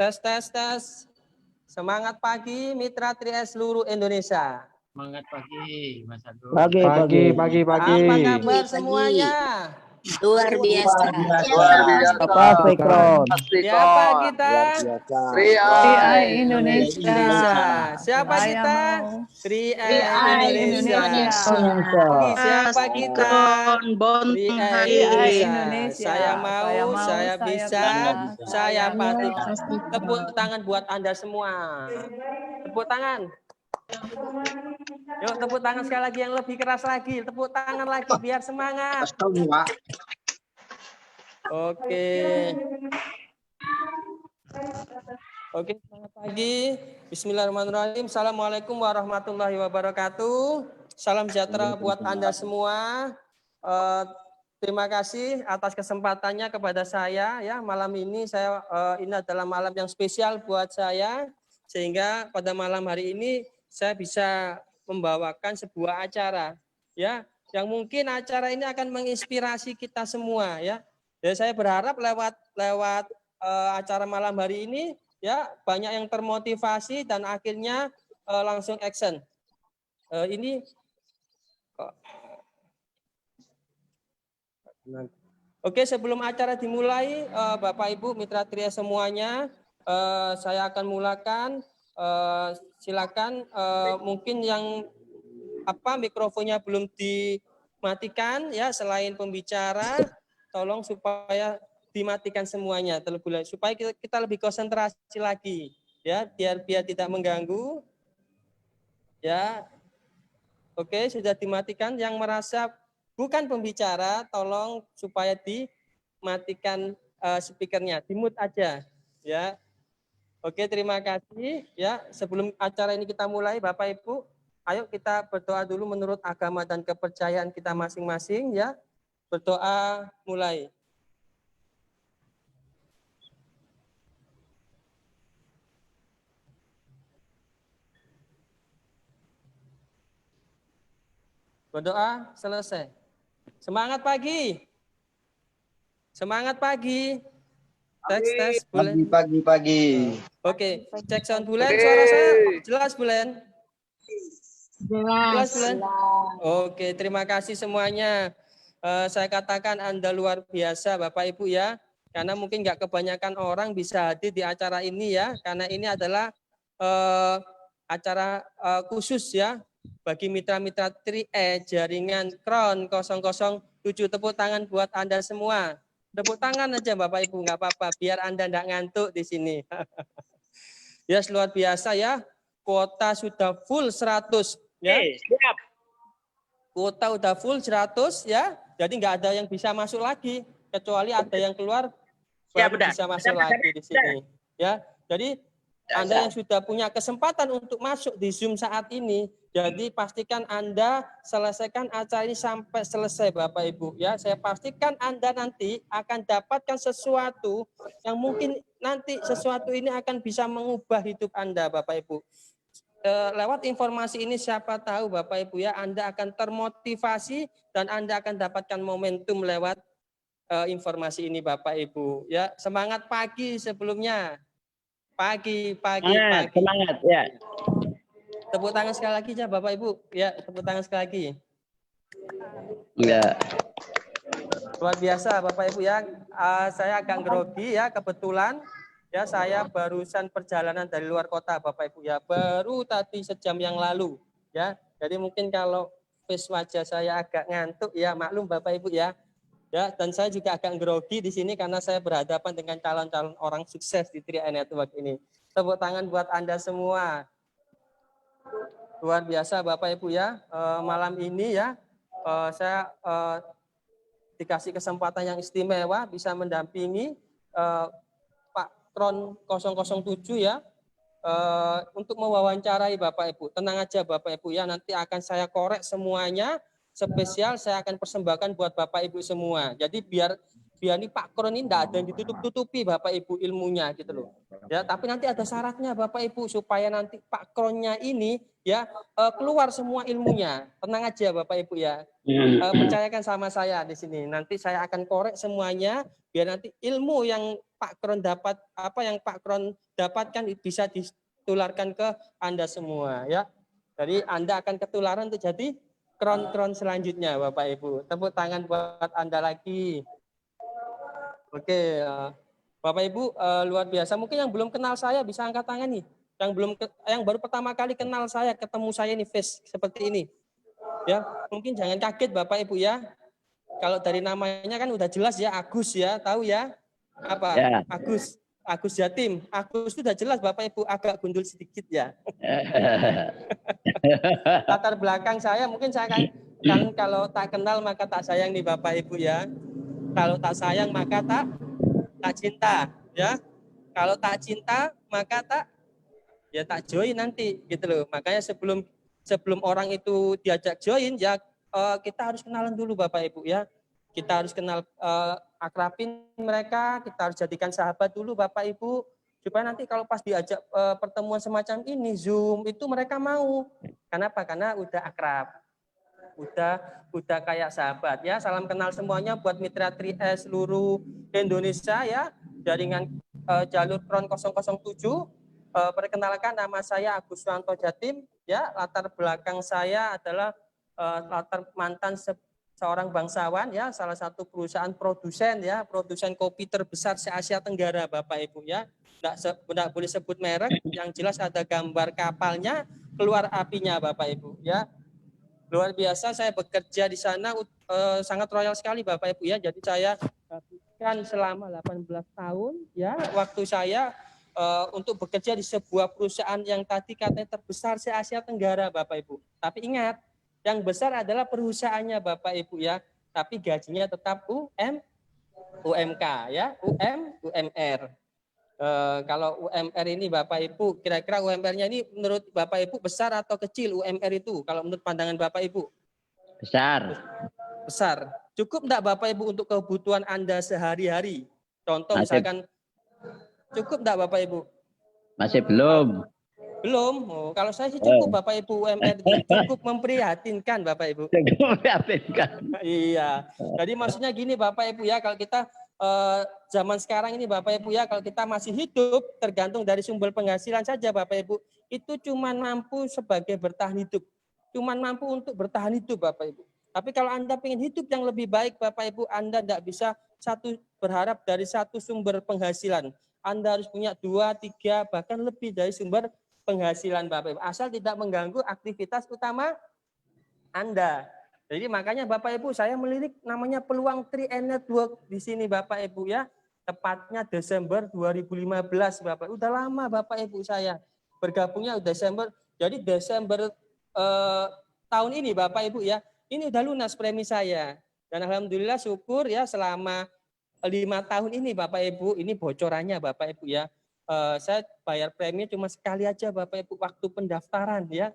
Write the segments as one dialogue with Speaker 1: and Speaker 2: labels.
Speaker 1: Tes, tes, tes. Semangat pagi Mitra 3S seluruh Indonesia.
Speaker 2: Semangat pagi, Mas Agung.
Speaker 3: Pagi.
Speaker 1: Apa kabar semuanya?
Speaker 4: Luar biasa.
Speaker 3: Apa Sekron?
Speaker 1: Siapa kita?
Speaker 5: Tri Indonesia.
Speaker 1: Siapa kita? Tri Indonesia. Siapa kita? Tri Indonesia. Saya mau, saya bisa, saya pasti. Tepuk tangan buat Anda semua. Tepuk tangan. Yuk tepuk tangan sekali lagi yang lebih keras lagi. Tepuk tangan lagi biar semangat. Oke. Oke, selamat pagi. Bismillahirrahmanirrahim. Assalamualaikum warahmatullahi wabarakatuh. Salam sejahtera buat Anda semua. Terima kasih atas kesempatannya kepada saya ya. Malam ini ini adalah malam yang spesial buat saya sehingga pada malam hari ini saya bisa membawakan sebuah acara ya yang mungkin acara ini akan menginspirasi kita semua ya. Dan saya berharap lewat acara malam hari ini ya banyak yang termotivasi dan akhirnya langsung action. Oke, sebelum acara dimulai, Bapak Ibu Mitra Tria semuanya, saya akan mulakan. Silakan, mungkin yang mikrofonnya belum dimatikan ya, selain pembicara, tolong supaya dimatikan semuanya terlebih dahulu supaya kita lebih konsentrasi lagi ya, biar tidak mengganggu ya. Oke, sudah dimatikan. Yang merasa bukan pembicara tolong supaya dimatikan speakernya, di-mute aja ya. Oke, terima kasih ya. Sebelum acara ini kita mulai, Bapak Ibu, ayo kita berdoa dulu menurut agama dan kepercayaan kita masing-masing ya. Berdoa mulai. Berdoa selesai. Semangat pagi. Semangat pagi. Tes Bulen.
Speaker 6: Pagi.
Speaker 1: Oke, cek sound Bulen. Suara saya jelas Bulen? Jelas Bulen? Oke, terima kasih semuanya. Saya katakan Anda luar biasa Bapak Ibu ya. Karena mungkin nggak kebanyakan orang bisa hadir di acara ini ya. Karena ini adalah acara khusus ya. Bagi mitra-mitra 3E jaringan KRON 007. Tepuk tangan buat Anda semua. Tepuk tangan aja Bapak Ibu, nggak apa-apa, biar Anda nggak ngantuk di sini. Ya, luar biasa ya, kuota sudah full 100 ya. Siap. Kuota udah full 100 ya. Jadi nggak ada yang bisa masuk lagi kecuali ada yang keluar
Speaker 5: Ya,
Speaker 1: baru
Speaker 5: benar.
Speaker 1: bisa masuk lagi di sini. Ya, jadi Anda yang sudah punya kesempatan untuk masuk di Zoom saat ini, jadi pastikan Anda selesaikan acara ini sampai selesai Bapak Ibu. Ya, saya pastikan Anda nanti akan dapatkan sesuatu yang mungkin nanti sesuatu ini akan bisa mengubah hidup Anda Bapak Ibu. Lewat informasi ini siapa tahu Bapak Ibu ya Anda akan termotivasi dan Anda akan dapatkan momentum lewat informasi ini Bapak Ibu ya. Semangat pagi sebelumnya. Pagi.
Speaker 5: Semangat ya.
Speaker 1: Tepuk tangan sekali lagi ya Bapak Ibu. Ya, tepuk tangan sekali lagi.
Speaker 5: Ya.
Speaker 1: Luar biasa Bapak Ibu ya. Saya agak grogi ya kebetulan ya saya barusan perjalanan dari luar kota Bapak Ibu ya. Baru tadi sejam yang lalu ya. Jadi mungkin kalau face wajah saya agak ngantuk ya maklum Bapak Ibu ya. Ya, dan saya juga agak grogi di sini karena saya berhadapan dengan calon-calon orang sukses di 3i Network ini. Tepuk tangan buat Anda semua. Luar biasa Bapak Ibu ya. Malam ini ya saya dikasih kesempatan yang istimewa bisa mendampingi Pak Kron 007 ya untuk mewawancarai Bapak Ibu. Tenang aja Bapak Ibu ya, nanti akan saya korek semuanya. Spesial saya akan persembahkan buat Bapak Ibu semua. Jadi biar ini Pak Kron ini tidak ada yang ditutup-tutupi Bapak Ibu ilmunya gitu loh. Ya, tapi nanti ada syaratnya Bapak Ibu supaya nanti Pak Kronnya ini ya keluar semua ilmunya. Tenang aja Bapak Ibu ya. Percayakan sama saya di sini. Nanti saya akan korek semuanya biar nanti ilmu yang Pak Kron dapat yang Pak Kron dapatkan bisa ditularkan ke Anda semua ya. Jadi Anda akan ketularan untuk jadi kron-kron selanjutnya Bapak Ibu. Tepuk tangan buat Anda lagi. Oke, Bapak Ibu luar biasa. Mungkin yang belum kenal saya bisa angkat tangan nih. Yang baru pertama kali kenal saya, ketemu saya nih face seperti ini. Ya, mungkin jangan kaget Bapak Ibu ya. Kalau dari namanya kan udah jelas ya, Agus ya, tahu ya? Apa?
Speaker 5: Ya.
Speaker 1: Agus Jatim. Agus itu udah jelas Bapak Ibu, agak gundul sedikit ya. Latar belakang saya mungkin saya kan kalau tak kenal maka tak sayang nih Bapak Ibu ya. Kalau tak sayang maka tak cinta ya. Kalau tak cinta maka tak join nanti gitu loh. Makanya sebelum orang itu diajak join ya kita harus kenalan dulu Bapak Ibu ya. Kita harus kenal akrabin mereka, kita harus jadikan sahabat dulu Bapak Ibu. Supaya nanti kalau pas diajak pertemuan semacam ini, Zoom, itu mereka mau. Kenapa? Karena udah akrab. Udah kayak sahabat ya. Salam kenal semuanya buat mitra 3S seluruh Indonesia ya. Jaringan jalur Kron 007. Perkenalkan nama saya Agus Suwanto Jatim ya. Latar belakang saya adalah latar mantan seorang bangsawan ya, salah satu perusahaan produsen ya, produsen kopi terbesar se Asia Tenggara Bapak Ibu ya. Tidak boleh sebut merek, yang jelas ada gambar kapalnya, keluar apinya Bapak Ibu ya. Luar biasa saya bekerja di sana sangat royal sekali Bapak Ibu ya. Jadi saya habiskan selama 18 tahun ya waktu saya untuk bekerja di sebuah perusahaan yang tadi katanya terbesar se Asia Tenggara Bapak Ibu. Tapi ingat, yang besar adalah perusahaannya Bapak Ibu ya, tapi gajinya tetap UMK ya, UMR. Kalau UMR ini Bapak Ibu, kira-kira UMR-nya ini menurut Bapak Ibu besar atau kecil UMR itu? Kalau menurut pandangan Bapak Ibu?
Speaker 5: Besar.
Speaker 1: Besar. Cukup enggak Bapak Ibu untuk kebutuhan Anda sehari-hari? Contoh misalkan, cukup enggak Bapak Ibu?
Speaker 5: Masih belum.
Speaker 1: Belum. Kalau saya sih cukup Bapak Ibu, UMR itu cukup memprihatinkan Bapak Ibu.
Speaker 5: Cukup memprihatinkan.
Speaker 1: Iya. Jadi maksudnya gini Bapak Ibu ya, kalau kita zaman sekarang ini Bapak Ibu ya, kalau kita masih hidup tergantung dari sumber penghasilan saja Bapak Ibu, itu cuman mampu sebagai bertahan hidup. Cuman mampu untuk bertahan hidup Bapak Ibu. Tapi kalau Anda ingin hidup yang lebih baik Bapak Ibu, Anda tidak bisa berharap dari satu sumber penghasilan. Anda harus punya 2, 3, bahkan lebih dari sumber penghasilan Bapak Ibu, asal tidak mengganggu aktivitas utama Anda. Jadi makanya Bapak Ibu saya melirik namanya peluang 3i Network di sini Bapak Ibu ya. Tepatnya Desember 2015 Bapak. Udah lama Bapak Ibu saya bergabungnya udah Desember. Jadi Desember tahun ini Bapak Ibu ya, ini udah lunas premi saya. Dan alhamdulillah syukur ya selama 5 tahun ini Bapak Ibu, ini bocorannya Bapak Ibu ya. Saya bayar premi cuma sekali aja Bapak Ibu waktu pendaftaran ya.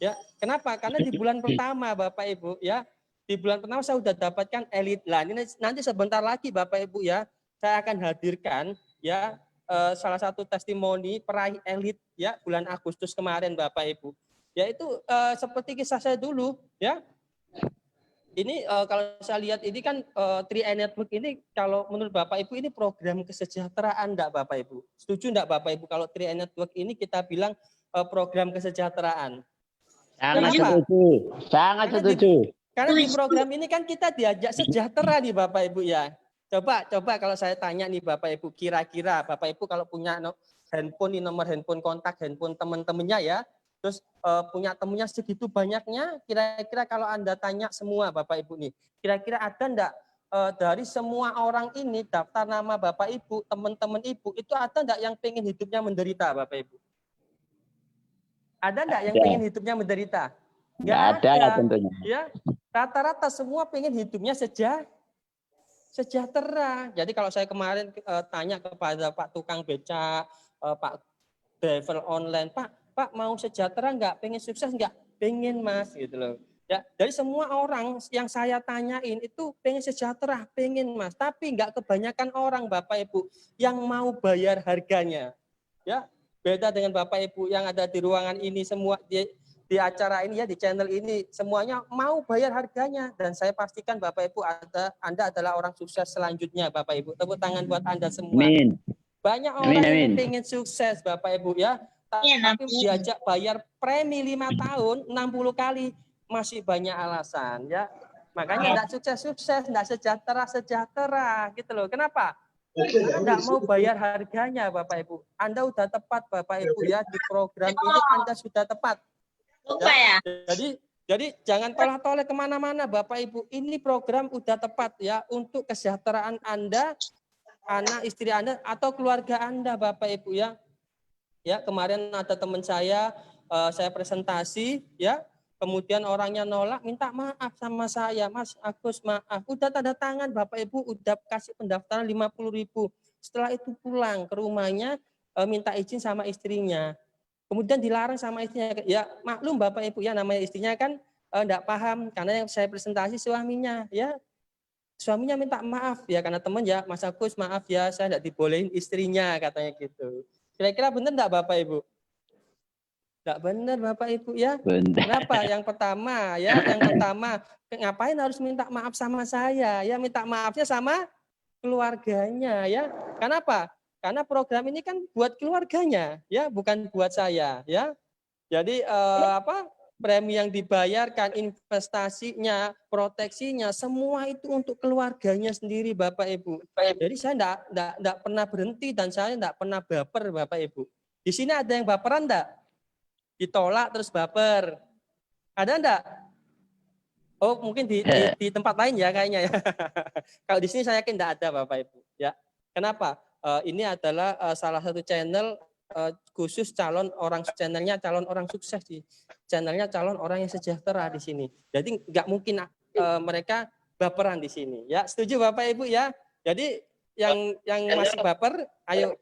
Speaker 1: Ya, kenapa? Karena di bulan pertama Bapak Ibu ya. Di bulan pertama saya sudah dapatkan elit. Lah, ini nanti sebentar lagi Bapak Ibu ya, saya akan hadirkan ya salah satu testimoni peraih elit ya bulan Agustus kemarin Bapak Ibu. Yaitu seperti kisah saya dulu ya. Ini kalau saya lihat ini kan 3i Network ini kalau menurut Bapak Ibu ini program kesejahteraan enggak Bapak Ibu? Setuju enggak Bapak Ibu kalau 3i Network ini kita bilang program kesejahteraan?
Speaker 5: Sangat
Speaker 1: Kenapa?
Speaker 5: setuju. Sangat setuju.
Speaker 1: Karena di program ini kan kita diajak sejahtera nih Bapak Ibu ya. Coba kalau saya tanya nih Bapak Ibu, kira-kira Bapak Ibu kalau punya handphone, nomor handphone kontak, handphone teman-temannya ya, terus punya temennya segitu banyaknya, kira-kira kalau Anda tanya semua Bapak Ibu nih, kira-kira ada enggak dari semua orang ini daftar nama Bapak Ibu, teman-teman Ibu, itu ada enggak yang pengen hidupnya menderita Bapak Ibu? Ada enggak yang pengen hidupnya menderita?
Speaker 5: Enggak ada tentunya.
Speaker 1: Ya, rata-rata semua pengen hidupnya sejahtera. Jadi kalau saya kemarin tanya kepada Pak tukang becak, Pak driver online, Pak mau sejahtera enggak? Pengen sukses enggak? Pengen Mas gitu loh. Ya, dari semua orang yang saya tanyain itu pengen sejahtera, pengen Mas. Tapi enggak kebanyakan orang Bapak Ibu yang mau bayar harganya. Ya, beda dengan Bapak Ibu yang ada di ruangan ini semua di acara ini ya, di channel ini semuanya mau bayar harganya, dan saya pastikan Bapak Ibu Anda adalah orang sukses selanjutnya Bapak Ibu. Tepuk tangan buat Anda semua.
Speaker 5: Amin.
Speaker 1: Banyak orang
Speaker 5: Amin.
Speaker 1: yang pengen sukses Bapak Ibu ya, tapi diajak bayar premi 5 tahun 60 kali masih banyak alasan ya. Makanya enggak sukses-sukses, enggak sejahtera gitu loh. Kenapa? Enggak mau bayar harganya Bapak Ibu. Anda udah tepat Bapak Ibu ya, di program ini Anda sudah tepat. Ya, jadi jangan tolak-tolak kemana-mana Bapak Ibu. Ini program udah tepat ya untuk kesejahteraan Anda, anak istri Anda atau keluarga Anda Bapak Ibu ya. Ya, kemarin ada teman saya presentasi ya, kemudian orangnya nolak, minta maaf sama saya, Mas Agus maaf. Udah tanda tangan Bapak Ibu, udah kasih pendaftaran 50.000. Setelah itu pulang ke rumahnya minta izin sama istrinya. Kemudian dilarang sama istrinya. Ya maklum Bapak Ibu ya, namanya istrinya kan enggak paham karena yang saya presentasi suaminya ya. Suaminya minta maaf ya karena teman ya, Mas Agus maaf ya saya enggak dibolehin istrinya katanya gitu. Kira-kira benar enggak Bapak Ibu? Enggak benar Bapak Ibu ya.
Speaker 5: Benar.
Speaker 1: Kenapa? Yang pertama ngapain harus minta maaf sama saya? Ya minta maafnya sama keluarganya ya. Kenapa? Karena program ini kan buat keluarganya ya, bukan buat saya ya. Jadi premi yang dibayarkan, investasinya, proteksinya, semua itu untuk keluarganya sendiri Bapak Ibu. Jadi saya enggak pernah berhenti dan saya enggak pernah baper Bapak Ibu. Di sini ada yang baperan enggak? Ditolak terus baper. Ada enggak? Oh, mungkin di tempat lain ya kayaknya ya. Kalau di sini saya yakin enggak ada Bapak Ibu ya. Kenapa? Ini adalah salah satu channel khusus calon orang sukses di channelnya, calon orang yang sejahtera di sini. Jadi nggak mungkin mereka baperan di sini. Ya, setuju Bapak Ibu ya. Jadi yang masih baper, ayo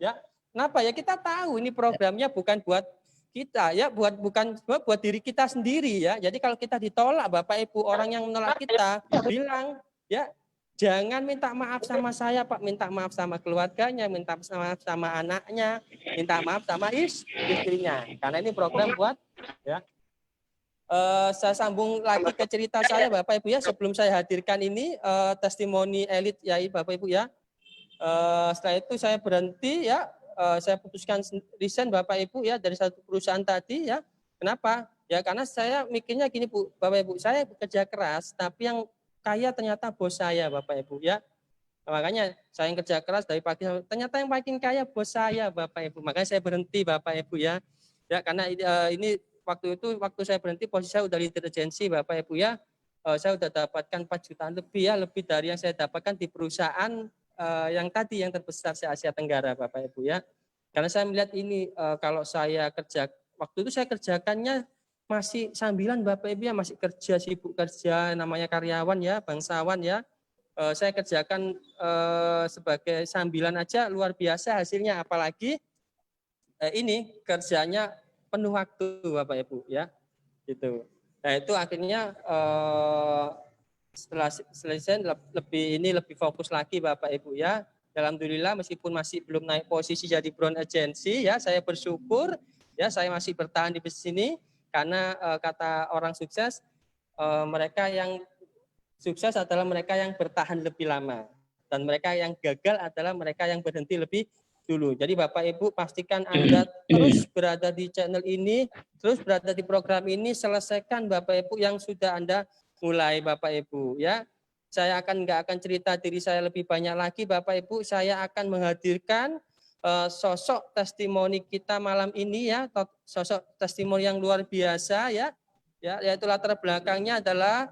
Speaker 1: ya. Kenapa ya? Kita tahu ini programnya bukan buat kita ya, bukan buat diri kita sendiri ya. Jadi kalau kita ditolak Bapak Ibu, orang yang menolak kita bilang ya, jangan minta maaf sama saya Pak, minta maaf sama keluarganya, minta maaf sama anaknya, minta maaf sama istrinya. Karena ini program buat ya. Saya sambung lagi ke cerita saya Bapak Ibu ya, sebelum saya hadirkan ini testimoni elit ya Bapak Ibu ya. Setelah itu saya berhenti ya, saya putuskan resign Bapak Ibu ya dari satu perusahaan tadi ya. Kenapa? Ya karena saya mikirnya gini Bu, Bapak Ibu, saya bekerja keras tapi yang kaya ternyata bos saya Bapak Ibu ya. Makanya saya yang kerja keras dari pagi, ternyata yang makin kaya bos saya Bapak Ibu. Makanya saya berhenti Bapak Ibu ya. Ya karena ini waktu saya berhenti posisi saya udah leader agensi Bapak Ibu ya. Saya udah dapatkan 4 jutaan lebih ya, lebih dari yang saya dapatkan di perusahaan yang tadi yang terbesar se Asia Tenggara Bapak Ibu ya. Karena saya melihat ini kalau saya kerja waktu itu saya kerjakannya masih sambilan Bapak Ibu ya, masih kerja, sibuk kerja, namanya karyawan ya, bangsawan ya. Saya kerjakan sebagai sambilan aja luar biasa hasilnya, apalagi ini kerjanya penuh waktu Bapak Ibu ya, gitu. Nah itu akhirnya setelah selesai lebih fokus lagi Bapak Ibu ya. Alhamdulillah meskipun masih belum naik posisi jadi Brown Agency ya, saya bersyukur ya saya masih bertahan di bisnis ini karena kata orang sukses mereka yang sukses adalah mereka yang bertahan lebih lama dan mereka yang gagal adalah mereka yang berhenti lebih dulu. Jadi Bapak Ibu pastikan Anda terus berada di channel ini, terus berada di program ini, selesaikan Bapak Ibu yang sudah Anda mulai Bapak Ibu ya. Saya nggak akan cerita diri saya lebih banyak lagi Bapak Ibu, saya akan menghadirkan sosok testimoni kita malam ini ya, sosok testimoni yang luar biasa ya, yaitu latar belakangnya adalah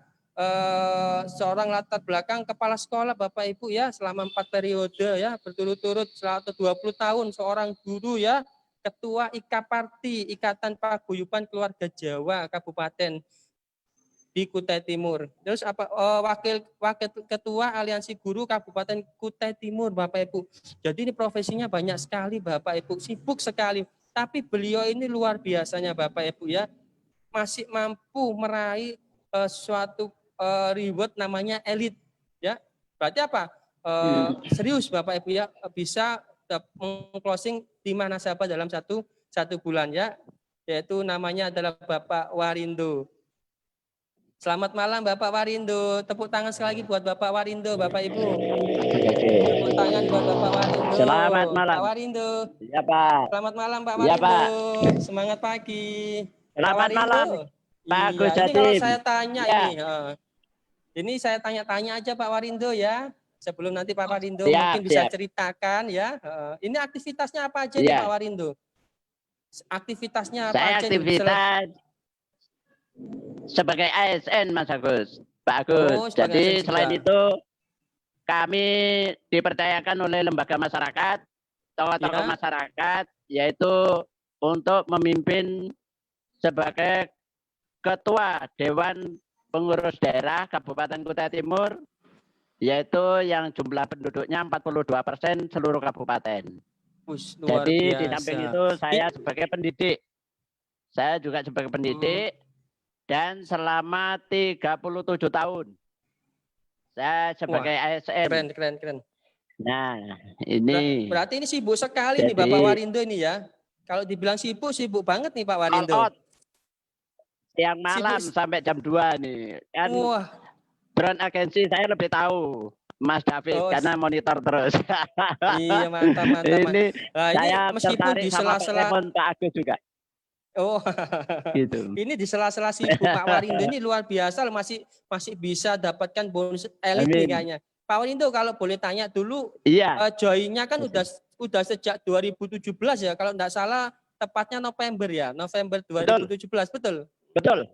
Speaker 1: seorang latar belakang kepala sekolah Bapak Ibu ya, selama 4 periode ya, berturut-turut selama 20 tahun seorang guru ya, ketua IKAPARTI, Ikatan Paguyuban Keluarga Jawa Kabupaten di Kutai Timur. Terus wakil ketua Aliansi Guru Kabupaten Kutai Timur Bapak Ibu. Jadi ini profesinya banyak sekali Bapak Ibu, sibuk sekali. Tapi beliau ini luar biasanya Bapak Ibu ya, masih mampu meraih suatu reward namanya elit ya. Berarti apa? Serius Bapak Ibu ya, bisa meng-closing 5 nasabah dalam satu bulan ya. Yaitu namanya adalah Bapak Warindo. Selamat malam Bapak Warindo. Tepuk tangan sekali lagi buat Bapak Warindo, Bapak Ibu. Tepuk tangan buat Bapak Warindo.
Speaker 5: Selamat malam.
Speaker 1: Pak Warindo.
Speaker 5: Ya Pak.
Speaker 1: Selamat malam Pak
Speaker 5: Ya,
Speaker 1: Warindo.
Speaker 5: Pak.
Speaker 1: Semangat pagi.
Speaker 5: Selamat malam. Pak Agus
Speaker 1: Iya, ini kalau
Speaker 5: Jatim.
Speaker 1: saya tanya
Speaker 5: Ya.
Speaker 1: ini saya tanya-tanya aja Pak Warindo ya. Sebelum nanti Pak Warindo
Speaker 5: Siap,
Speaker 1: mungkin bisa
Speaker 5: siap.
Speaker 1: ceritakan ya. Ini aktivitasnya apa aja nih
Speaker 5: Ya.
Speaker 1: Pak Warindo? Aktivitasnya apa
Speaker 5: Saya
Speaker 1: aja
Speaker 5: aktivitas sebagai ASN Mas Agus. Pak Agus.
Speaker 1: Oh, sebagai
Speaker 5: Jadi
Speaker 1: ASN juga.
Speaker 5: selain itu kami dipercayakan oleh lembaga masyarakat, tokoh-tokoh
Speaker 1: Ya.
Speaker 5: masyarakat, yaitu untuk memimpin sebagai Ketua Dewan Pengurus Daerah Kabupaten Kutai Timur, yaitu yang jumlah penduduknya 42% seluruh kabupaten.
Speaker 1: Luar
Speaker 5: Jadi
Speaker 1: biasa.
Speaker 5: di samping itu saya sebagai pendidik, saya juga sebagai pendidik dan selama 37 tahun saya sebagai ASN.
Speaker 1: Keren.
Speaker 5: Nah ini
Speaker 1: berarti ini sibuk sekali nih
Speaker 5: jadi,
Speaker 1: Bapak Warindo ini ya. Kalau dibilang sibuk banget nih Pak Warindo.
Speaker 5: all out. Siang malam
Speaker 1: Sibuk.
Speaker 5: sampai jam 2 nih. Kan
Speaker 1: Wah.
Speaker 5: Brown Agency saya lebih tahu Mas David karena monitor terus.
Speaker 1: Iya mantap.
Speaker 5: Ini
Speaker 1: Nah,
Speaker 5: saya
Speaker 1: ini meskipun di sela-sela
Speaker 5: Pak Agus juga.
Speaker 1: Oh,
Speaker 5: Gitu.
Speaker 1: ini di sela-sela sibuk Pak Warindo ini luar biasa loh, masih bisa dapatkan bonus elit nih kayaknya. Pak Warindo kalau boleh tanya dulu,
Speaker 5: Iya.
Speaker 1: joinnya kan udah sejak 2017 ya, kalau enggak salah tepatnya November 2017, betul?
Speaker 5: Betul.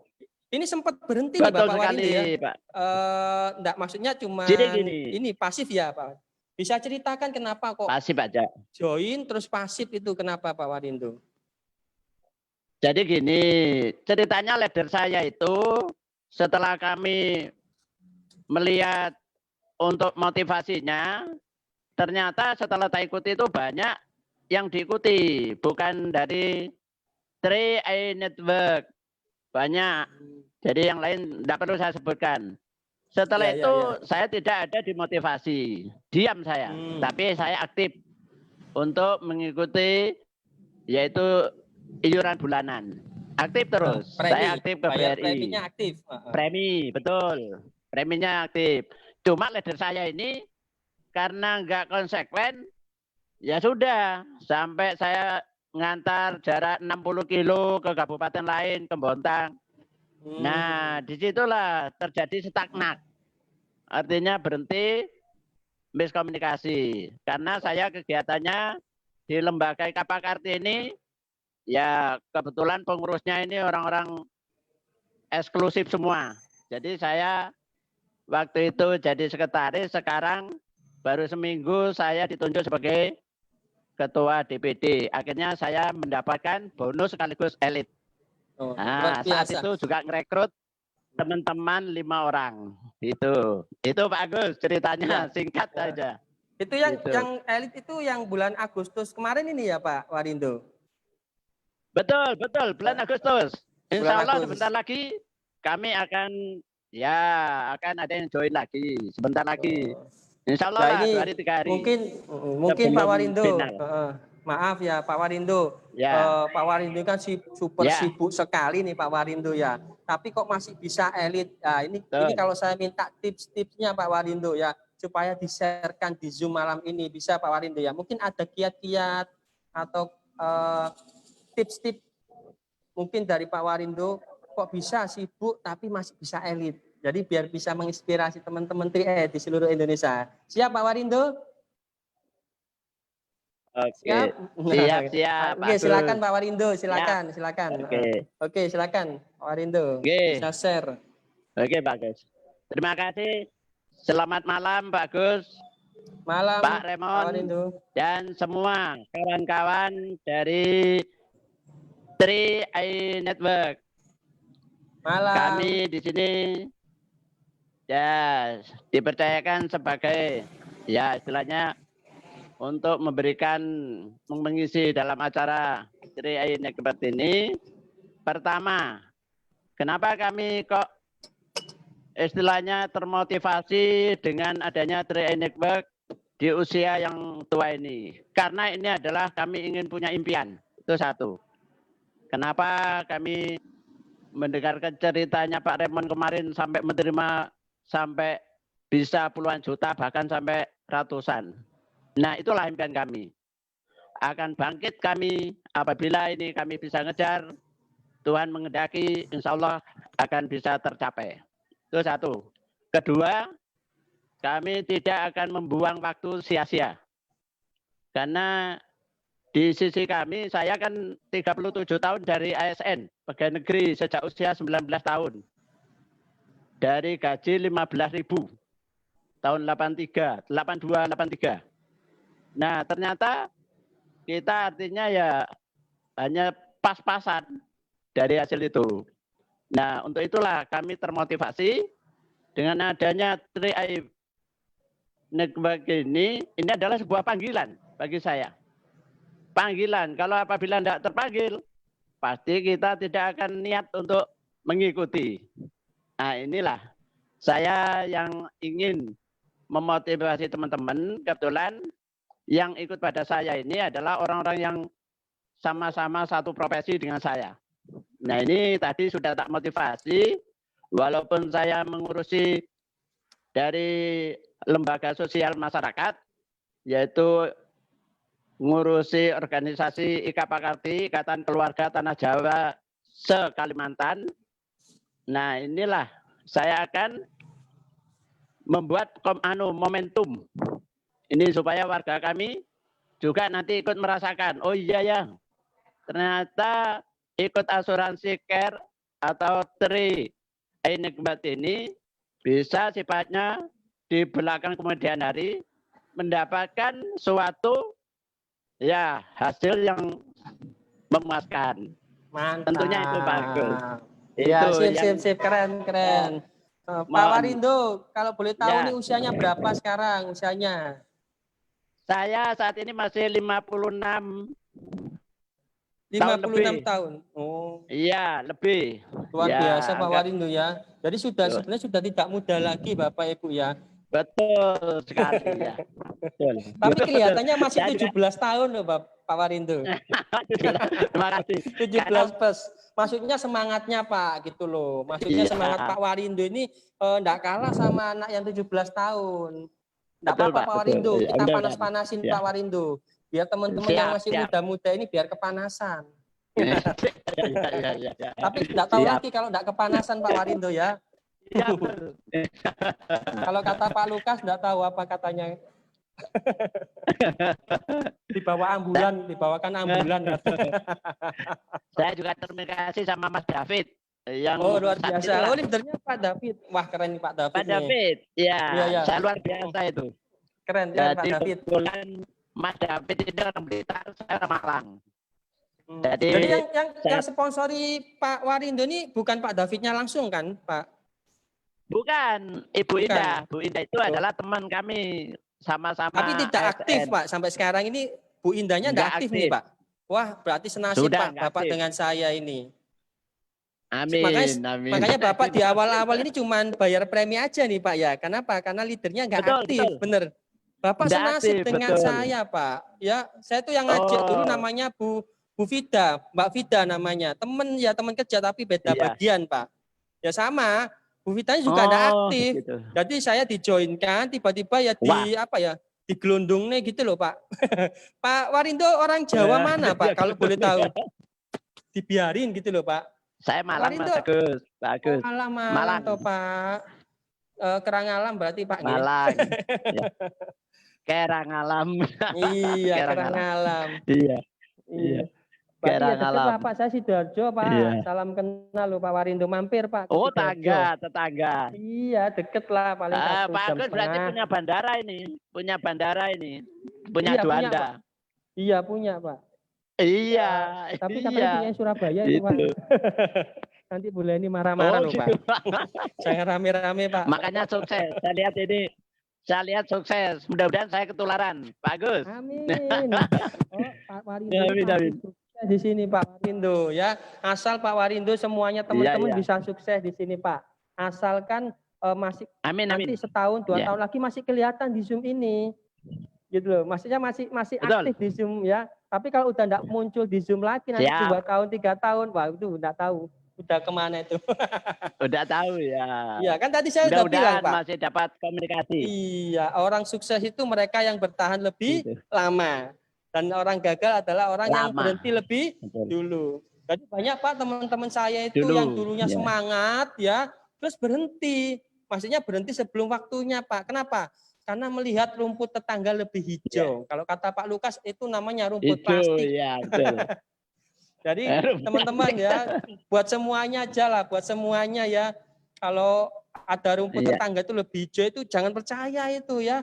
Speaker 1: Ini sempat berhenti
Speaker 5: Betul
Speaker 1: nih Bapak
Speaker 5: sekali,
Speaker 1: Warindo ya.
Speaker 5: Pak.
Speaker 1: Enggak, maksudnya cuma
Speaker 5: Jadi gini.
Speaker 1: ini pasif ya Pak. Bisa ceritakan kenapa kok
Speaker 5: Pasif aja.
Speaker 1: join terus pasif itu kenapa Pak Warindo?
Speaker 5: Jadi gini, ceritanya leader saya itu setelah kami melihat untuk motivasinya, ternyata setelah saya ikuti itu banyak yang diikuti, bukan dari 3i Network. Banyak. Jadi yang lain tidak perlu saya sebutkan. Setelah itu saya tidak ada dimotivasi, diam saya. Tapi saya aktif untuk mengikuti yaitu iuran bulanan. Aktif terus. Saya aktif ke BRI.
Speaker 1: Preminya aktif.
Speaker 5: Premi, betul. Preminya aktif. Cuma leader saya ini karena nggak konsekuen, ya sudah. Sampai saya ngantar jarak 60 kilo ke kabupaten lain, ke Bontang. Nah, disitulah terjadi stagnan. Artinya berhenti miskomunikasi. Karena saya kegiatannya di lembaga IKAPARTI ini, ya kebetulan pengurusnya ini orang-orang eksklusif semua. Jadi saya waktu itu jadi sekretaris, sekarang baru seminggu saya ditunjuk sebagai ketua DPD. Akhirnya saya mendapatkan bonus sekaligus elit.
Speaker 1: Oh,
Speaker 5: Nah,
Speaker 1: luar
Speaker 5: saat
Speaker 1: biasa.
Speaker 5: itu juga ngerekrut teman-teman 5 orang. Itu Pak Agus ceritanya singkat saja.
Speaker 1: Itu yang
Speaker 5: Gitu.
Speaker 1: yang elit itu yang bulan Agustus kemarin ini ya Pak Warindo.
Speaker 5: Betul, bulan Agustus. Insya
Speaker 1: Bulan
Speaker 5: Allah
Speaker 1: Agustus.
Speaker 5: sebentar lagi kami akan ada yang join lagi sebentar lagi. Insya Allah
Speaker 1: Nah
Speaker 5: lah
Speaker 1: ini
Speaker 5: 2 hari 3 hari.
Speaker 1: mungkin Pak
Speaker 5: Sebelum
Speaker 1: Warindo,
Speaker 5: final.
Speaker 1: maaf ya Pak Warindo,
Speaker 5: Ya.
Speaker 1: Pak Warindo kan super
Speaker 5: Ya.
Speaker 1: sibuk sekali nih Pak Warindo ya. Tapi kok masih bisa elit? Nah, ini
Speaker 5: Betul.
Speaker 1: kalau saya minta tips-tipsnya Pak Warindo ya supaya di-sharekan di Zoom malam ini bisa Pak Warindo ya. Mungkin ada kiat-kiat atau tips-tips mungkin dari Pak Warindo kok bisa sibuk tapi masih bisa elit. Jadi biar bisa menginspirasi teman-teman 3E di seluruh Indonesia. Siap Pak Warindo?
Speaker 5: Oke.
Speaker 1: Siap.
Speaker 5: Siap.
Speaker 1: Oke, silakan Pak Warindo, silakan.
Speaker 5: Oke.
Speaker 1: Oke, silakan Pak Warindo.
Speaker 5: Oke.
Speaker 1: Bisa share.
Speaker 5: Oke, Pak Gus. Terima kasih. Selamat malam, Pak Gus.
Speaker 1: Malam
Speaker 5: Pak
Speaker 1: Pak
Speaker 5: Remon
Speaker 1: Warindo.
Speaker 5: dan semua kawan-kawan dari 3i Network.
Speaker 1: Malam.
Speaker 5: Kami di sini ya dipercayakan sebagai ya istilahnya untuk mengisi dalam acara 3i Network ini. Pertama, kenapa kami kok istilahnya termotivasi dengan adanya 3i Network di usia yang tua ini? Karena ini adalah kami ingin punya impian. Itu satu. Kenapa kami mendengarkan ceritanya Pak Remon kemarin sampai menerima sampai bisa puluhan juta bahkan sampai ratusan. Nah, itulah impian kami. Akan bangkit kami apabila ini kami bisa ngejar, Tuhan mengendaki, insya Allah akan bisa tercapai. Itu satu. Kedua, kami tidak akan membuang waktu sia-sia. Karena di sisi kami, saya kan 37 tahun dari ASN, pegawai negeri sejak usia 19 tahun. Dari gaji 15.000 tahun 82, 83. Nah, ternyata kita artinya ya hanya pas-pasan dari hasil itu. Nah, untuk itulah kami termotivasi dengan adanya 3i Network ini adalah sebuah panggilan bagi saya. Panggilan, kalau apabila tidak terpanggil, pasti kita tidak akan niat untuk mengikuti. Nah, inilah saya yang ingin memotivasi teman-teman. Kebetulan yang ikut pada saya ini adalah orang-orang yang sama-sama satu profesi dengan saya. Nah, ini tadi sudah tak motivasi, walaupun saya mengurusi dari lembaga sosial masyarakat, yaitu ngurusi organisasi IKAPAKARTI, Ikatan Keluarga Tanah Jawa se-Kalimantan. Nah, inilah saya akan membuat momentum. Ini supaya warga kami juga nanti ikut merasakan, oh iya ya, ternyata ikut asuransi care atau 3i Network ini bisa sifatnya di belakang kemudian hari mendapatkan suatu ya hasil yang memuaskan.
Speaker 1: Mantap.
Speaker 5: Tentunya itu bagus.
Speaker 1: Ya,
Speaker 5: Itu
Speaker 1: sip, keren. Pak Warindo, kalau boleh tahu nih usianya berapa sekarang usianya?
Speaker 5: Saya saat ini masih 56
Speaker 1: tahun. Oh.
Speaker 5: Iya, lebih.
Speaker 1: Luar
Speaker 5: ya,
Speaker 1: biasa Pak Warindo ya. Jadi sebenarnya sudah tidak muda lagi Bapak Ibu ya.
Speaker 5: Betul sekali ya. Betul.
Speaker 1: Tapi kelihatannya masih 17 tahun loh Pak Warindo.
Speaker 5: Terima kasih.
Speaker 1: 17 plus. Maksudnya semangatnya Pak gitu loh. Maksudnya semangat Pak Warindo ini enggak kalah sama anak yang 17 tahun. Enggak apa-apa Pak Warindo, kita panas-panasin Pak Warindo. Biar teman-teman yang masih muda-muda ini biar kepanasan. Tapi enggak tahu lagi kalau enggak kepanasan Pak Warindo ya. Kalau kata Pak Lukas enggak tahu apa katanya. Dibawakan ambulan.
Speaker 5: Saya juga terima kasih sama Mas David yang
Speaker 1: luar biasa. Oh, leadernya Pak David. Wah, keren nih Pak David.
Speaker 5: Pak David, ya. Saya luar biasa itu.
Speaker 1: Keren ya Pak
Speaker 5: David.
Speaker 1: David.
Speaker 5: Kebetulan Mas David itu orang Blitar, saya orang Malang. Jadi
Speaker 1: Jadi yang sponsori Pak Warindo ini bukan Pak Davidnya langsung kan, Pak?
Speaker 5: bukan Ibu
Speaker 1: Bukan.
Speaker 5: Indah. Bu Indah itu adalah teman kami sama-sama
Speaker 1: Tapi tidak aktif,
Speaker 5: ASN.
Speaker 1: Pak. Sampai sekarang ini Bu Indahnya tidak
Speaker 5: Nggak
Speaker 1: aktif nih, Pak. Wah, berarti senasib
Speaker 5: Sudah
Speaker 1: Pak
Speaker 5: nggak
Speaker 1: Bapak
Speaker 5: aktif.
Speaker 1: dengan saya ini.
Speaker 5: Amin, amin.
Speaker 1: Makanya Bapak di awal-awal ini cuman bayar premi aja nih, Pak ya. Kenapa? Karena leadernya nggak
Speaker 5: Betul,
Speaker 1: aktif,
Speaker 5: betul.
Speaker 1: bener. Bapak
Speaker 5: Nggak
Speaker 1: senasib
Speaker 5: aktif,
Speaker 1: dengan
Speaker 5: betul.
Speaker 1: saya, Pak. Ya, saya tuh yang ngajak dulu
Speaker 5: Oh.
Speaker 1: namanya Bu Vida, Mbak Vida namanya. Teman kerja tapi beda
Speaker 5: Iya.
Speaker 1: bagian, Pak. Ya sama, Bu Vida juga ada aktif.
Speaker 5: Gitu.
Speaker 1: Jadi saya dijoinkan, tiba-tiba ya digelundungnya gitu loh, Pak. Pak Warindo orang Jawa mana, Pak? Kalau boleh tahu. Dibiarin gitu loh, Pak.
Speaker 5: Saya Malang,
Speaker 1: Warindo.
Speaker 5: Mas Agus. Pak Agus.
Speaker 1: Oh, Malang toh, Pak. Kerangalam berarti Pak.
Speaker 5: Malang. Ya. Kerangalam.
Speaker 1: Iya, Kerangalam.
Speaker 5: Iya.
Speaker 1: Iya. Berarti ya deket lah, Pak. Saya Sidoarjo, Pak.
Speaker 5: Iya.
Speaker 1: Salam kenal loh Pak Warindo, mampir Pak.
Speaker 5: Oh, tetangga.
Speaker 1: Iya, deket lah paling 1
Speaker 5: Pak
Speaker 1: jam
Speaker 5: Agus berarti
Speaker 1: setengah.
Speaker 5: punya bandara ini. Punya
Speaker 1: Iya,
Speaker 5: Juanda.
Speaker 1: punya, Pak. Iya, punya, Pak.
Speaker 5: Iya.
Speaker 1: Tapi katanya punya Surabaya itu, Pak. Nanti boleh ini marah-marah loh,
Speaker 5: gitu.
Speaker 1: Pak. Jangan rame-rame, Pak.
Speaker 5: Makanya sukses. Saya lihat sukses. Mudah-mudahan saya ketularan, Pak Agus.
Speaker 1: Amin. Oh, Pak Warindo
Speaker 5: Amin.
Speaker 1: sukses di sini, Pak Warindo ya. Asal Pak Warindo semuanya teman-teman
Speaker 5: Iya.
Speaker 1: bisa sukses di sini, Pak. Asalkan masih
Speaker 5: Amin.
Speaker 1: nanti setahun 2
Speaker 5: Iya.
Speaker 1: tahun lagi masih kelihatan di Zoom ini. Gitu loh. Maksudnya masih
Speaker 5: Betul.
Speaker 1: aktif di Zoom ya. Tapi kalau udah enggak muncul di Zoom lagi nanti
Speaker 5: Siap.
Speaker 1: 2 tahun, 3 tahun, wah itu enggak tahu. Udah kemana itu.
Speaker 5: Udah tahu ya.
Speaker 1: Iya, kan tadi saya udah bilang,
Speaker 5: Mudah-mudahan
Speaker 1: Pak.
Speaker 5: masih dapat komunikasi.
Speaker 1: Iya, orang sukses itu mereka yang bertahan lebih
Speaker 5: Gitu.
Speaker 1: lama. Dan orang gagal adalah orang yang
Speaker 5: Lama.
Speaker 1: berhenti lebih
Speaker 5: Betul.
Speaker 1: dulu. Jadi banyak Pak teman-teman saya itu
Speaker 5: Dulu,
Speaker 1: yang dulunya
Speaker 5: ya.
Speaker 1: semangat ya, terus berhenti. Maksudnya berhenti sebelum waktunya, Pak. Kenapa? Karena melihat rumput tetangga lebih hijau. Kalau kata Pak Lukas itu namanya rumput
Speaker 5: Itu
Speaker 1: plastik.
Speaker 5: ya, betul.
Speaker 1: Jadi teman-teman ya, buat semuanya aja lah, buat semuanya ya. Kalau ada rumput
Speaker 5: Iya.
Speaker 1: tetangga itu lebih hijau itu jangan percaya itu ya.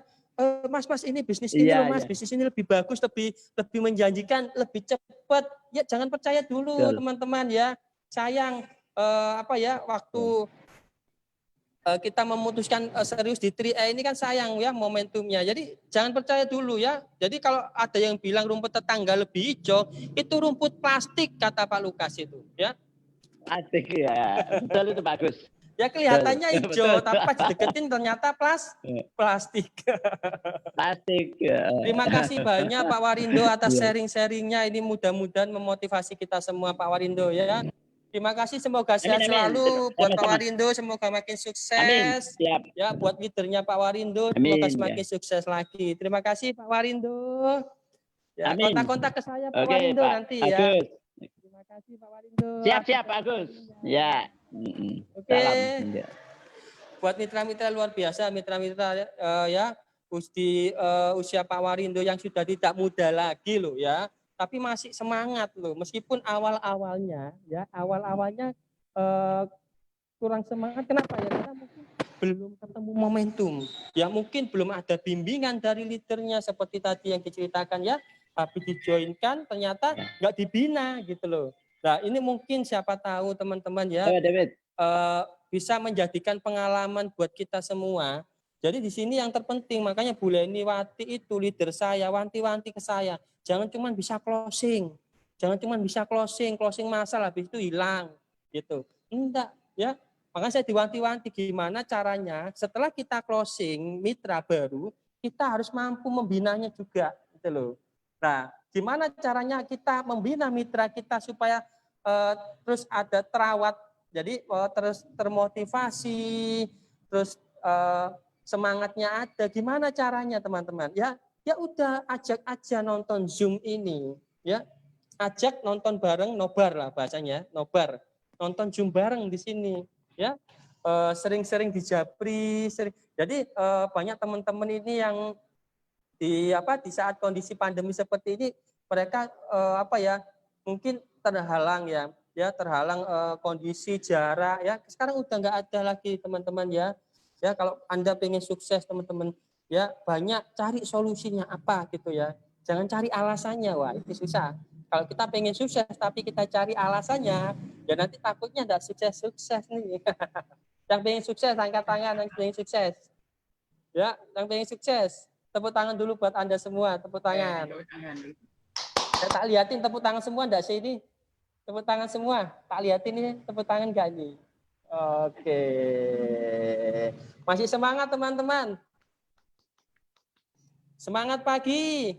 Speaker 1: Mas ini bisnis ini
Speaker 5: Iya,
Speaker 1: loh Mas,
Speaker 5: iya.
Speaker 1: bisnis ini lebih bagus, lebih menjanjikan, lebih cepat. Ya jangan percaya dulu
Speaker 5: Betul.
Speaker 1: teman-teman ya. Sayang waktu kita memutuskan serius di 3E ini kan sayang ya momentumnya. Jadi jangan percaya dulu ya. Jadi kalau ada yang bilang rumput tetangga lebih hijau, itu rumput plastik kata Pak Lukas itu ya.
Speaker 5: Asik ya. Betul itu bagus.
Speaker 1: Ya kelihatannya hijau,
Speaker 5: Betul.
Speaker 1: tapi pas dideketin ternyata plastik.
Speaker 5: Plastik. Ya.
Speaker 1: Terima kasih banyak Pak Warindo atas
Speaker 5: Iya.
Speaker 1: sharing-sharingnya. Ini mudah-mudahan memotivasi kita semua Pak Warindo ya. Terima kasih, semoga sehat
Speaker 5: Amin.
Speaker 1: selalu buat Pak
Speaker 5: Sama-sama.
Speaker 1: Warindo, semoga makin
Speaker 5: Amin.
Speaker 1: sukses.
Speaker 5: Siap.
Speaker 1: Ya, buat leadernya Pak Warindo,
Speaker 5: Amin,
Speaker 1: semoga
Speaker 5: ya.
Speaker 1: semakin sukses lagi. Terima kasih Pak Warindo. Ya,
Speaker 5: Amin.
Speaker 1: kontak-kontak ke saya Pak
Speaker 5: Oke,
Speaker 1: Warindo
Speaker 5: Pak
Speaker 1: nanti ya.
Speaker 5: Agus.
Speaker 1: Terima kasih Pak Warindo.
Speaker 5: Siap Pak Agus. Ya.
Speaker 1: Oke.
Speaker 5: Salam. Ya.
Speaker 1: Buat mitra-mitra luar biasa, mitra-mitra ya di usia Pak Warindo yang sudah tidak muda lagi loh ya, tapi masih semangat loh, meskipun awal-awalnya kurang semangat. Kenapa ya? Karena mungkin belum ketemu momentum, ya mungkin belum ada bimbingan dari leadernya seperti tadi yang diceritakan ya, tapi dijoinkan ternyata nggak dibina gitu loh. Nah ini mungkin siapa tahu teman-teman ya.
Speaker 5: David.
Speaker 1: Bisa menjadikan pengalaman buat kita semua. Jadi di sini yang terpenting, makanya Bu Leni Wati itu leader saya, wanti-wanti ke saya, jangan cuma bisa closing, closing masalah habis itu hilang, gitu. Enggak, ya. Makanya saya diwanti-wanti gimana caranya setelah kita closing mitra baru, kita harus mampu membinanya juga, gitu loh. Nah, gimana caranya kita membina mitra kita supaya terus ada terawat. Jadi terus termotivasi, terus semangatnya ada. Gimana caranya teman-teman? Ya udah ajak aja nonton Zoom ini, ya. Ajak nonton bareng, nobar lah bahasanya, nobar. Nonton Zoom bareng di sini, ya. Sering-sering dijabri, sering. Jadi banyak teman-teman ini yang di saat kondisi pandemi seperti ini mereka mungkin terhalang ya terhalang kondisi jarak ya. Sekarang udah nggak ada lagi teman-teman ya kalau Anda pengen sukses teman-teman ya banyak cari solusinya apa gitu ya, jangan cari alasannya, wah itu susah. Kalau kita pengen sukses tapi kita cari alasannya, ya nanti takutnya enggak sukses nih. Yang pengen sukses angkat tangan, yang pengen sukses. Ya, yang pengen sukses. Tepuk tangan dulu buat Anda semua, tepuk tangan. Saya tak liatin tepuk tangan semua enggak sih ini? Tepuk tangan semua. Tak liatin ini tepuk tangan enggak nih? Oke. Masih semangat teman-teman? Semangat pagi.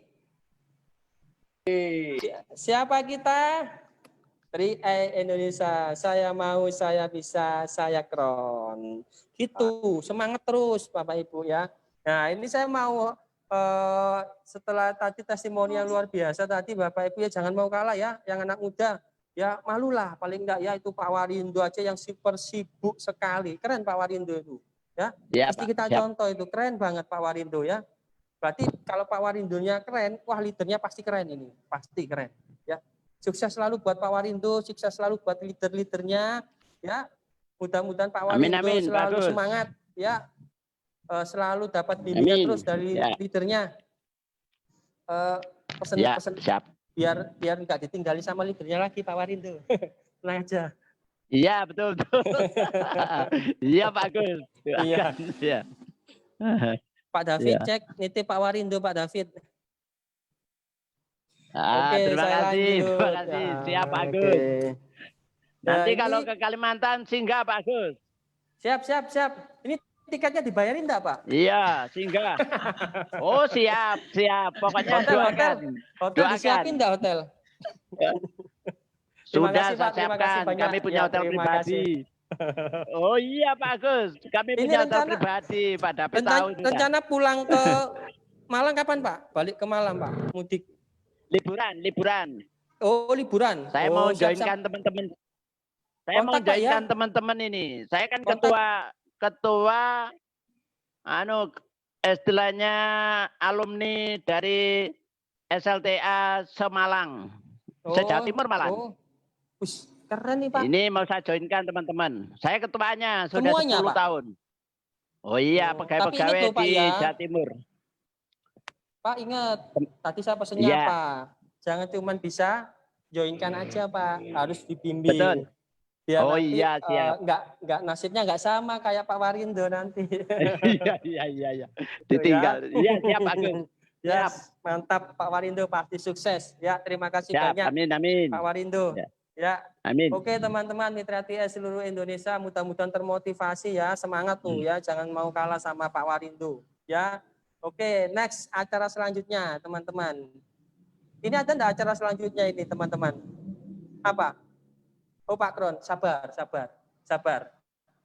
Speaker 1: Siapa kita? 3i Indonesia. Saya mau, saya bisa, saya keren. Gitu. Semangat terus Bapak Ibu ya. Nah, ini saya mau setelah tadi testimoni yang luar biasa tadi Bapak Ibu ya jangan mau kalah ya, yang anak muda ya malulah paling enggak ya itu Pak Warindo aja yang super sibuk sekali. Keren Pak Warindo itu ya. Pasti kita contoh itu keren banget Pak Warindo ya. Berarti kalau Pak Warindonya keren, wah leadernya pasti keren ini, pasti keren ya. Sukses selalu buat Pak Warindo, sukses selalu buat leader-leadernya ya. Mudah-mudahan Pak Warindo selalu bagus. Semangat ya. Selalu dapat bimbingan terus dari leadernya. Pesen-pesen biar nggak ditinggali sama leadernya lagi Pak Warindo. Tenang aja.
Speaker 5: Iya betul. Iya bagus.
Speaker 1: Iya. Pak David cek nitip Pak Warindo Pak David.
Speaker 5: Oke, terima kasih. Siap bagus. Nanti kalau ke Kalimantan singgah Pak Agus.
Speaker 1: Siap. Ini tiketnya dibayarin enggak Pak?
Speaker 5: Iya, singgah. Oh siap. Pokoknya doakan.
Speaker 1: Hotel disiapin enggak hotel?
Speaker 5: Sudah saya siapkan. Kami punya hotel pribadi. Oh iya Pak Agus. Kami punya hotel pribadi. Pak David tahu.
Speaker 1: Rencana pulang ke Malang kapan Pak? Balik ke Malang Pak? Mudik.
Speaker 5: Liburan.
Speaker 1: Oh liburan.
Speaker 5: Saya mau joinkan teman-teman. Saya mau joinkan teman-teman ini. Saya kan ketua istilahnya alumni dari SLTA Semalang. Sejauh Timur malah.
Speaker 1: Keren nih Pak.
Speaker 5: Ini mau saya joinkan teman-teman. Saya ketuanya sudah semuanya, 10 tahun. Oh iya, pegawai-pegawai di Jawa Timur.
Speaker 1: Pak ingat, tadi saya pesennya apa? Jangan cuma bisa joinkan aja Pak, harus dibimbing.
Speaker 5: Betul.
Speaker 1: Biar
Speaker 5: oh
Speaker 1: nanti,
Speaker 5: iya siap.
Speaker 1: Nggak nasibnya nggak sama kayak Pak Warindo nanti.
Speaker 5: Iya. Ditinggal. Iya siap Agung.
Speaker 1: Ya, mantap Pak Warindo pasti sukses. Ya terima kasih banyak.
Speaker 5: Amin.
Speaker 1: Pak Warindo. Ya.
Speaker 5: Amin.
Speaker 1: Oke teman-teman Mitra TS seluruh Indonesia mudah-mudahan termotivasi ya, semangat tuh ya, jangan mau kalah sama Pak Warindo ya. Oke, next acara selanjutnya teman-teman. Ini ada enggak acara selanjutnya ini teman-teman? Apa? Oh Pak Kron, sabar.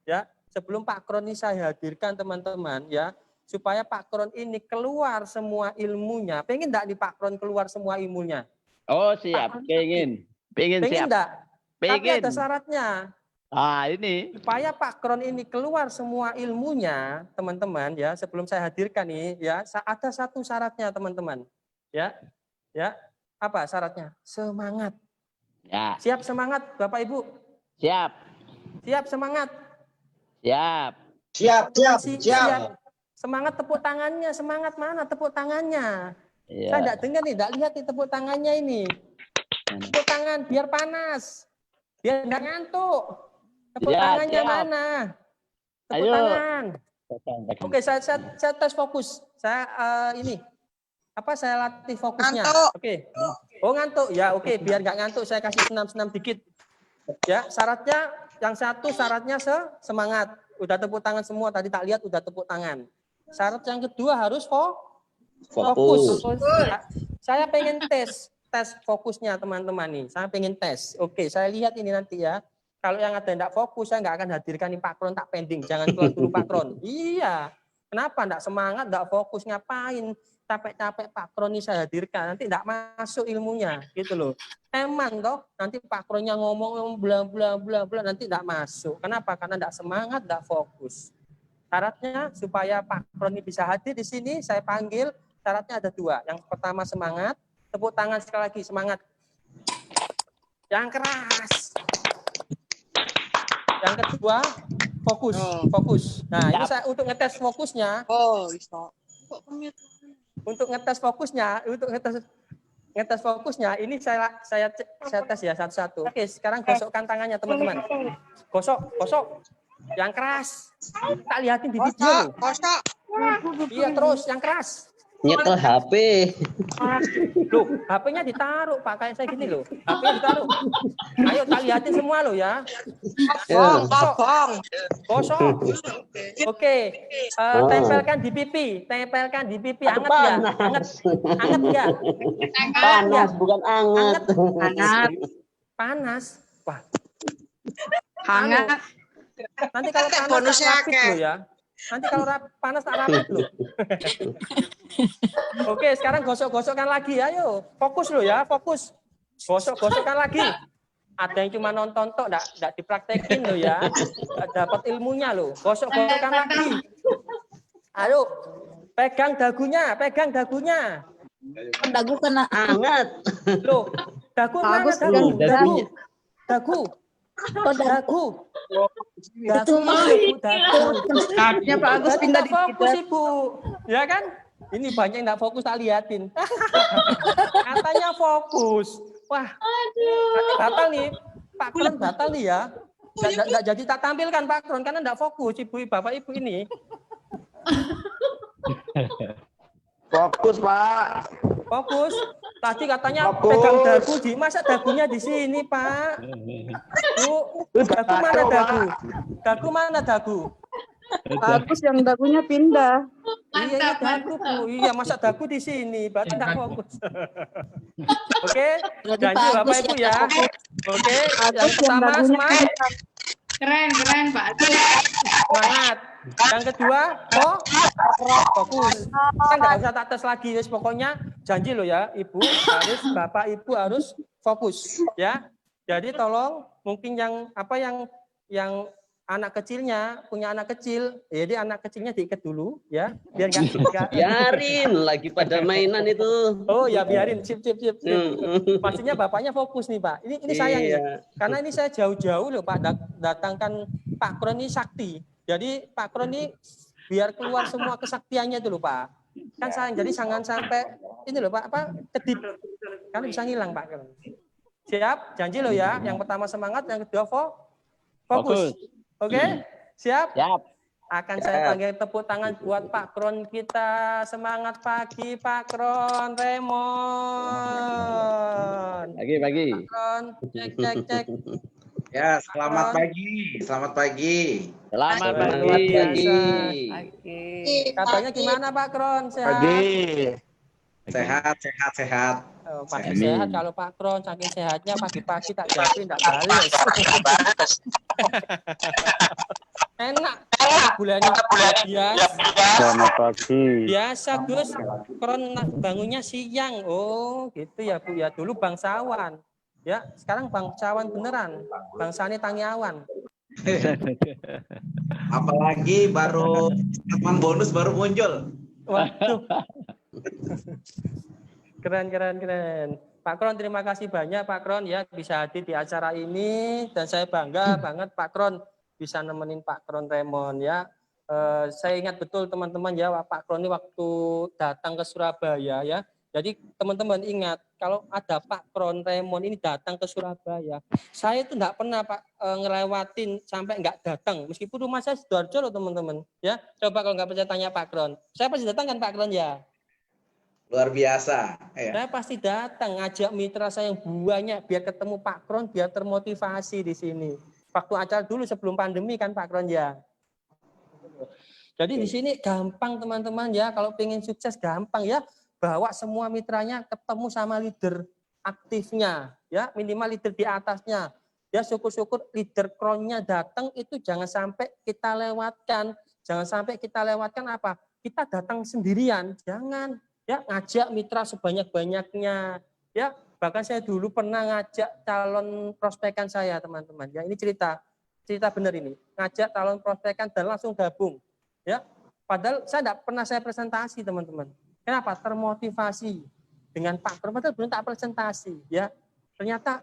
Speaker 1: Ya, sebelum Pak Kron ini saya hadirkan teman-teman ya, supaya Pak Kron ini keluar semua ilmunya. Pengen enggak di Pak Kron keluar semua ilmunya?
Speaker 5: Oh siap, pengen siap.
Speaker 1: Enggak?
Speaker 5: Pengen.
Speaker 1: Tapi ada syaratnya.
Speaker 5: Ini.
Speaker 1: Supaya Pak Kron ini keluar semua ilmunya, teman-teman ya, sebelum saya hadirkan nih ya, ada satu syaratnya teman-teman. Ya. Apa syaratnya? Semangat.
Speaker 5: Ya.
Speaker 1: Siap semangat Bapak Ibu?
Speaker 5: Siap
Speaker 1: Semangat.
Speaker 5: Siap.
Speaker 1: Semangat tepuk tangannya, semangat mana tepuk tangannya?
Speaker 5: Ya.
Speaker 1: Saya enggak dengar nih, enggak lihat nih tepuk tangannya ini. Tepuk tangan biar panas. Biar enggak ngantuk. Tepuk tangannya mana? Tepuk tangan. Oke, saya tes fokus. Saya saya latih fokusnya. Oke. Oh ngantuk ya, oke. Biar nggak ngantuk saya kasih senam-senam dikit. Ya, syaratnya yang satu syaratnya semangat. Udah tepuk tangan semua tadi tak lihat udah tepuk tangan. Syarat yang kedua harus fokus. Saya pengen tes fokusnya teman-teman nih. Saya pengen tes. Oke, saya lihat ini nanti ya. Kalau yang ada enggak fokus, saya enggak akan hadirkan ini Pak Kron tak pending. Jangan keluar dulu Pak Kron. Iya. Kenapa enggak semangat, enggak fokus ngapain? Capek-capek Pak Kron ini saya hadirkan. Nanti enggak masuk ilmunya, gitu loh. Emang toh, nanti Pak Kronnya ngomong bla bla bla bla nanti enggak masuk. Kenapa? Karena enggak semangat, enggak fokus. Syaratnya supaya Pak Kron ini bisa hadir di sini, saya panggil. Syaratnya ada dua. Yang pertama semangat, tepuk tangan sekali lagi semangat. Yang keras. Yang kedua fokus. Nah, ini saya untuk ngetes fokusnya. Untuk ngetes fokusnya, ngetes fokusnya. Ini saya tes ya satu-satu. Oke, sekarang gosokkan tangannya teman-teman. Gosok. Yang keras. Tak lihatin di video loh. Iya terus yang keras.
Speaker 6: Nyekel HP.
Speaker 1: Loh, HP-nya ditaruh Pak, kayak saya gini loh. HP-nya ditaruh. Ayo tak lihatin semua loh ya. Gosok. Oke. Tempelkan di pipi. Anget enggak? Anget enggak?
Speaker 6: Panas bukan anget.
Speaker 1: Panas. Wah.
Speaker 4: Hangat.
Speaker 1: Nanti kalau panas tak rapid loh ya. Nanti kalau panas tak rapid loh. Oke, sekarang gosok-gosokkan lagi. Ayo, fokus loh ya, fokus. Gosok-gosokkan lagi. Ada yang cuma nonton tok, enggak dipraktekin loh ya. Enggak dapat ilmunya loh. Gosok-gosokkan lagi. Ayo, pegang dagunya.
Speaker 4: Dagu kena
Speaker 6: Anget.
Speaker 1: Loh, dagu mana
Speaker 4: Bagus,
Speaker 1: dagu?
Speaker 6: dagunya.
Speaker 1: Dagu.
Speaker 4: Oh, dagu.
Speaker 1: Dagu.
Speaker 4: Dagunya Pak Agus pindah di
Speaker 1: fokus Ibu. Ya kan? Ini banyak yang enggak fokus tak liatin. Katanya fokus. Wah. Batal nih. Pak Kron batal nih ya. Enggak jadi tak tampilkan Pak Kron karena enggak fokus Ibu Bapak Ibu ini.
Speaker 3: Fokus, Pak.
Speaker 1: Fokus. Tadi katanya
Speaker 3: Fokus.
Speaker 1: pegang dagu di masa dagunya di sini, Pak. Bu, dagu mana dagu? Dagu mana dagu?
Speaker 7: Bagus yang dagunya pindah.
Speaker 1: Iya, ini dagu, Bu. Iya, masa dagu di sini, berarti enggak fokus. Oke,
Speaker 4: Berarti
Speaker 1: janji
Speaker 4: Pak
Speaker 1: Bapak
Speaker 4: Agus
Speaker 1: Ibu
Speaker 4: ya.
Speaker 1: ya. Oke, yang
Speaker 7: Bagus yang
Speaker 1: pertama
Speaker 7: dagunya
Speaker 1: semangat.
Speaker 7: pindah.
Speaker 8: Keren Pak Agus.
Speaker 1: Semangat. Yang kedua, fokus. Kan nggak usah tak tes lagi, guys. Pokoknya janji loh ya, Ibu harus, Bapak Ibu harus fokus, ya. Jadi tolong mungkin yang anak kecilnya punya anak kecil, jadi anak kecilnya diikat dulu, ya, biar nggak.
Speaker 6: Biarin lagi pada mainan itu.
Speaker 1: Oh ya biarin, sip. Pastinya bapaknya fokus nih Pak. Ini sayang
Speaker 6: Iya.
Speaker 1: nih, karena ini saya jauh-jauh loh Pak datangkan Pak Kron ini sakti. Jadi Pak Kron ini biar keluar semua kesaktiannya itu loh Pak. Kan sayang, jadi jangan sampai ini loh Pak, kedip. Kan bisa ngilang Pak Kron. Siap, janji loh ya. Yang pertama semangat, yang kedua fokus. Oke, siap?
Speaker 5: Siap.
Speaker 1: Akan saya panggil tepuk tangan buat Pak Kron kita. Semangat pagi Pak Kron Raymond.
Speaker 5: Pagi.
Speaker 1: Pak Kron, cek.
Speaker 9: Ya, selamat pagi. Selamat pagi.
Speaker 5: Selamat
Speaker 1: Luar
Speaker 5: pagi.
Speaker 1: biasa. Kabarnya gimana Pak Kron? Sehat?
Speaker 9: Sehat.
Speaker 1: Oh, pasti
Speaker 5: Amin.
Speaker 1: sehat kalau Pak Kron. Saking sehatnya pagi-pagi tak jadi tidak bales. Enak. Bulan biasa.
Speaker 3: Selamat pagi.
Speaker 1: Biasa Gus. Kron bangunnya siang. Oh gitu ya Bu ya. Dulu bangsawan. Ya sekarang bangsawan beneran. Bangsane Tangiawan.
Speaker 9: Apalagi baru teman bonus baru muncul.
Speaker 1: Waduh. Keren. Pak Kron terima kasih banyak Pak Kron ya bisa hadir di acara ini dan saya bangga banget Pak Kron bisa nemenin Pak Kron Raymond ya. Saya ingat betul teman-teman ya Pak Kron ini waktu datang ke Surabaya ya. Jadi teman-teman ingat kalau ada Pak Kron Raymond ini datang ke Surabaya, saya itu enggak pernah Pak ngelewatin sampai enggak datang. Meskipun rumah saya Sidoarjo loh teman-teman ya. Coba kalau enggak percaya tanya Pak Kron. Saya pasti datang kan Pak Kron ya.
Speaker 9: Luar biasa. Ya.
Speaker 1: Saya pasti datang ngajak mitra saya yang banyak biar ketemu Pak Kron, biar termotivasi di sini. Waktu acara dulu sebelum pandemi kan Pak Kron ya. Jadi di sini gampang teman-teman ya, kalau pengen sukses gampang ya, bawa semua mitranya ketemu sama leader aktifnya ya, minimal leader di atasnya. Ya syukur-syukur leader Kronnya datang itu jangan sampai kita lewatkan. Jangan sampai kita lewatkan apa? Kita datang sendirian, jangan. Ya, ngajak mitra sebanyak-banyaknya. Ya, bahkan saya dulu pernah ngajak calon prospekan saya, teman-teman. Ya, ini cerita benar ini. Ngajak calon prospekan dan langsung gabung. Ya, padahal saya tidak pernah saya presentasi, teman-teman. Kenapa? Termotivasi dengan Pak Kron, padahal belum tak presentasi. Ya, ternyata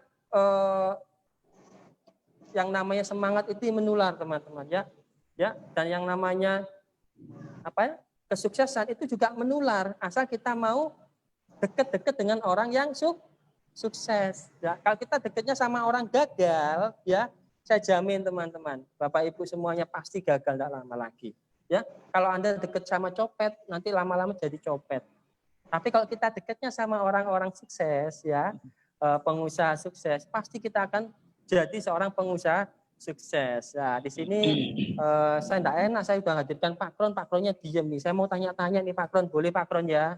Speaker 1: yang namanya semangat itu menular, teman-teman. Ya, dan yang namanya apa ya? Kesuksesan itu juga menular asal kita mau Deket-deket dengan orang yang sukses. Ya, kalau kita dekatnya sama orang gagal, ya, saya jamin teman-teman, Bapak Ibu semuanya pasti gagal tidak lama lagi. Ya, kalau Anda dekat sama copet, nanti lama-lama jadi copet. Tapi kalau kita dekatnya sama orang-orang sukses, ya, pengusaha sukses, pasti kita akan jadi seorang pengusaha sukses. Nah, di sini saya tidak enak, saya sudah hadirkan Pak Kron, Pak Kronnya diem nih. Saya mau tanya-tanya nih Pak Kron, boleh Pak Kron ya?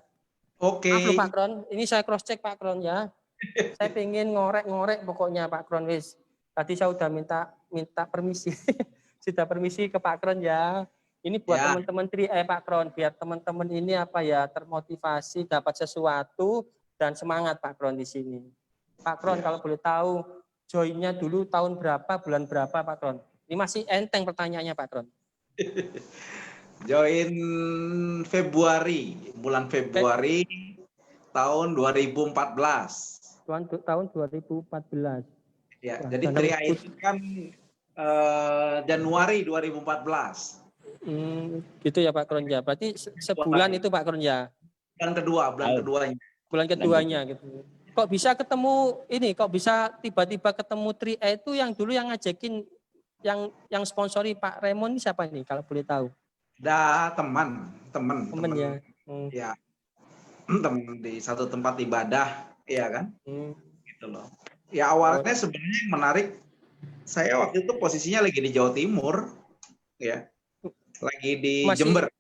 Speaker 9: Oke.
Speaker 1: Maaf loh, Pak Kron, ini saya cross check Pak Kron ya. Saya pengen ngorek-ngorek pokoknya Pak Kron wis. Tadi saya udah minta permisi. Sudah permisi ke Pak Kron ya. Ini buat teman-teman Pak Kron, biar teman-teman ini apa ya termotivasi, dapat sesuatu dan semangat Pak Kron di sini. Pak Kron kalau boleh tahu joinnya dulu tahun berapa, bulan berapa Pak Kron? Ini masih enteng pertanyaannya Pak Kron.
Speaker 9: Join Februari, bulan Februari tahun 2014.
Speaker 1: Tahun 2014.
Speaker 9: Ya, jadi TRIA itu kan Januari 2014.
Speaker 1: Gitu ya Pak Kron ya. Berarti sebulan itu Pak Kron ya.
Speaker 9: Bulan keduanya.
Speaker 1: Bulan keduanya gitu. Kok bisa ketemu ini? Kok bisa tiba-tiba ketemu TRIA itu yang dulu yang ngajakin yang sponsori Pak Raymond ini siapa ini kalau boleh tahu? Teman ya.
Speaker 9: Ya. Teman di satu tempat ibadah, ya kan? Gitu loh. Ya awalnya sebenarnya yang menarik, saya waktu itu posisinya lagi di Jawa Timur, ya. Lagi di Jember.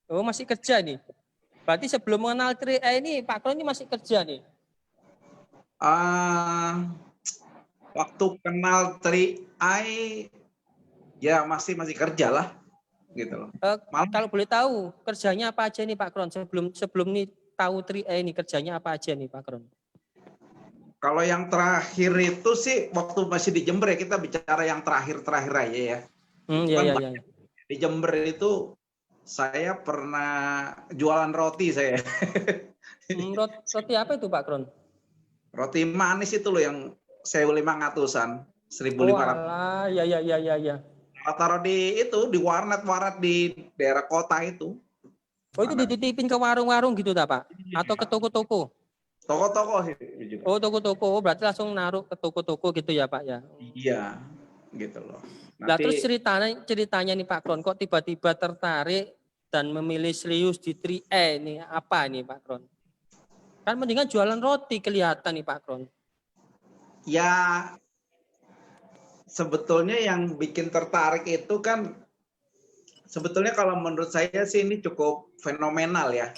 Speaker 1: Masih kerja nih. Berarti sebelum mengenal TRIA ini Pak Kron ini masih kerja nih.
Speaker 9: Waktu kenal TRIA ya masih kerja lah. Gitu loh.
Speaker 1: Kalau boleh tahu kerjanya apa aja nih Pak Kron sebelum nih tahu TRIA ini kerjanya apa aja nih Pak Kron?
Speaker 9: Kalau yang terakhir itu sih waktu masih di Jember ya, kita bicara yang terakhir aja ya.
Speaker 1: Iya.
Speaker 9: Di Jember itu saya pernah jualan roti saya.
Speaker 1: Roti apa itu Pak Kron?
Speaker 9: Roti manis itu loh yang 1.500-an, 1.500.
Speaker 1: Walah, ya.
Speaker 9: Taruh di warnet di daerah kota itu.
Speaker 1: Oh itu dititipin ke warung-warung gitu tak Pak? Atau ke toko-toko?
Speaker 9: Toko-toko sih.
Speaker 1: Oh toko-toko, berarti langsung naruh ke toko-toko gitu ya Pak ya?
Speaker 9: Iya, gitu loh.
Speaker 1: Nah terus ceritanya nih Pak Kron, kok tiba-tiba tertarik dan memilih serius di TRIA ini apa nih Pak Kron? Kan mendingan jualan roti kelihatan nih Pak Kron.
Speaker 9: Ya sebetulnya yang bikin tertarik itu kan sebetulnya kalau menurut saya sih ini cukup fenomenal ya.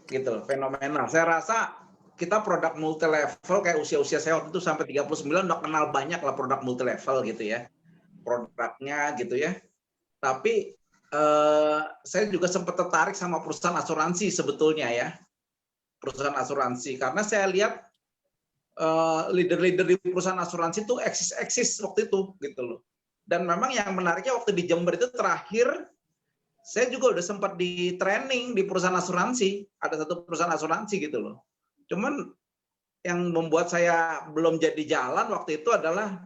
Speaker 9: Gitu loh, fenomenal. Saya rasa kita produk multi level kayak usia saya waktu itu sampai 39 udah kenal banyak lah produk multi level gitu ya. Produknya gitu ya. Tapi saya juga sempat tertarik sama perusahaan asuransi sebetulnya ya. Perusahaan asuransi karena saya lihat leader-leader di perusahaan asuransi itu eksis waktu itu gitu loh. Dan memang yang menariknya waktu di Jember itu terakhir saya juga udah sempat di training di perusahaan asuransi, ada satu perusahaan asuransi gitu loh. Cuman yang membuat saya belum jadi jalan waktu itu adalah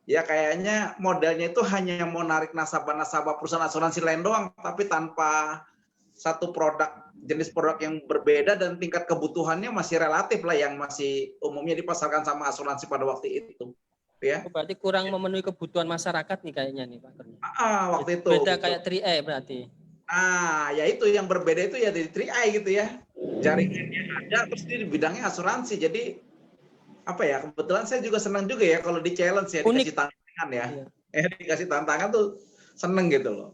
Speaker 9: ya kayaknya modelnya itu hanya mau narik nasabah-nasabah perusahaan asuransi lain doang, tapi tanpa satu jenis produk yang berbeda dan tingkat kebutuhannya masih relatif lah yang masih umumnya dipasarkan sama asuransi pada waktu itu. Ya.
Speaker 1: Berarti kurang memenuhi kebutuhan masyarakat nih kayaknya nih Pak.
Speaker 9: Waktu itu.
Speaker 1: Beda kayak TRIA berarti.
Speaker 9: Ya itu yang berbeda itu ya dari TRIA gitu ya. Jaringannya ada terus di bidangnya asuransi. Jadi apa ya, kebetulan saya juga senang juga ya kalau di challenge ya, dikasih tantangan ya. Dikasih tantangan tuh seneng gitu loh.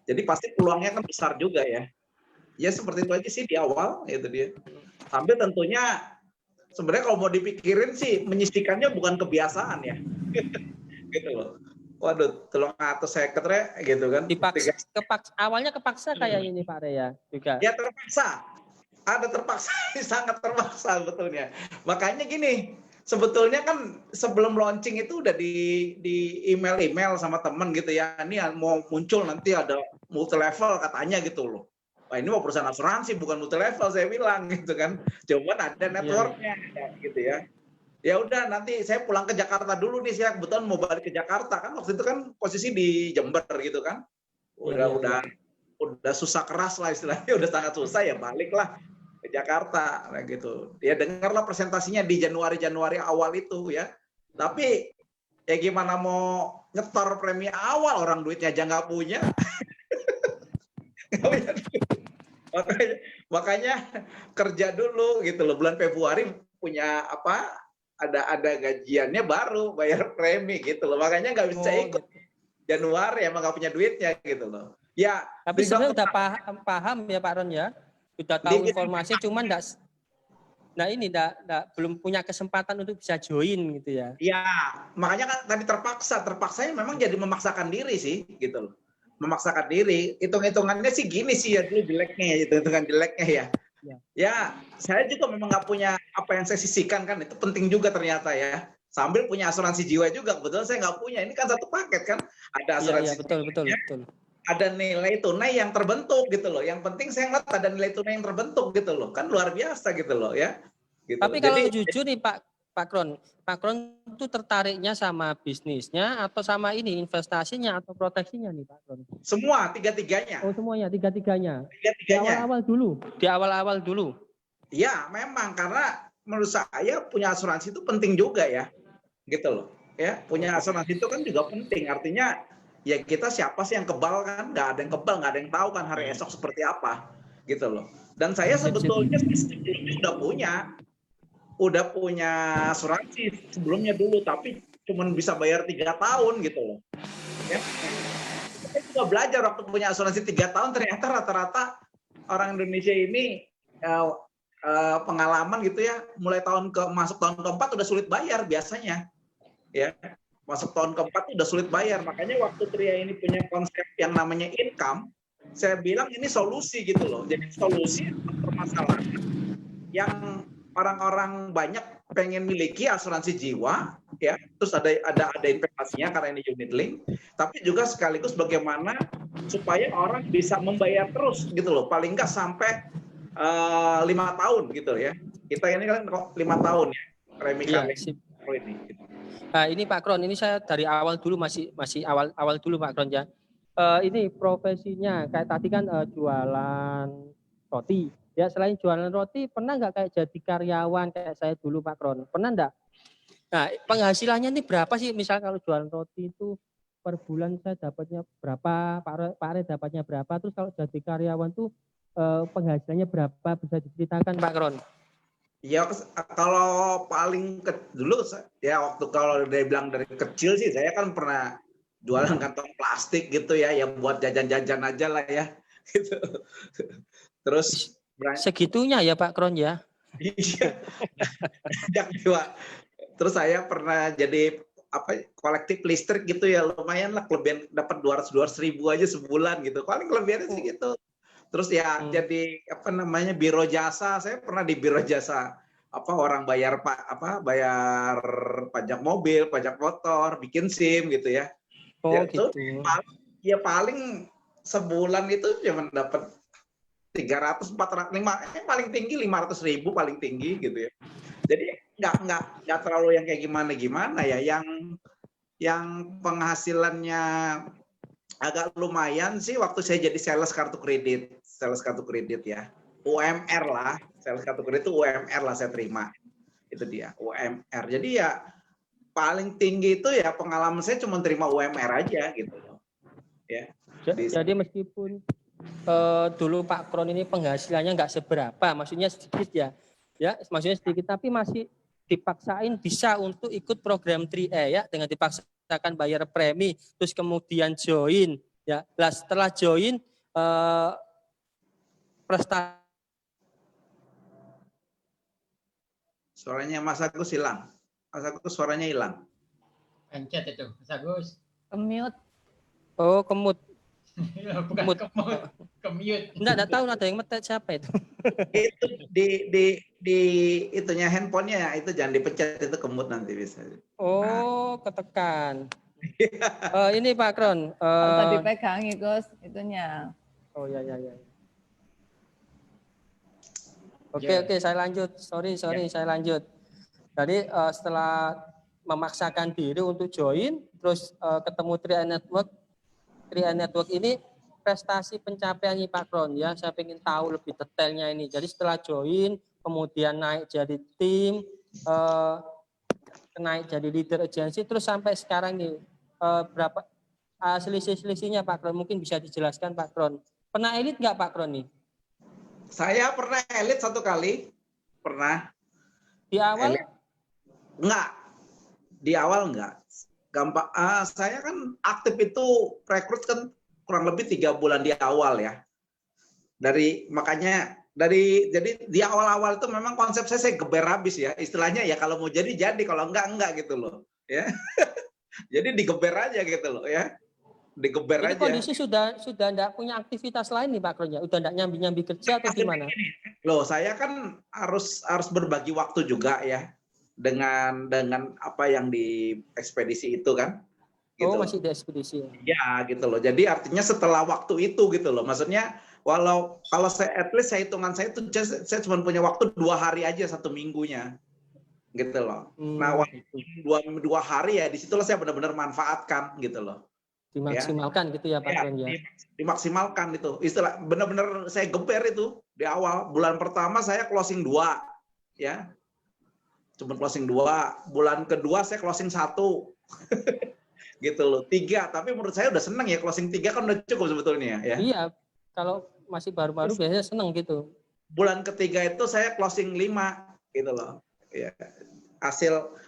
Speaker 9: Jadi pasti peluangnya kan besar juga ya. Ya seperti itu aja sih di awal itu dia. Sambil tentunya sebenarnya kalau mau dipikirin sih menyisikannya bukan kebiasaan ya. Gitu loh. Waduh, 300 gitu kan.
Speaker 1: Awalnya kepaksa kayak ini Pak Rea juga.
Speaker 9: Ya terpaksa. Ada terpaksa, sangat terpaksa sebetulnya. Makanya gini, sebetulnya kan sebelum launching itu udah di email sama teman gitu ya. Ini mau muncul nanti ada multi level katanya gitu loh. Wah ini mau perusahaan asuransi bukan multi level saya bilang gitu kan. Cuman ada networknya gitu ya. Ya udah nanti saya pulang ke Jakarta dulu nih, saya kebetulan mau balik ke Jakarta kan waktu itu kan posisi di Jember gitu kan. Udah susah keras lah istilahnya, udah sangat susah ya balik lah ke Jakarta, nah gitu. Ya dengarlah presentasinya di Januari awal itu ya. Tapi ya gimana mau nyetor premi awal, orang duitnya aja nggak punya. makanya kerja dulu gitu loh. Bulan Februari punya apa? Ada gajiannya baru bayar premi gitu loh. Makanya nggak bisa ikut. Januari emang nggak punya duitnya gitu loh. Ya,
Speaker 1: tapi sebenarnya udah paham ya Pak Ron ya. Sudah tahu informasi, cuman belum punya kesempatan untuk bisa join gitu ya.
Speaker 9: Iya, makanya kan tadi terpaksanya memang jadi memaksakan diri sih gitu loh. Memaksakan diri, hitung-hitungannya sih gini sih ya dulu jeleknya ya, hitung-hitungan jeleknya ya. Ya, saya juga memang nggak punya apa yang saya sisihkan kan, itu penting juga ternyata ya. Sambil punya asuransi jiwa juga, kebetulan saya nggak punya. Ini kan satu paket kan, ada asuransi.
Speaker 1: Iya, betul.
Speaker 9: Ada nilai tunai yang terbentuk gitu loh. Yang penting saya ngeliat ada nilai tunai yang terbentuk gitu loh. Kan luar biasa gitu loh ya. Gitu.
Speaker 1: Tapi kalau jujur nih Pak Kron itu tertariknya sama bisnisnya atau sama ini investasinya atau proteksinya nih Pak Kron?
Speaker 9: Semua, tiga-tiganya.
Speaker 1: Oh semuanya, tiga-tiganya.
Speaker 9: Tiga-tiganya.
Speaker 1: Di awal-awal dulu.
Speaker 9: Ya memang karena menurut saya punya asuransi itu penting juga ya. Gitu loh. Ya, punya asuransi itu kan juga penting. Artinya ya kita siapa sih yang kebal kan? Nggak ada yang kebal, nggak ada yang tahu kan hari esok seperti apa. Gitu loh. Dan saya sebetulnya udah punya asuransi sebelumnya dulu, tapi cuma bisa bayar 3 tahun gitu loh. Ya. Saya juga belajar waktu punya asuransi 3 tahun, ternyata rata-rata orang Indonesia ini pengalaman gitu ya, mulai masuk tahun keempat udah sulit bayar biasanya. Ya, masuk tahun keempat udah sulit bayar. Makanya waktu Tria ini punya konsep yang namanya income, saya bilang ini solusi gitu loh. Jadi solusi permasalahan yang orang-orang banyak pengen miliki asuransi jiwa, ya. Terus ada investasinya karena ini unit link, tapi juga sekaligus bagaimana supaya orang bisa membayar terus gitu loh. Paling nggak sampai 5 tahun gitu ya. Kita ini kan 5 tahun ya premi kami ini. Gitu.
Speaker 1: Nah ini Pak Kron, ini saya dari awal dulu masih awal dulu Pak Kron ya. Ini profesinya kayak tadi kan jualan roti. Ya selain jualan roti, pernah nggak kayak jadi karyawan kayak saya dulu Pak Kron? Pernah nggak? Nah penghasilannya ini berapa sih? Misal kalau jualan roti itu per bulan saya dapatnya berapa, Pak Re dapatnya berapa? Terus kalau jadi karyawan tuh penghasilannya berapa? Bisa diceritakan Pak Kron?
Speaker 9: Ya kalau paling dulu ya waktu kalau dia bilang dari kecil sih saya kan pernah jualan kantong plastik gitu ya, yang buat jajan-jajan aja lah ya gitu. Terus
Speaker 1: segitunya ya Pak Kron ya.
Speaker 9: Iya. Terus saya pernah jadi kolektif listrik gitu ya, lumayan lah, kelebihan dapat 200 ribu aja sebulan gitu. Paling kelebihannya sih gitu. Terus ya jadi biro jasa, saya pernah di biro jasa orang bayar bayar pajak mobil, pajak motor, bikin SIM gitu ya.
Speaker 1: Oh
Speaker 9: ya,
Speaker 1: gitu.
Speaker 9: Ya paling sebulan itu cuma dapat 300, 400, paling tinggi 500 ribu paling tinggi gitu ya. Jadi nggak terlalu yang kayak gimana ya, yang penghasilannya agak lumayan sih waktu saya jadi sales kartu kredit ya. UMR lah, sales kartu kredit itu UMR lah saya terima. Itu dia, UMR. Jadi ya paling tinggi itu ya pengalaman saya cuma terima UMR aja gitu loh. Ya.
Speaker 1: Jadi meskipun dulu Pak Kron ini penghasilannya nggak seberapa, maksudnya sedikit ya. Ya, maksudnya sedikit tapi masih dipaksain bisa untuk ikut program 3E ya, dengan dipaksakan bayar premi terus kemudian join ya. Lah setelah join prestasi.
Speaker 9: Suaranya Mas Agus hilang. Mas Agus suaranya hilang.
Speaker 2: Pencet itu, Mas Agus.
Speaker 4: Mute.
Speaker 1: Oh, kemut.
Speaker 2: Bukan kemute.
Speaker 1: Enggak tahu ada yang metet siapa itu.
Speaker 9: Itu di itunya handphonenya itu jangan dipencet, itu kemut nanti bisa.
Speaker 1: Oh, ketekan. Ini Pak Kron.
Speaker 4: Tadi pegangi Gus itunya.
Speaker 1: Oh ya. Oke, saya lanjut. Sorry, saya lanjut. Jadi setelah memaksakan diri untuk join, terus ketemu 3i Network ini prestasi pencapaian ini Pak Kron ya. Saya ingin tahu lebih detailnya ini. Jadi setelah join, kemudian naik jadi tim, naik jadi leader agensi, terus sampai sekarang nih berapa selisih-selisihnya Pak Kron? Mungkin bisa dijelaskan Pak Kron. Pernah elit nggak Pak Kron nih?
Speaker 9: Saya pernah elit 1 kali, pernah.
Speaker 1: Di awal?
Speaker 9: Elit. Enggak, di awal enggak. Gampang. Saya kan aktif itu rekrut kan kurang lebih 3 bulan di awal ya. Jadi di awal-awal itu memang konsep saya geber habis ya. Istilahnya ya kalau mau jadi kalau enggak gitu loh. Ya. Jadi digeber aja gitu loh ya. Digeber
Speaker 1: Ini
Speaker 9: aja.
Speaker 1: kondisi sudah enggak punya aktivitas lain nih Pak Kron ya? Udah enggak nyambi-nyambi kerja atau gimana?
Speaker 9: Loh, saya kan harus berbagi waktu juga ya dengan apa yang di ekspedisi itu kan. Gitu.
Speaker 1: Oh, masih di ekspedisi.
Speaker 9: Ya, gitu loh. Jadi artinya setelah waktu itu gitu loh. Maksudnya kalau saya at least hitungan saya itu saya cuma punya waktu 2 hari aja 1 minggunya. Gitu loh. Nah, waktu 2 hari ya disitulah saya benar-benar manfaatkan gitu loh.
Speaker 1: Dimaksimalkan gitu ya Pak Kron ya.
Speaker 9: Dimaksimalkan itu. Istilah benar-benar saya geber itu di awal. Bulan pertama saya closing 2 ya. Cuma closing 2. Bulan kedua saya closing 1. Gitu loh. 3, tapi menurut saya udah seneng ya closing 3 kan udah cukup sebetulnya ya.
Speaker 1: Iya, kalau masih baru-baru biasanya seneng gitu.
Speaker 9: Bulan ketiga itu saya closing 5 gitu loh. Ya.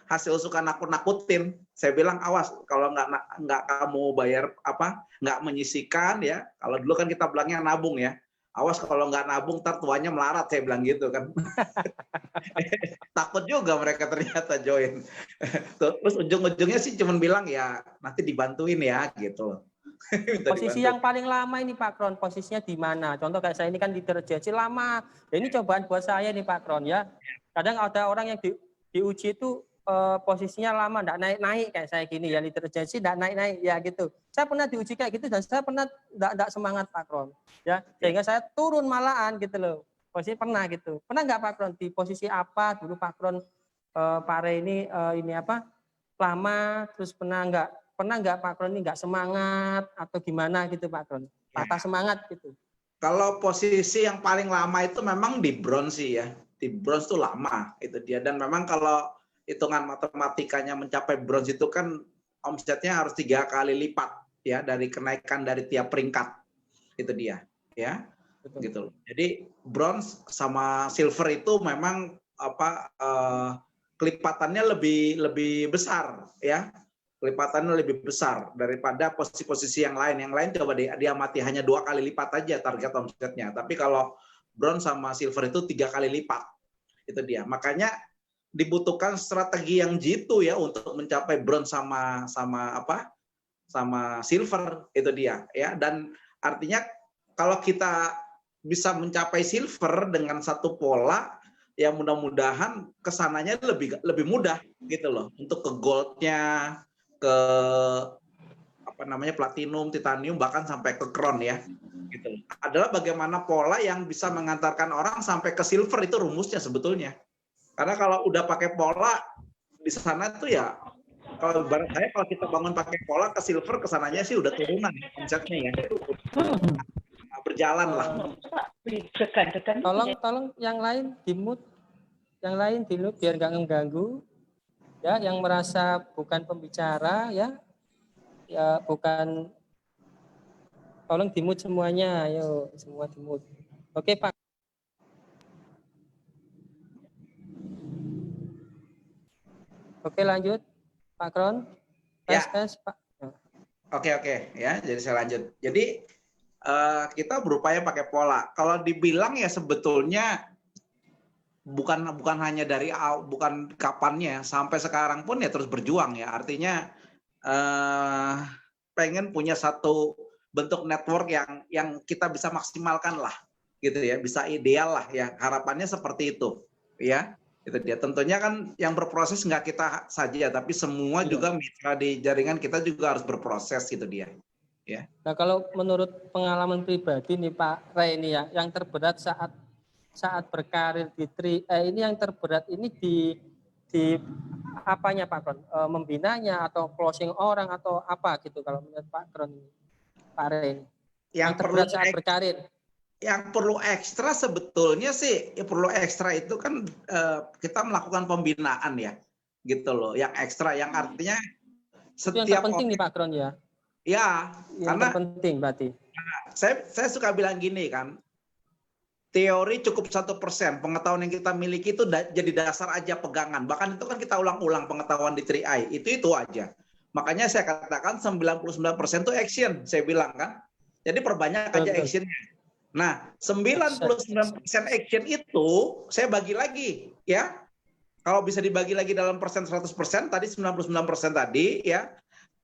Speaker 9: Hasil suka nakut-nakutin. Saya bilang awas kalau nggak kamu bayar nggak menyisikan ya. Kalau dulu kan kita bilangnya nabung ya. Awas kalau nggak nabung ntar tuanya melarat, saya bilang gitu kan. Takut juga mereka ternyata join. Terus ujung-ujungnya sih cuma bilang ya nanti dibantuin ya gitu.
Speaker 1: Posisi yang paling lama ini Pak Kron, posisinya di mana? Contoh kayak saya ini kan leader agensi lama. Ini cobaan buat saya nih Pak Kron ya. Kadang ada orang yang diuji itu posisinya lama, enggak naik-naik kayak saya gini ya, leader agensi enggak naik-naik ya gitu. Saya pernah diuji kayak gitu dan saya pernah enggak semangat Pak Kron. Ya, sehingga saya turun malahan gitu loh. Posisi pernah gitu. Pernah enggak Pak Kron di posisi apa dulu Pak Kron Pak Re ini lama terus pernah enggak Pak Kron ini enggak semangat atau gimana gitu Pak Kron? Patah semangat gitu.
Speaker 9: Kalau posisi yang paling lama itu memang di bronze sih ya. Di bronze itu lama itu dia, dan memang kalau hitungan matematikanya mencapai bronze itu kan omsetnya harus 3 kali lipat ya dari kenaikan dari tiap peringkat. Itu dia ya. Betul. Gitu loh. Jadi bronze sama silver itu memang kelipatannya lebih besar ya. Kelipatannya lebih besar daripada posisi-posisi yang lain. Yang lain coba diamati hanya 2 kali lipat aja target omsetnya. Tapi kalau bronze sama silver itu 3 kali lipat. Itu dia. Makanya dibutuhkan strategi yang jitu ya untuk mencapai bronze sama silver, itu dia ya. Dan artinya kalau kita bisa mencapai silver dengan satu pola ya mudah-mudahan kesananya lebih mudah gitu loh, untuk ke goldnya, ke platinum, titanium, bahkan sampai ke crown ya gitu. Adalah bagaimana pola yang bisa mengantarkan orang sampai ke silver, itu rumusnya sebetulnya. Karena kalau udah pakai pola di sana tuh ya, kalau barang saya kalau kita bangun pakai pola ke silver, kesananya sih udah turunan konsepnya ya. Berjalan lah.
Speaker 1: Tolong yang lain di-mute. Yang lain di-mute biar nggak mengganggu. Ya, yang merasa bukan pembicara ya. Ya, bukan, tolong di-mute semuanya. Ayo, semua di-mute. Oke, Pak. Oke, lanjut Pak Kron. Tes, Pak.
Speaker 9: Oke ya, jadi saya lanjut. Jadi kita berupaya pakai pola. Kalau dibilang ya sebetulnya bukan hanya bukan kapannya, sampai sekarang pun ya terus berjuang ya. Artinya pengen punya satu bentuk network yang kita bisa maksimalkan lah, gitu ya, bisa ideal lah ya. Harapannya seperti itu, ya. Itu dia. Tentunya kan yang berproses nggak kita saja, tapi semua juga mitra di jaringan kita juga harus berproses, gitu dia. Ya.
Speaker 1: Nah, kalau menurut pengalaman pribadi nih Pak Ray ini ya, yang terberat saat berkarir di ini yang terberat ini di apanya Pak Kron? Membinanya atau closing orang atau apa gitu kalau menurut Pak Kron ini, Pak Ray ini? yang terberat saat berkarir.
Speaker 9: Yang perlu ekstra sebetulnya sih, perlu ekstra itu kan kita melakukan pembinaan ya, gitu loh. Yang ekstra, yang artinya
Speaker 1: itu yang penting nih Pak Kron ya.
Speaker 9: Ya,
Speaker 1: yang
Speaker 9: karena
Speaker 1: penting berarti.
Speaker 9: Saya suka bilang gini kan, teori cukup 1%, pengetahuan yang kita miliki itu jadi dasar aja pegangan. Bahkan itu kan kita ulang-ulang pengetahuan di 3i, itu aja. Makanya saya katakan 99% itu action, saya bilang kan. Jadi perbanyak aja actionnya. Nah, 99% action itu saya bagi lagi ya. Kalau bisa dibagi lagi dalam persen 100%, tadi 99% tadi ya.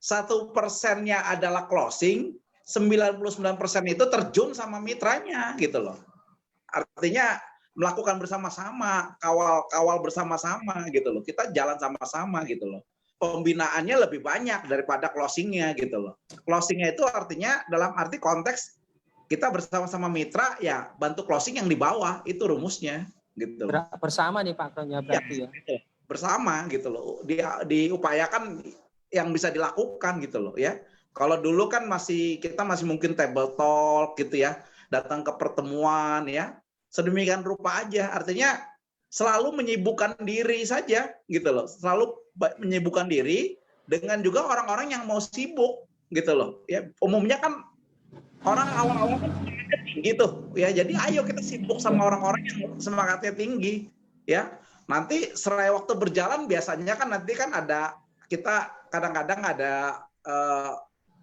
Speaker 9: 1%-nya adalah closing, 99% itu terjun sama mitranya gitu loh. Artinya melakukan bersama-sama, kawal bersama-sama gitu loh. Kita jalan sama-sama gitu loh. Pembinaannya lebih banyak daripada closingnya gitu loh. Closingnya itu artinya dalam arti konteks kita bersama-sama mitra ya bantu closing yang di bawah, itu rumusnya gitu loh.
Speaker 1: Bersama nih Pak Kron ya berarti ya.
Speaker 9: Gitu. Bersama gitu loh. Diupayakan yang bisa dilakukan gitu loh ya. Kalau dulu kan kita masih mungkin table talk gitu ya, datang ke pertemuan ya. Sedemikian rupa aja, artinya selalu menyibukkan diri saja gitu loh. Selalu menyibukkan diri dengan juga orang-orang yang mau sibuk gitu loh. Ya, umumnya kan orang awal-awal kan semangatnya tinggi tuh ya. Jadi ayo kita sibuk sama orang-orang yang semangatnya tinggi ya. Nanti serai waktu berjalan biasanya kan nanti kan ada kita kadang-kadang ada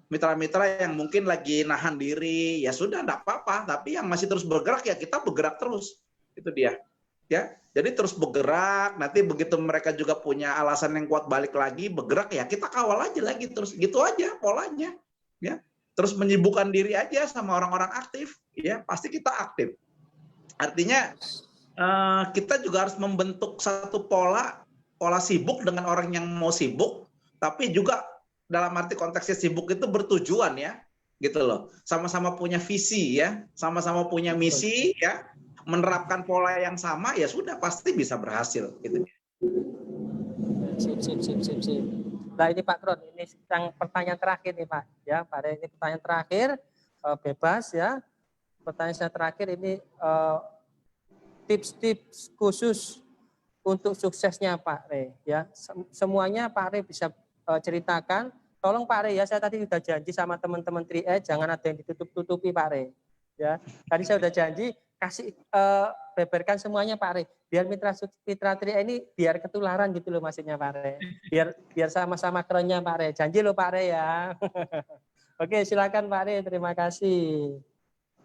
Speaker 9: mitra-mitra yang mungkin lagi nahan diri, ya sudah enggak apa-apa, tapi yang masih terus bergerak ya kita bergerak terus. Itu dia. Ya. Jadi terus bergerak, nanti begitu mereka juga punya alasan yang kuat balik lagi, bergerak ya kita kawal aja lagi terus. Gitu aja polanya. Ya. Terus menyibukkan diri aja sama orang-orang aktif, ya pasti kita aktif. Artinya kita juga harus membentuk satu pola sibuk dengan orang yang mau sibuk, tapi juga dalam arti konteksnya sibuk itu bertujuan ya, gitu loh. Sama-sama punya visi ya, sama-sama punya misi ya, menerapkan pola yang sama ya sudah pasti bisa berhasil. Gitu.
Speaker 1: Sip. Nah ini Pak Kron, ini yang pertanyaan terakhir nih Pak. Ya Pak Re, ini pertanyaan terakhir bebas ya. Pertanyaan saya terakhir ini tips-tips khusus untuk suksesnya Pak Re. Ya semuanya Pak Re bisa ceritakan. Tolong Pak Re ya, saya tadi sudah janji sama teman-teman 3i jangan ada yang ditutup-tutupi Pak Re. Ya, tadi saya sudah janji kasih beberkan semuanya Pak Re. Biar mitra 3i ini biar ketularan gitu loh maksudnya Pak Re. Biar sama-sama kerennya Pak Re. Janji loh Pak Re ya. Oke, silakan Pak Re, terima kasih.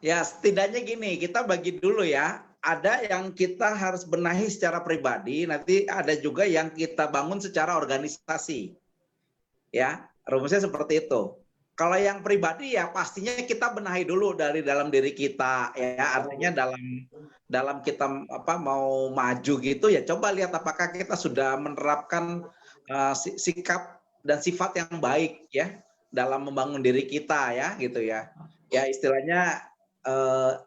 Speaker 9: Ya, setidaknya gini, kita bagi dulu ya. Ada yang kita harus benahi secara pribadi, nanti ada juga yang kita bangun secara organisasi. Ya, rumusnya seperti itu. Kalau yang pribadi ya pastinya kita benahi dulu dari dalam diri kita ya, artinya dalam kita mau maju gitu ya coba lihat apakah kita sudah menerapkan sikap dan sifat yang baik ya dalam membangun diri kita ya gitu ya. Ya istilahnya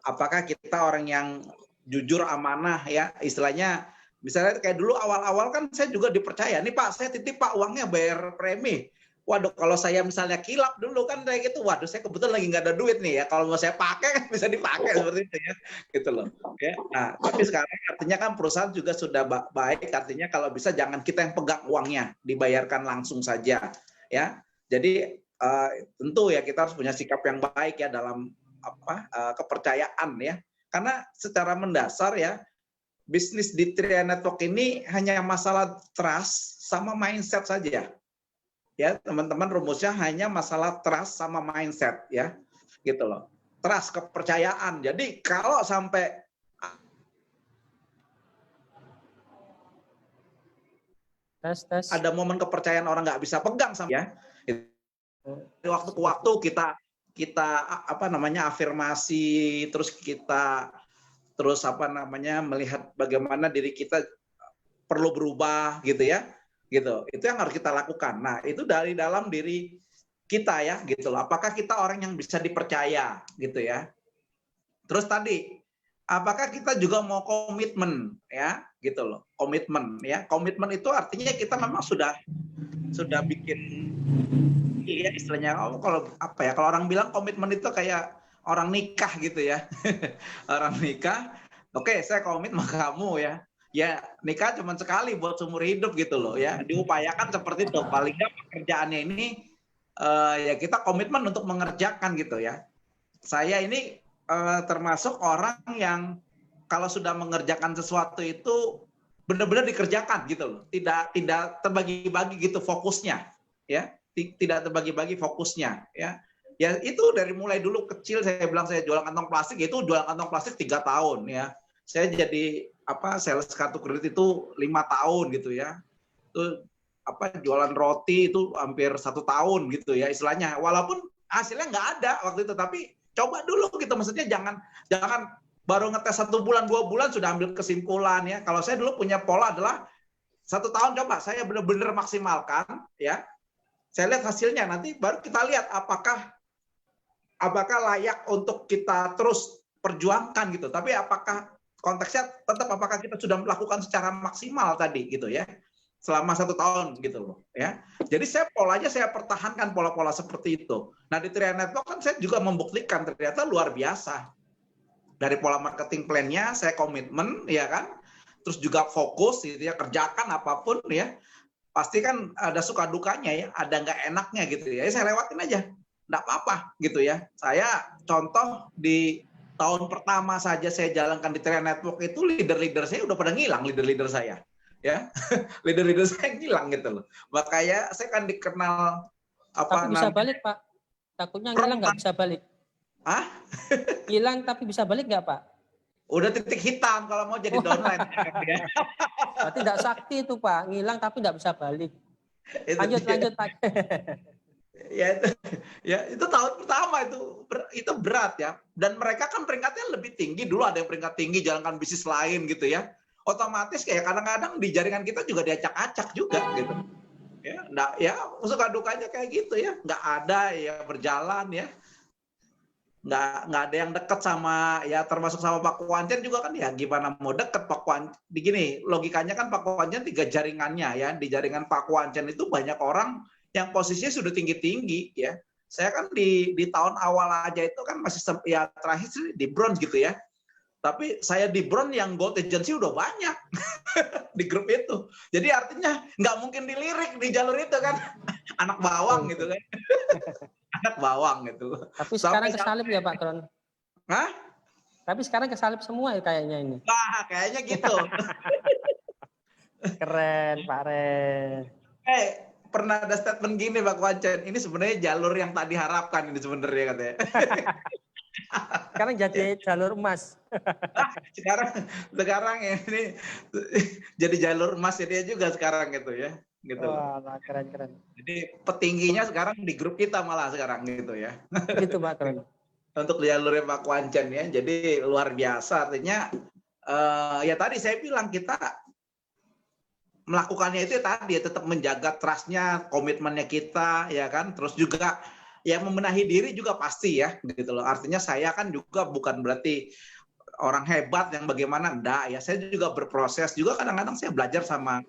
Speaker 9: apakah kita orang yang jujur amanah ya, istilahnya misalnya kayak dulu awal-awal kan saya juga dipercaya, nih Pak saya titip Pak uangnya bayar premi. Waduh, kalau saya misalnya kilap dulu kan kayak gitu, waduh saya kebetulan lagi nggak ada duit nih ya, kalau mau saya pakai kan bisa dipakai seperti itu ya, gitu loh. Ya. Nah, tapi sekarang artinya kan perusahaan juga sudah baik, artinya kalau bisa jangan kita yang pegang uangnya, dibayarkan langsung saja, ya. Jadi tentu ya kita harus punya sikap yang baik ya dalam kepercayaan ya, karena secara mendasar ya bisnis di 3i Network ini hanya masalah trust sama mindset saja. Ya teman-teman, rumusnya hanya masalah trust sama mindset ya gitu loh, trust, kepercayaan. Jadi kalau sampai ada momen kepercayaan orang nggak bisa pegang sama ya, waktu ke waktu kita afirmasi, terus kita melihat bagaimana diri kita perlu berubah gitu ya. Gitu, itu yang harus kita lakukan. Nah, itu dari dalam diri kita ya, gitu loh. Apakah kita orang yang bisa dipercaya, gitu ya. Terus tadi, apakah kita juga mau komitmen, ya, gitu loh. Komitmen, ya. Komitmen itu artinya kita memang sudah bikin, ya istilahnya. Kalau orang bilang komitmen itu kayak orang nikah gitu ya. Orang nikah, oke, saya komit sama kamu ya. Ya, nikah cuma sekali buat seumur hidup gitu loh ya. Diupayakan seperti itu. Paling nggak pekerjaannya ini ya kita komitmen untuk mengerjakan gitu ya. Saya ini termasuk orang yang kalau sudah mengerjakan sesuatu itu benar-benar dikerjakan gitu loh. Tidak terbagi-bagi gitu fokusnya ya. Tidak terbagi-bagi fokusnya ya. Ya itu dari mulai dulu kecil saya bilang saya jualan kantong plastik, itu jualan kantong plastik 3 tahun ya. Saya jadi sales kartu kredit itu 5 tahun gitu ya. Itu jualan roti itu hampir 1 tahun gitu ya istilahnya. Walaupun hasilnya nggak ada waktu itu, tapi coba dulu gitu. Maksudnya jangan baru ngetes 1 bulan 2 bulan sudah ambil kesimpulan ya. Kalau saya dulu punya pola adalah 1 tahun coba saya benar-benar maksimalkan ya. Saya lihat hasilnya, nanti baru kita lihat apakah layak untuk kita terus perjuangkan gitu. Tapi apakah konteksnya tetap apakah kita sudah melakukan secara maksimal tadi gitu ya selama 1 tahun gitu loh ya. Jadi polanya saya pertahankan pola-pola seperti itu. Nah di Tria Network kan saya juga membuktikan ternyata luar biasa. Dari pola marketing plan-nya saya komitmen ya kan. Terus juga fokus gitu ya, kerjakan apapun ya. Pasti kan ada suka dukanya ya, ada nggak enaknya gitu ya. Saya lewatin aja. Nggak apa-apa gitu ya. Saya contoh di tahun pertama saja saya jalankan di Tria Network itu leader-leader saya udah pada ngilang, leader-leader saya. Ya, leader-leader saya ngilang gitu loh. Makanya saya kan dikenal
Speaker 1: tapi bisa balik Pak. Takutnya ngilang nggak bisa balik.
Speaker 9: Hah?
Speaker 1: Hilang tapi bisa balik nggak Pak?
Speaker 9: Udah titik hitam kalau mau jadi downline.
Speaker 1: Berarti tidak sakti itu Pak, ngilang tapi tidak bisa balik. Lanjut Pak.
Speaker 9: Ya itu tahun pertama itu berat ya. Dan mereka kan peringkatnya lebih tinggi, dulu ada yang peringkat tinggi jalankan bisnis lain gitu ya. Otomatis kayak kadang-kadang di jaringan kita juga diacak-acak juga gitu. Ya, suka dukanya kayak gitu ya. Nggak ada ya berjalan ya. Nggak ada yang deket sama ya, termasuk sama Pak Kuancen juga kan ya, gimana mau deket Pak Kuancen. Begini logikanya kan, Pak Kuancen 3 jaringannya ya. Di jaringan Pak Kuancen itu banyak orang yang posisinya sudah tinggi-tinggi ya. Saya kan di tahun awal aja itu kan masih ya terakhir di bronze gitu ya. Tapi saya di bronze yang gold agency udah banyak di grup itu. Jadi artinya nggak mungkin dilirik di jalur itu kan. Anak bawang gitu kan. Anak bawang gitu.
Speaker 1: Tapi sekarang kesalip ya Pak Kron?
Speaker 9: Hah?
Speaker 1: Tapi sekarang kesalip semua ya kayaknya ini.
Speaker 9: Nah, kayaknya gitu.
Speaker 1: Keren Pak Ren.
Speaker 9: Pernah ada statement gini Pak Kuancen, ini sebenarnya jalur yang tak diharapkan ini sebenarnya katanya.
Speaker 1: Sekarang jadi jalur emas.
Speaker 9: sekarang ini jadi jalur emas dia juga sekarang gitu ya. Gitu.
Speaker 1: Wah, keren.
Speaker 9: Jadi petingginya sekarang di grup kita malah sekarang gitu ya.
Speaker 1: Gitu Pak Kron.
Speaker 9: Untuk jalurnya Pak Kuancen ya, jadi luar biasa artinya. Ya tadi saya bilang kita melakukannya itu tadi ya, tetap menjaga trust-nya, komitmennya kita ya kan, terus juga ya membenahi diri juga pasti ya gitu loh. Artinya saya kan juga bukan berarti orang hebat yang bagaimana, enggak ya, saya juga berproses juga, kadang-kadang saya belajar sama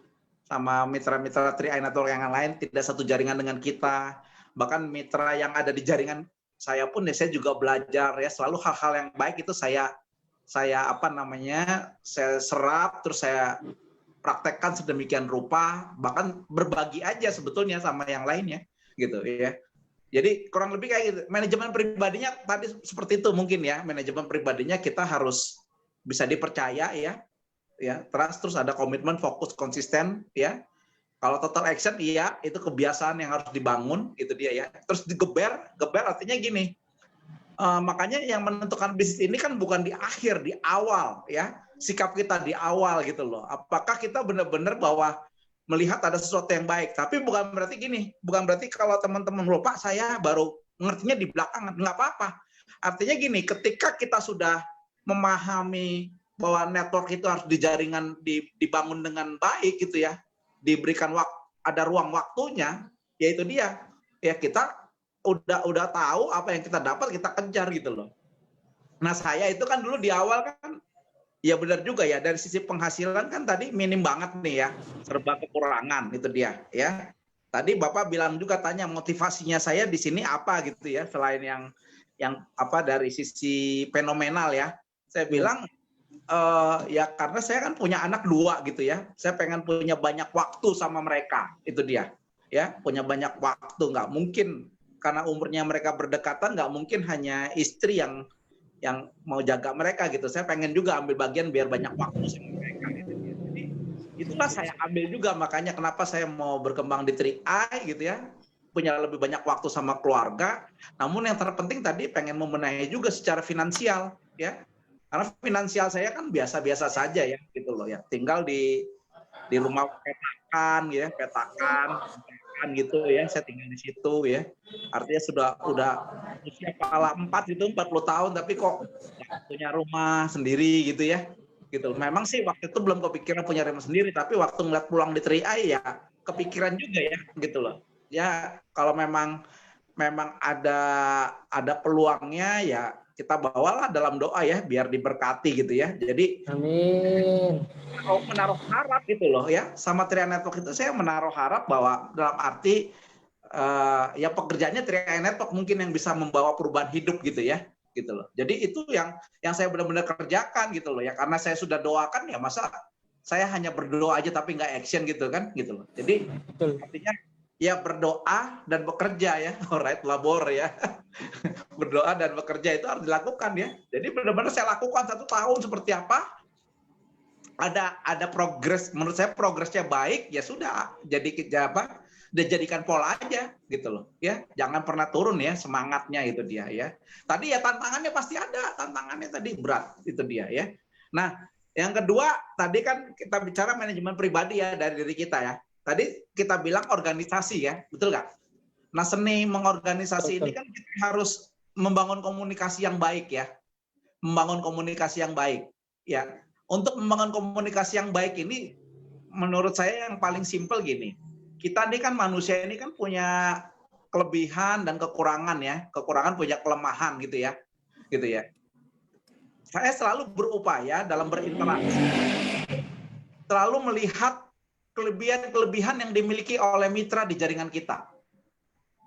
Speaker 9: mitra-mitra Tria Network yang lain, tidak satu jaringan dengan kita, bahkan mitra yang ada di jaringan saya pun ya saya juga belajar ya, selalu hal-hal yang baik itu saya serap, terus saya praktekkan sedemikian rupa, bahkan berbagi aja sebetulnya sama yang lainnya gitu ya. Jadi kurang lebih kayak gitu. Manajemen pribadinya tadi seperti itu mungkin ya. Manajemen pribadinya kita harus bisa dipercaya ya. Ya, terus ada komitmen, fokus, konsisten ya. Kalau total action iya, itu kebiasaan yang harus dibangun itu dia ya. Terus geber artinya gini. Makanya yang menentukan bisnis ini kan bukan di akhir, di awal ya. Sikap kita di awal gitu loh. Apakah kita benar-benar bahwa melihat ada sesuatu yang baik. Tapi bukan berarti gini, bukan berarti kalau teman-teman lupa saya baru ngertinya di belakangan, nggak apa-apa. Artinya gini, ketika kita sudah memahami bahwa network itu harus dibangun dengan baik gitu ya, diberikan ada ruang waktunya, ya itu dia. Ya kita udah tahu apa yang kita dapat, kita kejar gitu loh. Nah saya itu kan dulu di awal kan, ya benar juga ya, dari sisi penghasilan kan tadi minim banget nih ya, serba kekurangan itu dia ya. Tadi Bapak bilang juga tanya motivasinya saya di sini apa gitu ya, selain yang dari sisi fenomenal ya. Saya bilang ya karena saya kan punya anak 2 gitu ya. Saya pengen punya banyak waktu sama mereka, itu dia. Ya, punya banyak waktu, nggak mungkin karena umurnya mereka berdekatan, nggak mungkin hanya istri yang mau jaga mereka gitu. Saya pengen juga ambil bagian biar banyak waktu sama mereka gitu. Jadi itulah saya ambil juga, makanya kenapa saya mau berkembang di 3i gitu ya. Punya lebih banyak waktu sama keluarga. Namun yang terpenting tadi pengen membenahi juga secara finansial ya. Karena finansial saya kan biasa-biasa saja ya gitu loh ya. Tinggal di rumah petakan ya, petakan gitu ya. Saya tinggal di situ ya. Artinya udah usia kepala 4 itu 40 tahun tapi kok punya rumah sendiri gitu ya. Gitu. Memang sih waktu itu belum kepikiran punya rumah sendiri, tapi waktu ngeliat pulang di 3i ya kepikiran juga ya gitu loh. Ya kalau memang ada peluangnya ya kita bawalah dalam doa ya biar diberkati gitu ya. Jadi
Speaker 1: Amin.
Speaker 9: Menaruh harap gitu loh ya, sama 3i Network itu saya menaruh harap bahwa dalam arti ya pekerjaannya 3i Network mungkin yang bisa membawa perubahan hidup gitu ya, gitu loh. Jadi itu yang saya benar-benar kerjakan gitu loh ya, karena saya sudah doakan ya masa saya hanya berdoa aja tapi nggak action gitu kan gitu loh. Jadi artinya ya berdoa dan bekerja ya, alright, labor ya. Berdoa dan bekerja itu harus dilakukan ya. Jadi benar-benar saya lakukan 1 tahun seperti apa. Ada progres, menurut saya progresnya baik, ya sudah dijadikan pola aja gitu loh ya. Jangan pernah turun ya semangatnya, itu dia ya. Tadi ya tantangannya pasti ada, tantangannya tadi berat, itu dia ya. Nah, yang kedua tadi kan kita bicara manajemen pribadi ya dari diri kita ya. Tadi kita bilang organisasi ya, betul nggak? Nah, seni mengorganisasi ini kan kita harus membangun komunikasi yang baik ya. Membangun komunikasi yang baik ya. Untuk membangun komunikasi yang baik ini menurut saya yang paling simpel gini. Kita ini kan manusia ini kan punya kelebihan dan kekurangan ya. Kekurangan punya kelemahan gitu ya. Gitu ya. Saya selalu berupaya dalam berinteraksi selalu melihat kelebihan-kelebihan yang dimiliki oleh mitra di jaringan kita.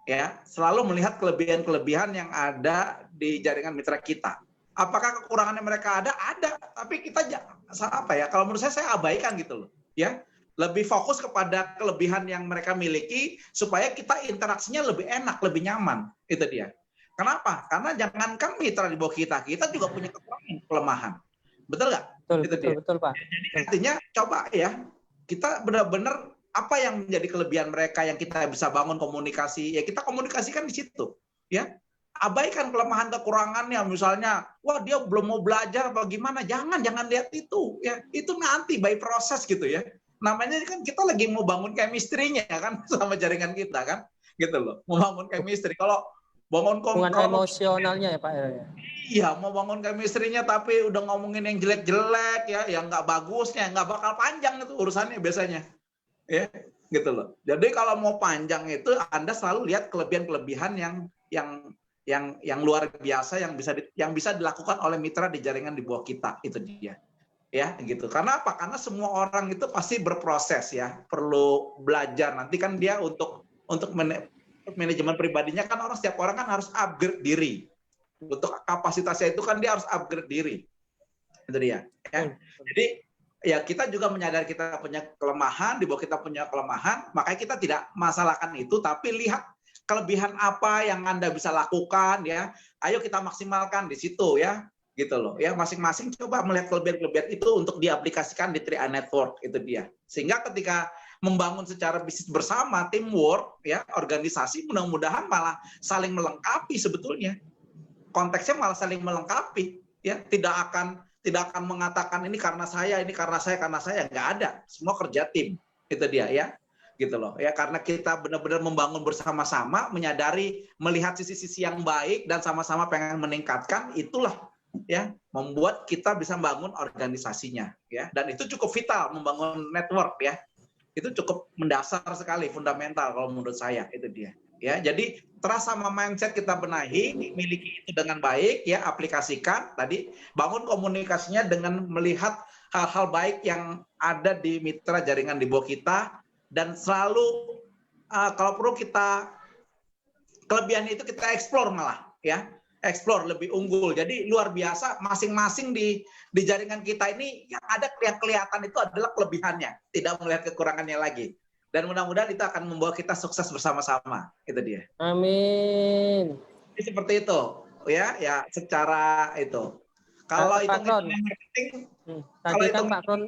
Speaker 9: Ya, selalu melihat kelebihan-kelebihan yang ada di jaringan mitra kita. Apakah kekurangannya mereka ada? Ada, tapi kita apa ya? Kalau menurut saya abaikan gitu loh, ya. Lebih fokus kepada kelebihan yang mereka miliki supaya kita interaksinya lebih enak, lebih nyaman. Itu dia. Kenapa? Karena jangankan mitra di bawah kita juga punya kekurangan, kelemahan. Betul nggak?
Speaker 1: Betul, Pak.
Speaker 9: Jadi artinya coba ya, kita benar-benar apa yang menjadi kelebihan mereka yang kita bisa bangun komunikasi, ya kita komunikasikan di situ, ya. Abaikan kelemahan kekurangannya, misalnya, wah dia belum mau belajar apa gimana, jangan lihat itu, ya. Itu nanti by proses gitu ya. Namanya kan kita lagi mau bangun chemistry-nya kan sama jaringan kita kan, gitu loh. Mau bangun chemistry. Kalau bangun
Speaker 1: emosionalnya ya Pak.
Speaker 9: Iya, mau bangun chemistry-nya tapi udah ngomongin yang jelek-jelek ya, yang nggak bagusnya, nggak bakal panjang itu urusannya biasanya. Ya, gitu loh. Jadi kalau mau panjang itu Anda selalu lihat kelebihan-kelebihan yang luar biasa yang bisa dilakukan oleh mitra di jaringan di bawah kita, itu dia. Ya, gitu. Karena apa? Karena semua orang itu pasti berproses ya, perlu belajar. Nanti kan dia untuk manajemen pribadinya kan setiap orang kan harus upgrade diri. Untuk kapasitasnya itu kan dia harus upgrade diri. Itu dia. Ya. Jadi ya kita juga menyadari kita punya kelemahan, di bawah kita punya kelemahan, makanya kita tidak masalahkan itu, tapi lihat kelebihan apa yang Anda bisa lakukan ya. Ayo kita maksimalkan di situ ya. Gitu loh. Ya, masing-masing coba melihat kelebihan-kelebihan itu untuk diaplikasikan di 3i Network, itu dia. Sehingga ketika membangun secara bisnis bersama, teamwork ya, organisasi mudah-mudahan malah saling melengkapi sebetulnya. Konteksnya malah saling melengkapi ya, tidak akan mengatakan ini karena saya, nggak ada. Semua kerja tim, itu dia ya, gitu loh ya. Karena kita benar-benar membangun bersama-sama, menyadari, melihat sisi-sisi yang baik dan sama-sama pengen meningkatkan, itulah ya membuat kita bisa membangun organisasinya ya. Dan itu cukup vital membangun network ya. Itu cukup mendasar sekali, fundamental kalau menurut saya, itu dia. Ya, jadi trust sama mindset kita benahi, miliki itu dengan baik ya, aplikasikan tadi, bangun komunikasinya dengan melihat hal-hal baik yang ada di mitra jaringan di bawah kita, dan selalu kalau perlu kita kelebihan itu kita eksplor malah ya. explore, lebih unggul. Jadi luar biasa, masing-masing di jaringan kita ini yang ada kelihatan itu adalah kelebihannya, tidak melihat kekurangannya lagi. Dan mudah-mudahan itu akan membawa kita sukses bersama-sama. Itu dia.
Speaker 1: Amin.
Speaker 9: Jadi seperti itu, ya secara itu. Kalau
Speaker 1: Pak
Speaker 9: itu
Speaker 1: Kron.
Speaker 9: marketing,
Speaker 1: Tadi kan Pak Kron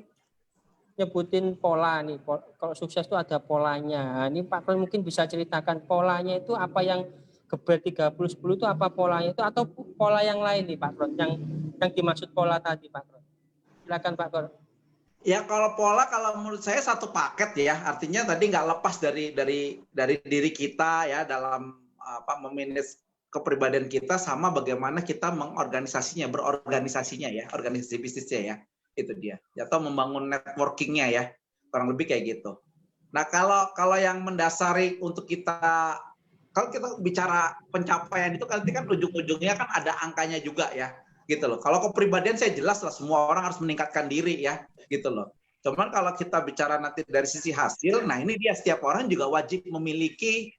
Speaker 1: nyebutin pola nih. Kalau sukses itu ada polanya. Ini Pak Kron mungkin bisa ceritakan polanya itu apa, yang Geber 30-10 itu apa polanya itu, atau pola yang lain nih Pak Kron, yang dimaksud pola tadi Pak Kron. Silakan Pak Kron.
Speaker 9: ya kalau pola, kalau menurut saya satu paket ya, artinya tadi nggak lepas dari diri kita ya, dalam memanage kepribadian kita, sama bagaimana kita berorganisasinya ya, organisasi bisnisnya ya, itu dia. Atau membangun networkingnya ya, kurang lebih kayak gitu. Nah kalau yang mendasari untuk kita, kalau kita bicara pencapaian itu nanti kan ujung-ujungnya kan ada angkanya juga ya, gitu loh. Kalau kepribadian saya jelas lah, semua orang harus meningkatkan diri ya, gitu loh. Cuman kalau kita bicara nanti dari sisi hasil, nah ini dia, setiap orang juga wajib memiliki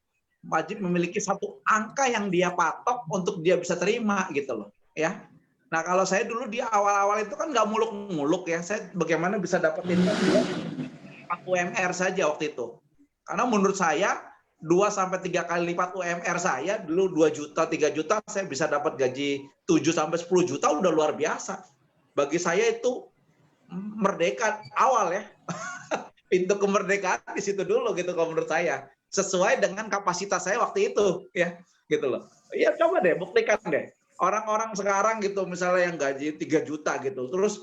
Speaker 9: satu angka yang dia patok untuk dia bisa terima, gitu loh ya. Nah kalau saya dulu di awal-awal itu kan nggak muluk-muluk ya, saya bagaimana bisa dapetin 4 UMR saja waktu itu, karena menurut saya 2-3 kali lipat UMR saya dulu, 2 juta, 3 juta, saya bisa dapat gaji 7-10 juta, udah luar biasa. Bagi saya itu merdeka awal ya. Pintu kemerdekaan di situ dulu gitu kalau menurut saya. Sesuai dengan kapasitas saya waktu itu ya, gitu loh. Iya coba deh, buktikan deh. Orang-orang sekarang gitu misalnya yang gaji 3 juta gitu, terus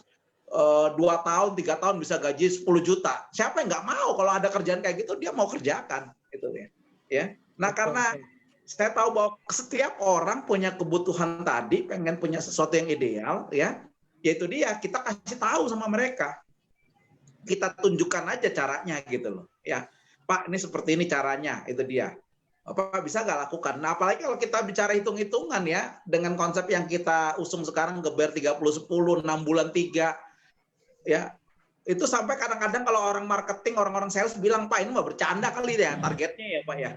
Speaker 9: 2 tahun, 3 tahun bisa gaji 10 juta. Siapa yang nggak mau kalau ada kerjaan kayak gitu, dia mau kerjakan gitu ya. Nah, karena saya tahu bahwa setiap orang punya kebutuhan tadi, pengen punya sesuatu yang ideal ya. Yaitu dia, kita kasih tahu sama mereka. Kita tunjukkan aja caranya gitu loh. Ya, Pak, ini seperti ini caranya, itu dia. Apa bisa nggak lakukan? Nah, apalagi kalau kita bicara hitung-hitungan ya, dengan konsep yang kita usung sekarang, Geber 30-10, 6 bulan 3, ya, itu sampai kadang-kadang kalau orang marketing, orang-orang sales bilang, Pak, ini mah bercanda kali ya targetnya ya Pak ya.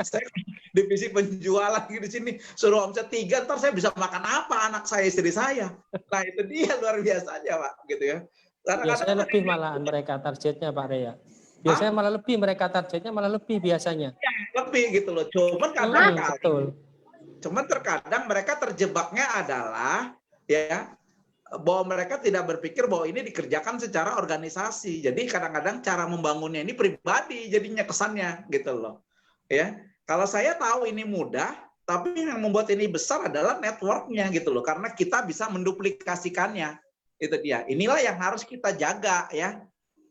Speaker 9: Saya divisi penjualan di sini suruh omset 3, ntar saya bisa makan apa anak saya, istri saya. Nah itu dia luar biasa aja Pak, gitu ya.
Speaker 1: Biasanya lebih malahan mereka targetnya Pak Rea. Biasanya malah lebih, mereka targetnya malah lebih biasanya.
Speaker 9: Ya, lebih gitu loh. Cuman terkadang mereka terjebaknya adalah ya, bahwa mereka tidak berpikir bahwa ini dikerjakan secara organisasi. Jadi kadang-kadang cara membangunnya ini pribadi jadinya kesannya gitu loh. Ya, kalau saya tahu ini mudah, tapi yang membuat ini besar adalah networknya gitu loh. Karena kita bisa menduplikasikannya. Itu dia. Inilah yang harus kita jaga ya.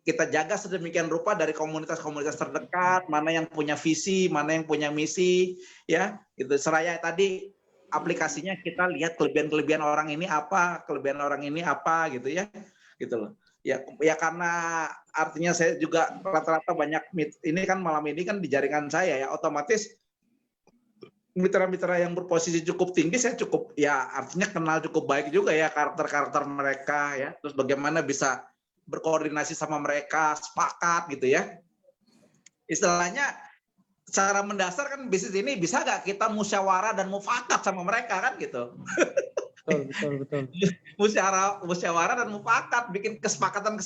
Speaker 9: Kita jaga sedemikian rupa dari komunitas-komunitas terdekat, mana yang punya visi, mana yang punya misi, ya. Itu seraya tadi aplikasinya kita lihat kelebihan-kelebihan orang ini apa, kelebihan orang ini apa gitu ya. Gitu loh. Ya karena artinya saya juga rata-rata banyak ini kan malam ini kan di jaringan saya ya, otomatis mitra-mitra yang berposisi cukup tinggi saya cukup ya artinya kenal cukup baik juga ya karakter-karakter mereka ya. Terus bagaimana bisa berkoordinasi sama mereka, sepakat gitu ya. Istilahnya cara mendasar kan bisnis ini bisa nggak kita musyawarah dan mufakat sama mereka kan gitu.
Speaker 1: Betul.
Speaker 9: Musyawarah dan mufakat, bikin kesepakatan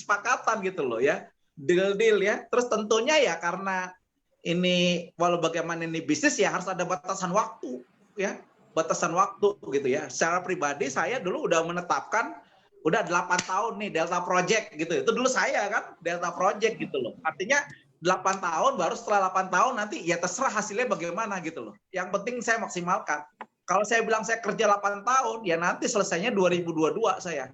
Speaker 9: gitu loh ya. Deal ya. Terus tentunya ya karena ini walau bagaimana ini bisnis ya harus ada batasan waktu ya. Batasan waktu gitu ya. Secara pribadi saya dulu udah menetapkan udah 8 tahun nih Delta Project gitu. Itu dulu saya kan Delta Project gitu loh. Artinya 8 tahun baru setelah 8 tahun nanti ya terserah hasilnya bagaimana gitu loh. Yang penting saya maksimalkan. Kalau saya bilang saya kerja 8 tahun ya nanti selesainya 2022 saya.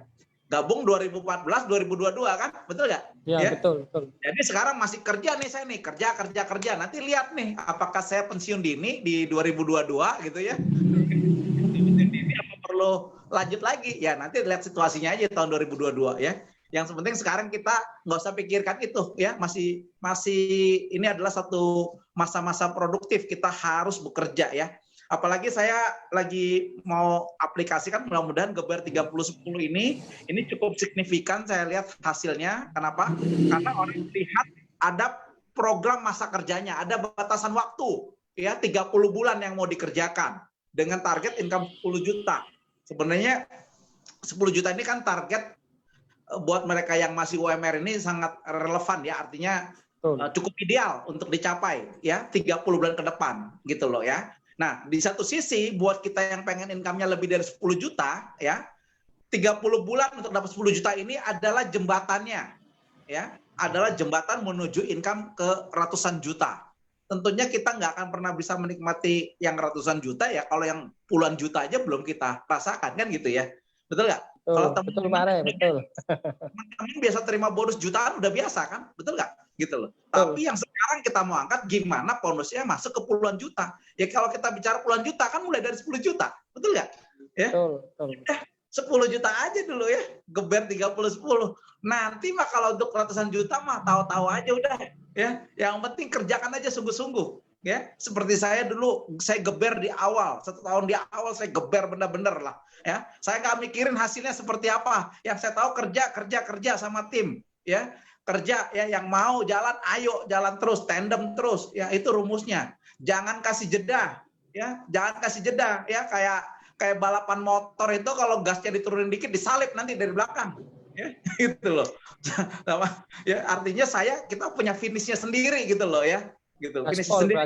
Speaker 9: Gabung 2014 2022 kan? Betul nggak?
Speaker 1: Ya, betul.
Speaker 9: Jadi sekarang masih kerja nih saya nih, kerja. Nanti lihat nih apakah saya pensiun dini di 2022 gitu ya. Pensiun dini apa perlu lanjut lagi? Ya nanti lihat situasinya aja tahun 2022 ya. Yang penting sekarang kita nggak usah pikirkan itu ya, masih ini adalah satu masa-masa produktif, kita harus bekerja ya. Apalagi saya lagi mau aplikasikan, mudah-mudahan Geber 30-10 ini cukup signifikan saya lihat hasilnya. Kenapa? Karena orang lihat ada program masa kerjanya, ada batasan waktu ya 30 bulan yang mau dikerjakan. dengan target income 10 juta. Sebenarnya 10 juta ini kan target buat mereka yang masih UMR ini sangat relevan ya, artinya cukup ideal untuk dicapai ya 30 bulan ke depan gitu loh ya. Nah, di satu sisi buat kita yang pengen income-nya lebih dari 10 juta ya, 30 bulan untuk dapat 10 juta ini adalah jembatannya ya, adalah jembatan menuju income ke ratusan juta. Tentunya kita nggak akan pernah bisa menikmati yang ratusan juta ya kalau yang puluhan juta aja belum kita rasakan kan gitu ya. Betul nggak? Kalau teman-teman biasa terima bonus jutaan udah biasa kan? Betul nggak? Gitu loh. Tapi yang sekarang kita mau angkat gimana bonusnya masuk ke puluhan juta. Ya kalau kita bicara puluhan juta kan mulai dari 10 juta. Betul nggak? Ya. 10 juta aja dulu ya. Geber 30 10. Nanti mah kalau untuk ratusan juta mah tahu-tahu aja udah ya. Yang penting kerjakan aja sungguh-sungguh. Ya, seperti saya dulu, saya geber di awal, 1 tahun di awal saya geber bener-bener lah. Ya, saya nggak mikirin hasilnya seperti apa. Yang saya tahu kerja sama tim. Ya, kerja ya, yang mau jalan, ayo jalan terus, tandem terus. Ya, itu rumusnya. Jangan kasih jeda. Ya, jangan kasih jeda. Ya, kayak balapan motor itu kalau gasnya diturunin dikit disalip nanti dari belakang. Ya, gitu loh. Ya, artinya kita punya finishnya sendiri gitu loh ya. Gitu. Finish sendiri.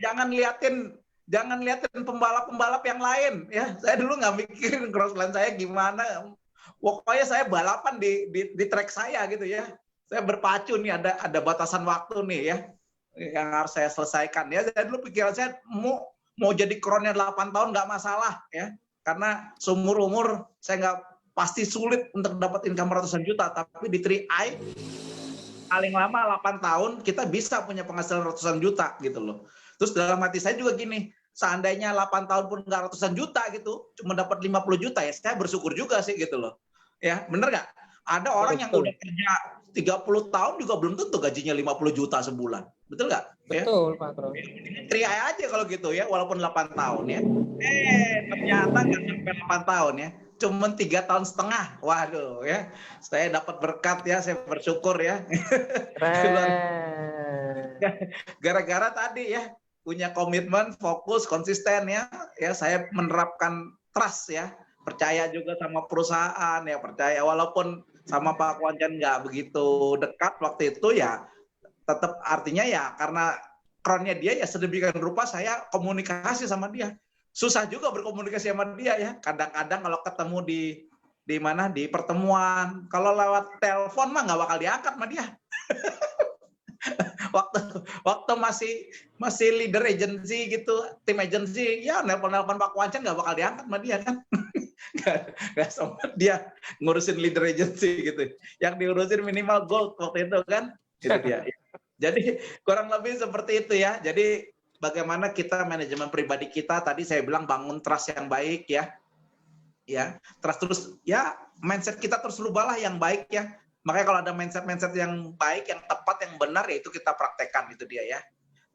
Speaker 9: Jangan liatin pembalap-pembalap yang lain ya. Saya dulu nggak mikirin crossline saya gimana. Pokoknya saya balapan di track saya gitu ya. Saya berpacu nih, ada batasan waktu nih ya yang harus saya selesaikan ya. Saya dulu pikiran saya mau jadi kronnya 8 tahun nggak masalah ya. Karena seumur-umur saya nggak pasti sulit untuk dapat income ratusan juta, tapi di 3i paling lama 8 tahun kita bisa punya penghasilan ratusan juta gitu loh. Terus dalam hati saya juga gini, seandainya 8 tahun pun nggak ratusan juta gitu, cuma dapat 50 juta ya saya bersyukur juga sih gitu loh. Ya, bener nggak? Ada orang yang udah kerja 30 tahun juga belum tentu gajinya 50 juta sebulan. Betul nggak?
Speaker 1: Betul, Pak Bro.
Speaker 9: Tria aja kalau gitu ya, walaupun 8 tahun ya. Ternyata nggak sampai 8 tahun ya. Cuma 3,5 tahun. Waduh ya. Saya dapat berkat ya, saya bersyukur ya. Gara-gara tadi ya, punya komitmen, fokus, konsisten ya. Ya, saya menerapkan trust ya. Percaya juga sama perusahaan ya, percaya walaupun sama Pak Kwancan nggak begitu dekat waktu itu ya, tetap artinya ya karena kronnya dia ya sedemikian rupa saya komunikasi sama dia. Susah juga berkomunikasi sama dia ya. Kadang-kadang kalau ketemu di mana di pertemuan, kalau lewat telepon mah nggak bakal diangkat sama dia. waktu masih leader agency gitu, tim agency, ya nelpon Pak Kwancan nggak bakal diangkat sama dia kan. Nggak sama dia ngurusin leader agency gitu. Yang diurusin minimal gold waktu itu kan. Gitu dia. Jadi kurang lebih seperti itu ya. Jadi bagaimana kita manajemen pribadi kita, tadi saya bilang bangun trust yang baik ya. Ya, trust terus ya, mindset kita terus rubahlah yang baik ya. Makanya kalau ada mindset yang baik, yang tepat, yang benar ya itu kita praktekkan itu dia ya.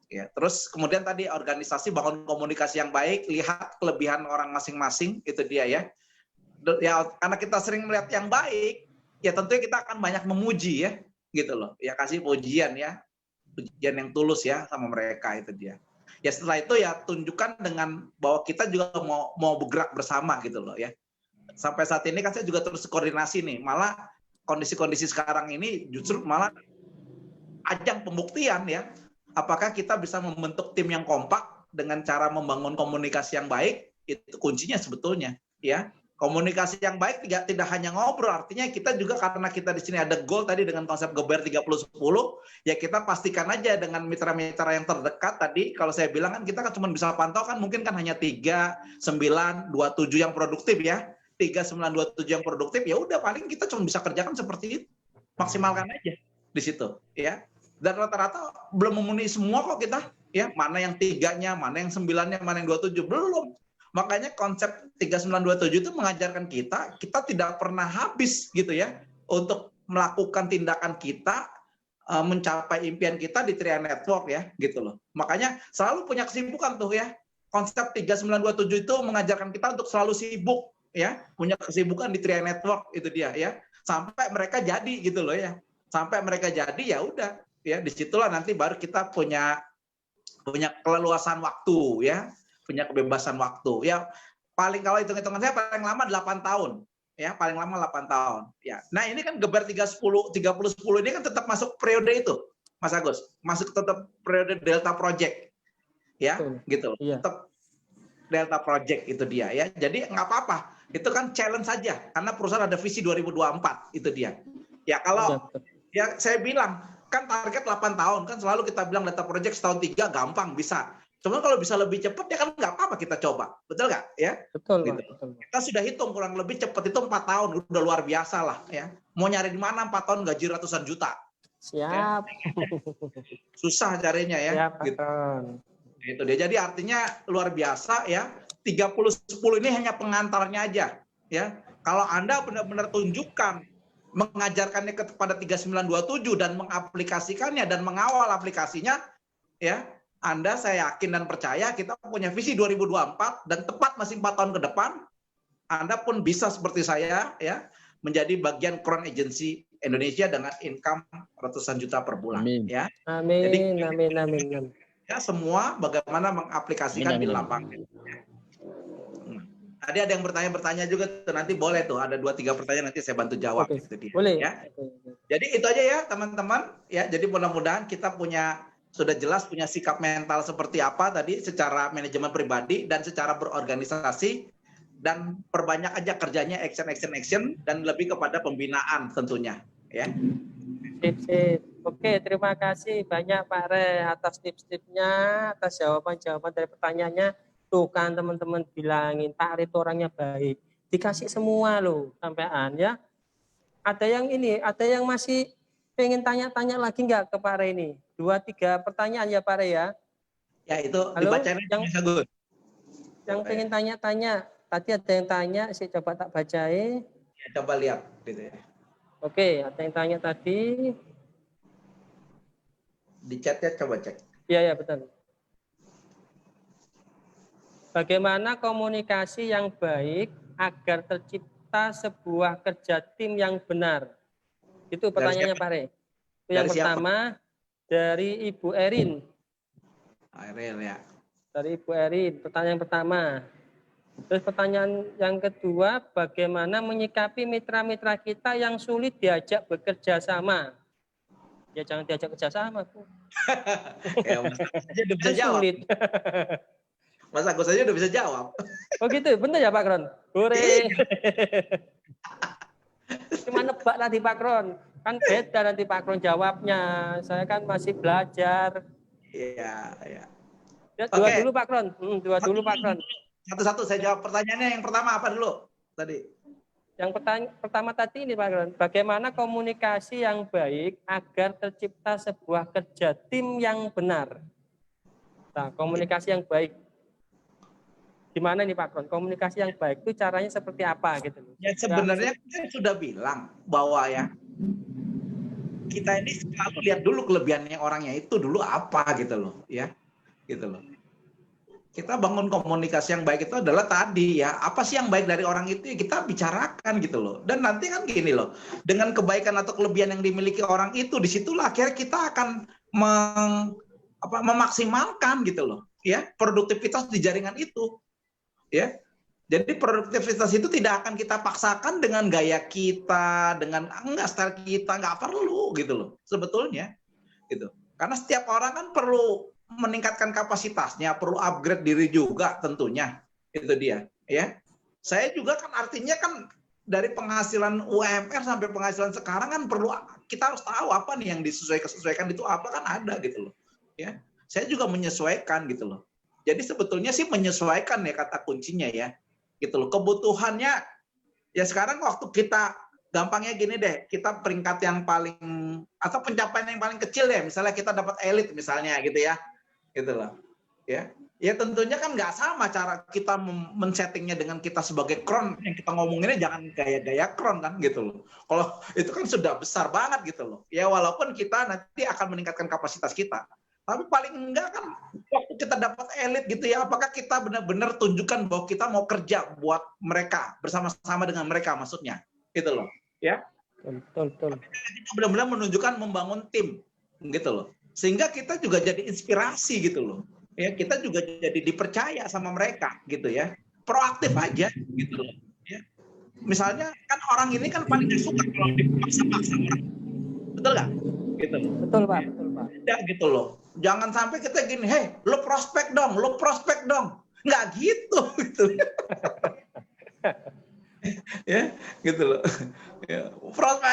Speaker 9: Ya, terus kemudian tadi organisasi bangun komunikasi yang baik, lihat kelebihan orang masing-masing itu dia ya. Ya karena kita sering melihat yang baik, ya tentunya kita akan banyak memuji ya, gitu loh. Ya kasih pujian ya. Pujian yang tulus ya sama mereka itu dia. Ya setelah itu ya tunjukkan dengan bahwa kita juga mau bergerak bersama gitu loh ya. Sampai saat ini kan saya juga terus koordinasi nih. Malah kondisi-kondisi sekarang ini justru malah ajang pembuktian ya. Apakah kita bisa membentuk tim yang kompak dengan cara membangun komunikasi yang baik, itu kuncinya sebetulnya ya. Komunikasi yang baik tidak hanya ngobrol, artinya kita juga karena kita di sini ada goal tadi dengan konsep geber 30-10, ya kita pastikan aja dengan mitra-mitra yang terdekat tadi, kalau saya bilang kan kita kan cuma bisa pantau kan mungkin kan hanya 3, 9, 27 yang produktif ya, 3, 9, 27 yang produktif, ya udah paling kita cuma bisa kerjakan seperti itu, maksimalkan aja di situ ya. Dan rata-rata belum memenuhi semua kok kita, ya mana yang 3-nya, mana yang 9-nya, mana yang 27, belum. Makanya konsep 3927 itu mengajarkan kita tidak pernah habis gitu ya untuk melakukan tindakan kita mencapai impian kita di Tria Network ya gitu loh. Makanya selalu punya kesibukan tuh ya. Konsep 3927 itu mengajarkan kita untuk selalu sibuk ya, punya kesibukan di Tria Network itu dia ya. Sampai mereka jadi gitu loh ya. Sampai mereka jadi ya udah ya disitulah nanti baru kita punya keleluasan waktu ya. punya kebebasan waktu. Ya paling kalau hitung-hitungan saya paling lama 8 tahun. Ya, paling lama 8 tahun. Ya. Nah, ini kan Geber 30-10 ini kan tetap masuk periode itu, Mas Agus. Masuk tetap periode Delta Project. Ya, gitu.
Speaker 1: Iya.
Speaker 9: Tetap Delta Project itu dia ya. Jadi nggak apa-apa. Itu kan challenge saja karena perusahaan ada visi 2024 itu dia. Ya, kalau ya saya bilang kan target 8 tahun kan selalu kita bilang Delta Project setahun 3 gampang bisa. Cuma kalau bisa lebih cepat ya kan nggak apa-apa kita coba, betul nggak? Ya,
Speaker 1: Betul,
Speaker 9: gitu.
Speaker 1: Pak. Betul.
Speaker 9: Kita sudah hitung kurang lebih cepat itu 4 tahun, udah luar biasa lah ya. Mau nyari di mana 4 tahun gaji ratusan juta?
Speaker 1: Siap.
Speaker 9: Susah carinya ya.
Speaker 1: Siap,
Speaker 9: Gitu.
Speaker 1: Patron.
Speaker 9: Itu dia. Jadi artinya luar biasa ya. 30-10 ini hanya pengantarnya aja ya. Kalau Anda benar-benar tunjukkan mengajarkannya kepada 3927 dan mengaplikasikannya dan mengawal aplikasinya ya. Anda saya yakin dan percaya kita punya visi 2024 dan tepat masih 4 tahun ke depan, Anda pun bisa seperti saya ya menjadi bagian Crown Agency Indonesia dengan income ratusan juta per bulan.
Speaker 3: Amin.
Speaker 9: Ya.
Speaker 1: Amin,
Speaker 9: Jadi,
Speaker 1: amin.
Speaker 9: ya semua bagaimana mengaplikasikan di lapangan. Tadi ada yang bertanya juga tuh, nanti boleh tuh ada 2-3 pertanyaan nanti saya bantu jawab.
Speaker 1: Oke.
Speaker 9: Itu dia,
Speaker 1: Boleh.
Speaker 9: ya. Jadi itu aja ya teman-teman ya. Jadi mudah-mudahan kita sudah jelas punya sikap mental seperti apa tadi secara manajemen pribadi dan secara berorganisasi dan perbanyak aja kerjanya action dan lebih kepada pembinaan tentunya ya.
Speaker 1: Sip. Oke, terima kasih banyak Pak Re atas tips-tipsnya, atas jawaban-jawaban dari pertanyaannya. Tuh kan teman-teman bilangin Pak Re itu orangnya baik. Dikasih semua loh sampean ya. Ada yang masih pengen tanya-tanya lagi nggak ke Pak Re ini? 2-3 pertanyaan ya Pak Re ya.
Speaker 9: Ya itu
Speaker 1: Halo,
Speaker 9: dibacain bisa Gus.
Speaker 1: Yang pengen tanya-tanya. Tadi ada yang tanya, saya coba tak bacain.
Speaker 9: Ya, coba lihat gitu ya.
Speaker 1: Oke, ada yang tanya tadi.
Speaker 9: Di chatnya coba cek.
Speaker 1: Iya, betul. Bagaimana komunikasi yang baik agar tercipta sebuah kerja tim yang benar? Itu pertanyaannya Pak Re. Itu yang pertama dari Ibu Erin.
Speaker 9: Erin ya.
Speaker 1: Dari Ibu Erin, pertanyaan pertama. Terus pertanyaan yang kedua, bagaimana menyikapi mitra-mitra kita yang sulit diajak bekerja sama? Ya jangan diajak kerja sama, Bu.
Speaker 9: Ya, Mas Agus aja udah bisa jawab.
Speaker 1: Sulit.
Speaker 9: Mas Agus aja udah bisa jawab.
Speaker 1: Oh gitu, bener ya Pak Kron? Hore. Cuma nebak tadi Pak Kron. Kan beda nanti Pak Kron jawabnya. Saya kan masih belajar.
Speaker 9: Iya.
Speaker 1: Ya, dua dulu Pak Kron. Dua dulu Pak Kron.
Speaker 9: Satu-satu saya jawab pertanyaannya. Yang pertama apa dulu tadi?
Speaker 1: Yang pertama tadi ini Pak Kron. Bagaimana komunikasi yang baik agar tercipta sebuah kerja tim yang benar? Nah, komunikasi yang baik. Gimana nih Pak Kron? Komunikasi yang baik itu caranya seperti apa gitu?
Speaker 9: Ya sebenarnya saya sudah bilang bahwa ya kita ini selalu lihat dulu kelebihannya orangnya itu dulu apa gitu loh, ya, gitu loh. Kita bangun komunikasi yang baik itu adalah tadi ya, apa sih yang baik dari orang itu ya kita bicarakan gitu loh. Dan nanti kan gini loh, dengan kebaikan atau kelebihan yang dimiliki orang itu, disitulah akhirnya kita akan memaksimalkan gitu loh, ya, produktivitas di jaringan itu, ya. Jadi produktivitas itu tidak akan kita paksakan dengan gaya kita, dengan style kita, nggak perlu gitu loh sebetulnya, gitu. Karena setiap orang kan perlu meningkatkan kapasitasnya, perlu upgrade diri juga tentunya, itu dia. Ya, saya juga kan artinya kan dari penghasilan UMR sampai penghasilan sekarang kan perlu kita harus tahu apa nih yang disesuaikan itu apa kan ada gitu loh. Ya, saya juga menyesuaikan gitu loh. Jadi sebetulnya sih menyesuaikan ya kata kuncinya ya. Gitu loh. Kebutuhannya ya sekarang waktu kita gampangnya gini deh, kita peringkat yang paling atau pencapaian yang paling kecil deh, misalnya kita dapat elit misalnya gitu ya. Gitu loh. Ya. Ya tentunya kan nggak sama cara kita men-settingnya dengan kita sebagai Crown, yang kita ngomonginnya jangan gaya-gaya Crown kan gitu loh. Kalau itu kan sudah besar banget gitu loh. Ya walaupun kita nanti akan meningkatkan kapasitas kita. Tapi paling enggak kan waktu kita dapat elit gitu ya, apakah kita benar-benar tunjukkan bahwa kita mau kerja buat mereka, bersama-sama dengan mereka maksudnya. Gitu loh. Ya.
Speaker 1: Betul.
Speaker 9: Kita benar-benar menunjukkan membangun tim gitu loh. Sehingga kita juga jadi inspirasi gitu loh. ya kita juga jadi dipercaya sama mereka gitu ya. Proaktif aja gitu loh. Ya. Misalnya kan orang ini kan paling gak suka kalau dipaksa-paksa orang. Betul nggak? Gitu loh.
Speaker 1: Betul Pak, betul Pak.
Speaker 9: Ya gitu loh. Jangan sampai kita gini, hei, lo prospek dong. Nggak gitu, gitu. Ya, gitu loh. Ya,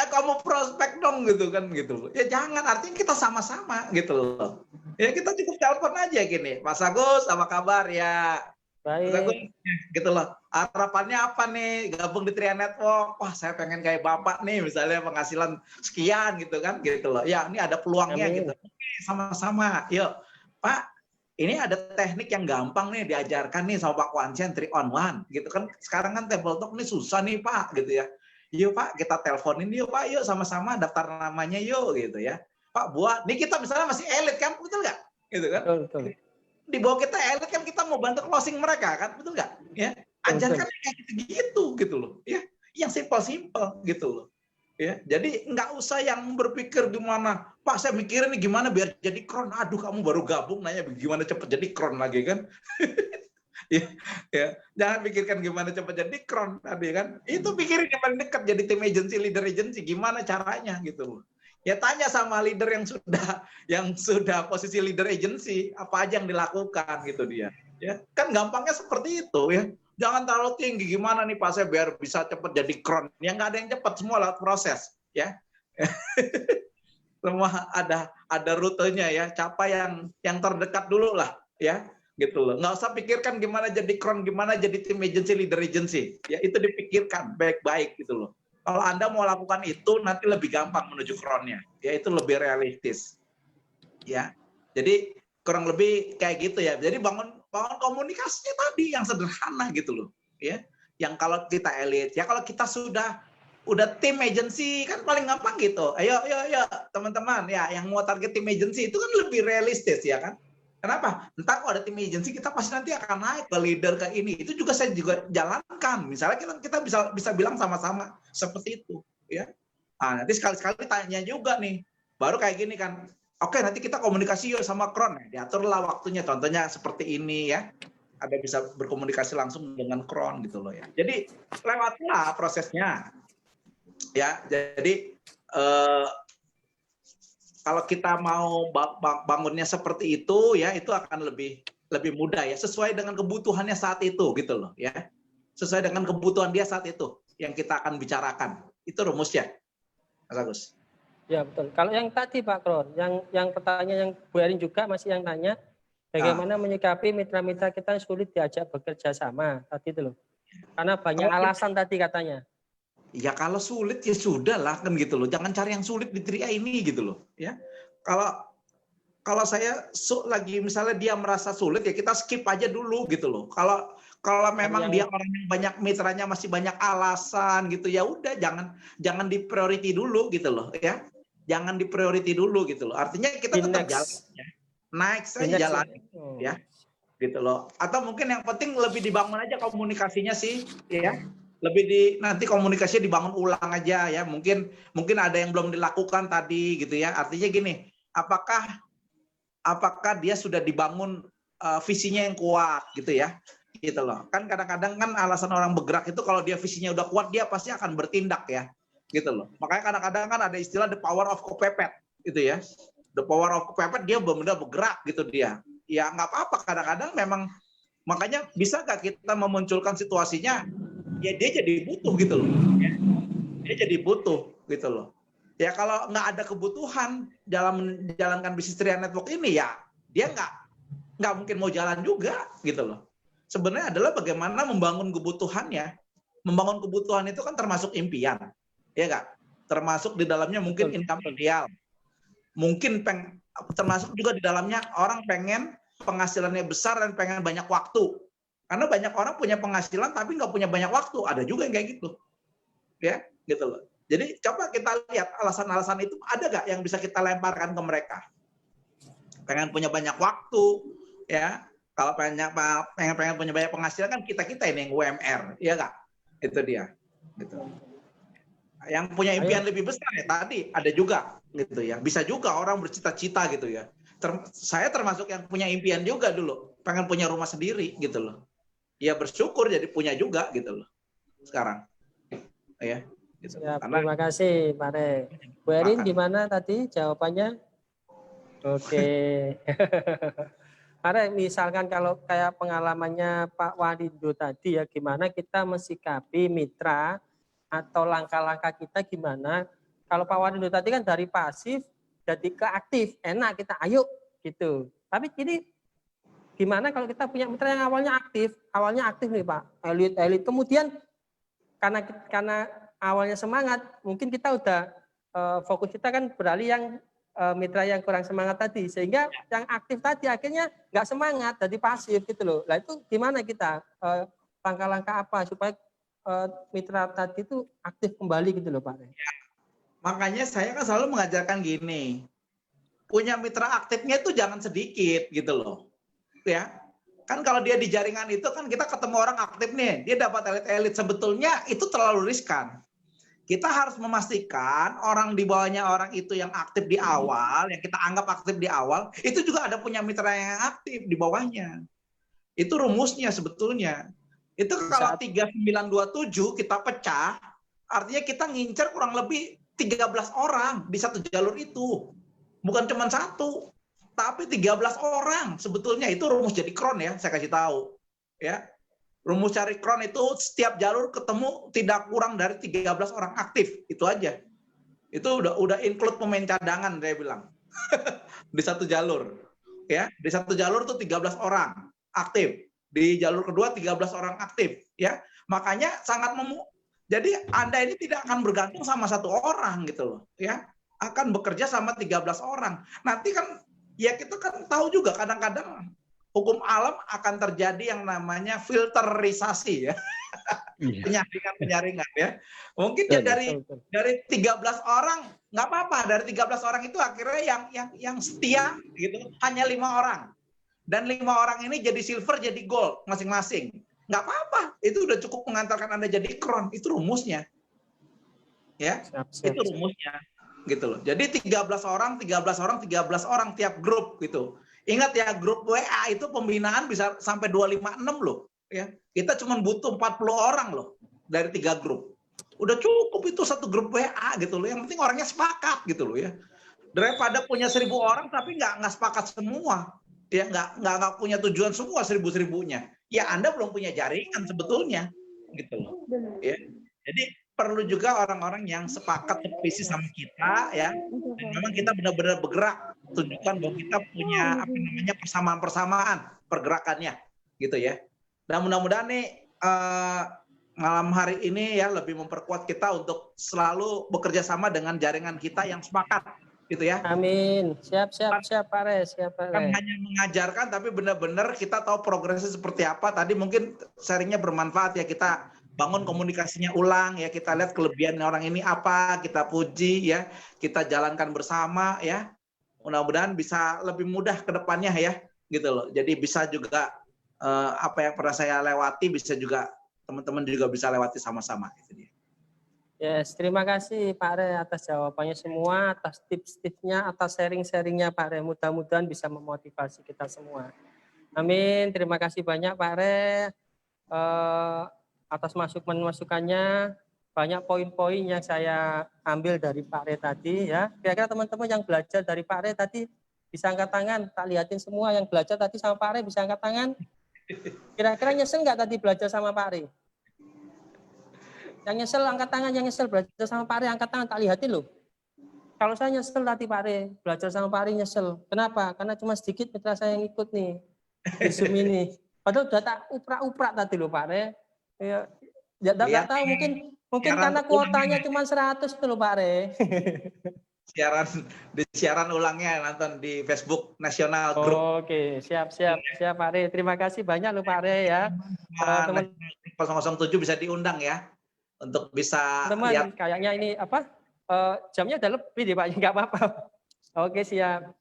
Speaker 9: kamu prospek dong gitu kan gitu loh. Ya jangan, artinya kita sama-sama gitu loh. Ya kita cukup telepon aja gini, Mas Agus, apa kabar ya? Mas Agus,
Speaker 1: Baik.
Speaker 9: gitu loh. Harapannya apa nih? Gabung di Tria Network. Wah, saya pengen kayak Bapak nih, misalnya penghasilan sekian gitu kan, gitu loh. Ya, ini ada peluangnya
Speaker 1: Amin.
Speaker 9: gitu. Oke, sama-sama. Yuk, Pak. Ini ada teknik yang gampang nih diajarkan nih sama Pak Wansien 3 on 1 gitu kan. Sekarang kan table talk ini susah nih Pak gitu ya. Yuk Pak, kita teleponin yuk Pak, yuk sama-sama daftar namanya yuk gitu ya. Pak buat, nih kita misalnya masih elit kan, betul nggak? Gitu kan?
Speaker 1: Betul.
Speaker 9: Di bawah kita elit kan, kita mau bantu closing mereka kan, betul nggak? Ya, ajarkan kayak gitu loh. Ya, yang simpel-simpel gitu loh. Ya, jadi nggak usah yang berpikir gimana, Pak saya mikirin nih gimana biar jadi kron. Aduh kamu baru gabung nanya gimana cepet jadi kron lagi kan. ya, jangan pikirkan gimana cepet jadi kron tadi kan. Itu pikirin yang paling dekat jadi tim agency, leader agency, gimana caranya gitu loh. Ya tanya sama leader yang sudah posisi leader agency, apa aja yang dilakukan gitu dia. Ya, kan gampangnya seperti itu ya. Jangan terlalu tinggi, gimana nih Pak saya biar bisa cepat jadi kron. Ya nggak ada yang cepat, semua lewat proses ya. Semua ada rutenya ya, capai yang terdekat dulu lah ya, gitu loh. Nggak usah pikirkan gimana jadi kron, gimana jadi tim agency, leader agency. Ya itu dipikirkan baik-baik gitu loh. Kalau Anda mau lakukan itu nanti lebih gampang menuju kronnya. Ya itu lebih realistis. Ya. Jadi kurang lebih kayak gitu ya. Jadi bangun komunikasinya tadi yang sederhana gitu loh, ya. Yang kalau kita elit, ya kalau kita udah tim agency kan paling gampang gitu. Ayo teman-teman ya, yang mau target tim agency itu kan lebih realistis ya kan. Kenapa? Entah kalau ada tim agency kita pasti nanti akan naik ke leader ke ini. Itu juga saya juga jalankan. Misalnya kita bisa bilang sama-sama seperti itu, ya. Nah, nanti sekali-sekali tanya juga nih. Baru kayak gini kan. Oke, nanti kita komunikasi yuk sama Kron. Diaturlah waktunya, contohnya seperti ini ya. Ada bisa berkomunikasi langsung dengan Kron gitu loh ya. Jadi lewatlah prosesnya. Ya, jadi kalau kita mau bangunnya seperti itu ya, itu akan lebih mudah ya, sesuai dengan kebutuhannya saat itu gitu loh ya. Sesuai dengan kebutuhan dia saat itu yang kita akan bicarakan. Itu rumusnya, Mas Agus.
Speaker 1: Ya betul. Kalau yang tadi Pak Kron, yang pertanyaan yang Bu Erin juga masih yang tanya, bagaimana menyikapi mitra-mitra kita yang sulit diajak bekerja sama tadi itu loh. Karena banyak alasan tadi katanya.
Speaker 9: Ya kalau sulit ya sudah lah kan gitu loh. Jangan cari yang sulit di Tria ini gitu loh. Ya kalau saya lagi misalnya dia merasa sulit ya kita skip aja dulu gitu loh. Kalau memang dia orang yang banyak mitranya masih banyak alasan gitu ya udah jangan di priority dulu gitu loh ya. Jangan di priority dulu gitu loh. Artinya kita tetap jalan ya. Next saya jalan ya. Gitu loh. Atau mungkin yang penting lebih dibangun aja komunikasinya sih ya. Nanti komunikasinya dibangun ulang aja ya. Mungkin ada yang belum dilakukan tadi gitu ya. Artinya gini, apakah dia sudah dibangun visinya yang kuat gitu ya. Gitu loh. Kan kadang-kadang kan alasan orang bergerak itu kalau dia visinya udah kuat dia pasti akan bertindak ya. Gitu loh. Makanya kadang-kadang kan ada istilah the power of kepepet gitu ya. The power of kepepet dia benar-benar bergerak gitu dia. Ya nggak apa-apa kadang-kadang memang makanya bisa nggak kita memunculkan situasinya ya dia jadi butuh gitu loh. Ya. Dia jadi butuh gitu loh. Ya kalau nggak ada kebutuhan dalam menjalankan bisnis Tria Network ini ya dia nggak mungkin mau jalan juga gitu loh. Sebenarnya adalah bagaimana membangun kebutuhannya. Membangun kebutuhan itu kan termasuk impian. Ya nggak? Termasuk di dalamnya mungkin income ideal. Mungkin termasuk juga di dalamnya orang pengen penghasilannya besar dan pengen banyak waktu. Karena banyak orang punya penghasilan tapi nggak punya banyak waktu. Ada juga yang kayak gitu. Ya, gitu loh. Jadi coba kita lihat alasan-alasan itu ada nggak yang bisa kita lemparkan ke mereka. Pengen punya banyak waktu, ya. Kalau pengen punya banyak penghasilan kan kita ini yang UMR, ya nggak? Itu dia. Gitu. Yang punya impian lebih besar ya tadi ada juga gitu ya. Bisa juga orang bercita-cita gitu ya. saya termasuk yang punya impian juga dulu, pengen punya rumah sendiri gitu loh. Ya bersyukur jadi punya juga gitu loh sekarang. Ya. Gitu.
Speaker 1: Siap,
Speaker 9: Karena
Speaker 1: terima kasih Pak Re. Bu Erin gimana tadi jawabannya? Oke. Pak Re, misalkan kalau kayak pengalamannya Pak Warindo tadi ya, gimana kita mensikapi mitra atau langkah-langkah kita gimana? Kalau Pak Warindo tadi kan dari pasif jadi ke aktif, enak kita ayo gitu. Tapi ini gimana kalau kita punya mitra yang awalnya aktif nih Pak, elit, kemudian karena awalnya semangat, mungkin kita udah fokus kita kan beralih yang mitra yang kurang semangat tadi, sehingga yang aktif tadi akhirnya nggak semangat, jadi pasif gitu loh. Nah itu gimana kita langkah-langkah apa supaya mitra tadi itu aktif kembali gitu loh Pak?
Speaker 9: Makanya saya kan selalu mengajarkan gini, punya mitra aktifnya itu jangan sedikit gitu loh, ya. Kan kalau dia di jaringan itu kan kita ketemu orang aktif nih, dia dapat elit-elit, sebetulnya itu terlalu riskan. Kita harus memastikan orang di bawahnya orang itu yang aktif di awal, yang kita anggap aktif di awal, itu juga ada punya mitra yang aktif di bawahnya. Itu rumusnya sebetulnya. Itu kalau 3927 kita pecah, artinya kita ngincer kurang lebih 13 orang di satu jalur itu. Bukan cuma satu. Tapi 13 orang sebetulnya itu rumus jadi kron ya, saya kasih tahu. Ya. Rumus cari kron itu setiap jalur ketemu tidak kurang dari 13 orang aktif, itu aja. Itu udah include pemain cadangan saya bilang. Di satu jalur. Ya, di satu jalur tuh 13 orang aktif. Di jalur kedua 13 orang aktif, ya. Makanya sangat jadi Anda ini tidak akan bergantung sama satu orang gitu loh, ya. Akan bekerja sama 13 orang. Nanti kan ya kita kan tahu juga kadang-kadang hukum alam akan terjadi yang namanya filterisasi ya. Penyaringan ya. Mungkin ya dari 13 orang nggak apa-apa, dari 13 orang itu akhirnya yang setia gitu hanya 5 orang. Dan 5 orang ini jadi silver, jadi gold masing-masing. Nggak apa-apa, itu udah cukup mengantarkan Anda jadi kron, itu rumusnya. Ya, itu rumusnya. Gitu loh. Jadi 13 orang tiap grup gitu. Ingat ya, grup WA itu pembinaan bisa sampai 256 loh, ya. Kita cuma butuh 40 orang loh dari 3 grup. Udah cukup itu satu grup WA gitu loh. Yang penting orangnya sepakat gitu loh ya. Daripada punya 1000 orang tapi nggak sepakat semua. Ya nggak punya tujuan semua 1000-1000-nya. Ya Anda belum punya jaringan sebetulnya gitu loh. Ya. Jadi perlu juga orang-orang yang sepakat sevisi sama kita ya. Dan memang kita benar-benar bergerak, tunjukkan bahwa kita punya persamaan-persamaan pergerakannya gitu ya. Dan mudah-mudahan nih malam hari ini ya lebih memperkuat kita untuk selalu bekerja sama dengan jaringan kita yang sepakat gitu ya.
Speaker 1: Amin. Siap Pak Re, siap Pak Re.
Speaker 9: Kan hanya mengajarkan tapi benar-benar kita tahu progresnya seperti apa. Tadi mungkin sharingnya bermanfaat ya, kita bangun komunikasinya ulang ya, kita lihat kelebihan orang ini apa, kita puji ya, kita jalankan bersama ya. Mudah-mudahan bisa lebih mudah ke depannya ya, gitu loh. Jadi bisa juga apa yang pernah saya lewati bisa juga teman-teman juga bisa lewati sama-sama gitu dia.
Speaker 1: Yes, terima kasih Pak Re atas jawabannya semua, atas tips-tipsnya, atas sharing-sharingnya Pak Re. Mudah-mudahan bisa memotivasi kita semua. Amin. Terima kasih banyak Pak Re. Atas masukannya, banyak poin-poin yang saya ambil dari Pak Re tadi ya. Kira-kira teman-teman yang belajar dari Pak Re tadi bisa angkat tangan, tak lihatin semua yang belajar tadi sama Pak Re bisa angkat tangan. Kira-kira nyesel nggak tadi belajar sama Pak Re? Yang nyesel angkat tangan, yang nyesel belajar sama Pak Re angkat tangan, tak lihatin loh. Kalau saya nyesel tadi Pak Re, belajar sama Pak Re nyesel. Kenapa? Karena cuma sedikit mitra saya yang ikut nih di Zoom ini. Padahal udah tak uprak-uprak tadi loh Pak Re. Ya, nggak tahu mungkin karena kuotanya cuma 100 tuh loh Pak Re.
Speaker 9: Siaran ulangnya nonton di Facebook Nasional Group.
Speaker 1: Oke, siap Pak Re. Terima kasih banyak loh Pak Re ya.
Speaker 9: Teman 007 bisa diundang ya untuk bisa
Speaker 1: lihat. Kayaknya ini apa? Jamnya udah lebih deh Pak, nggak apa-apa. Oke, siap.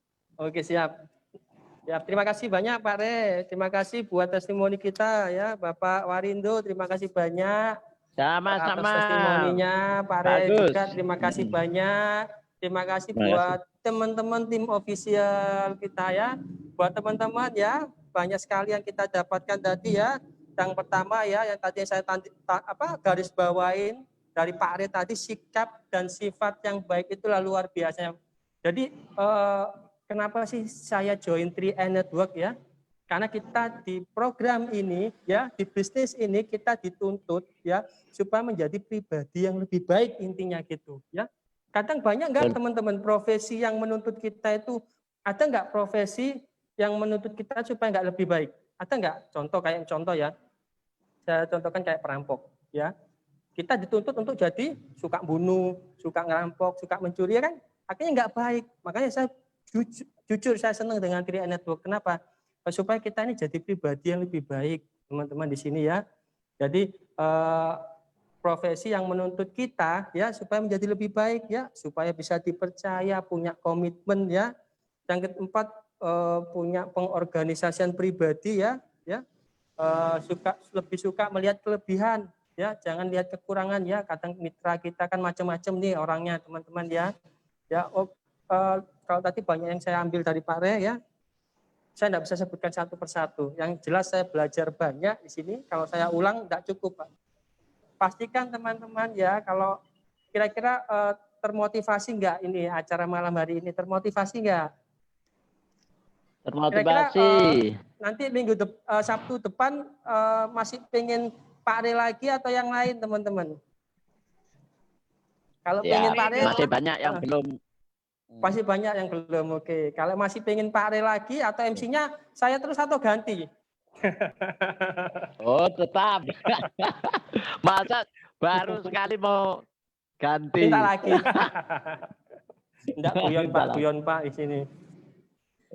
Speaker 1: Ya, terima kasih banyak Pak Re. Terima kasih buat testimoni kita ya, Bapak Warindo. Terima kasih banyak.
Speaker 5: Sama-sama.
Speaker 1: Atas testimoninya Pak Re juga. Terima kasih banyak. Terima kasih
Speaker 5: Terima
Speaker 1: buat teman-teman tim official kita ya. Buat teman-teman ya, banyak sekali yang kita dapatkan tadi ya. Yang pertama ya, yang tadi saya garis bawain dari Pak Ari tadi, sikap dan sifat yang baik itulah luar biasa. Jadi kenapa sih saya join 3E Network ya? Karena kita di program ini ya, di bisnis ini kita dituntut ya supaya menjadi pribadi yang lebih baik, intinya gitu ya. Kadang banyak enggak teman-teman profesi yang menuntut kita itu, ada enggak profesi yang menuntut kita supaya enggak lebih baik? Ada enggak? Contoh ya. Saya contohkan kayak perampok ya. Kita dituntut untuk jadi suka bunuh, suka ngerampok, suka mencuri kan? Akhirnya enggak baik. Makanya saya jujur saya senang dengan 3E Network. Kenapa? Supaya kita ini jadi pribadi yang lebih baik, teman-teman di sini ya. Jadi profesi yang menuntut kita ya supaya menjadi lebih baik ya, supaya bisa dipercaya, punya komitmen ya. Yang keempat punya pengorganisasian pribadi ya, lebih suka melihat kelebihan ya, jangan lihat kekurangan ya. Kadang mitra kita kan macam-macam nih orangnya, teman-teman ya. Ya, kalau tadi banyak yang saya ambil dari Pak Re ya. Saya tidak bisa sebutkan satu persatu. Yang jelas saya belajar banyak di sini. Kalau saya ulang tidak cukup, Pak. Pastikan teman-teman ya, kalau kira-kira termotivasi enggak ini acara malam hari ini? Termotivasi enggak?
Speaker 5: Termotivasi.
Speaker 1: Nanti Sabtu depan masih pengen Pak Re lagi atau yang lain, teman-teman? Kalau
Speaker 5: Ya,
Speaker 1: pengen Pak Re,
Speaker 5: masih banyak yang belum.
Speaker 1: Masih banyak yang belum. Oke. Kalau masih pengen Pak Re lagi atau MC-nya saya terus atau ganti?
Speaker 5: Oh, tetap. Masa baru sekali mau ganti.
Speaker 1: Minta lagi. Enggak, guyon Pak di sini.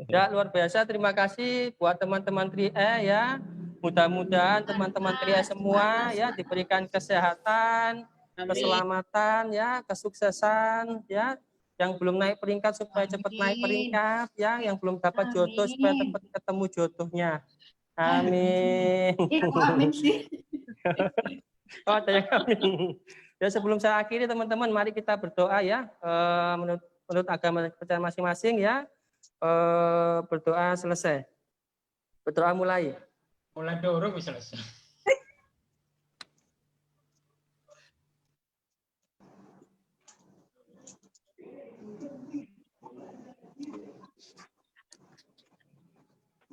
Speaker 1: Ya, luar biasa. Terima kasih buat teman-teman 3E ya. Mudah-mudahan teman-teman 3E semua ya diberikan kesehatan, keselamatan ya, kesuksesan ya. Yang belum naik peringkat supaya cepat naik peringkat ya, yang belum dapat jodoh supaya cepat ketemu jodohnya. Amin.
Speaker 8: Amin sih.
Speaker 1: Oh, ada yang amin. Ya, sebelum saya akhiri teman-teman, mari kita berdoa ya. Menurut agama dan kepercayaan masing-masing ya. Berdoa selesai. Berdoa mulai.
Speaker 2: Mulai dorong bisa selesai.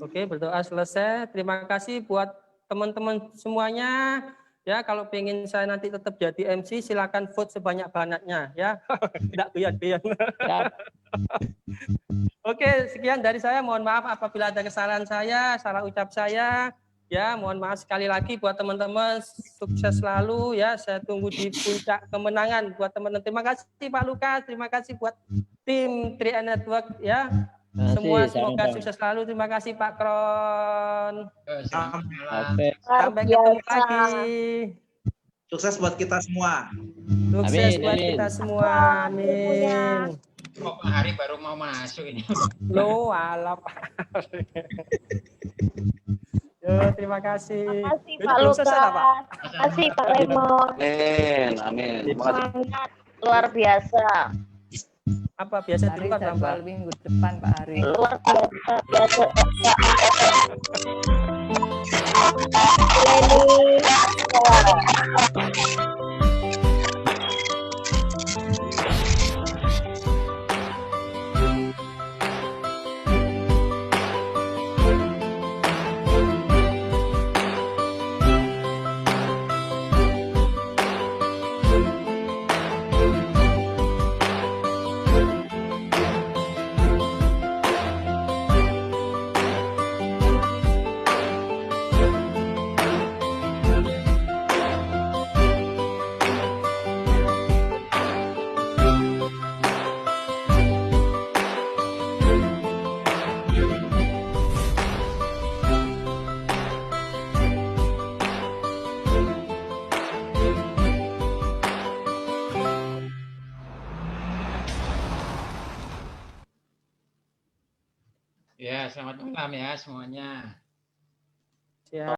Speaker 1: Oke, berdoa selesai. Terima kasih buat teman-teman semuanya. Ya, kalau pengen saya nanti tetap jadi MC, silakan vote sebanyak-banyaknya ya. Tidak guyon-guyon. Oke, sekian dari saya. Mohon maaf apabila ada kesalahan saya, salah ucap saya. Ya, mohon maaf sekali lagi buat teman-teman. Sukses selalu ya. Saya tunggu di puncak kemenangan buat teman-teman. Terima kasih Pak Lukas. Terima kasih buat tim 3E Network ya. Semua semoga sukses selalu. Terima kasih Pak Kron. Sampai ketemu lagi.
Speaker 9: Sukses buat kita semua.
Speaker 1: Sukses buat kita semua. Amin.
Speaker 2: Kok Pak Hari baru mau masuk ini?
Speaker 1: Loh, alah Pak. Yo, terima kasih.
Speaker 7: Terima kasih Pak Lukas. Terima kasih Pak Lemon.
Speaker 3: Amin.
Speaker 7: Semangat luar biasa.
Speaker 1: Apa biasa
Speaker 4: Hari
Speaker 1: dulu kan
Speaker 4: jadwal minggu depan Pak Hari.
Speaker 7: Luar biasa.
Speaker 2: Ya, selamat malam ya semuanya.
Speaker 1: Siap.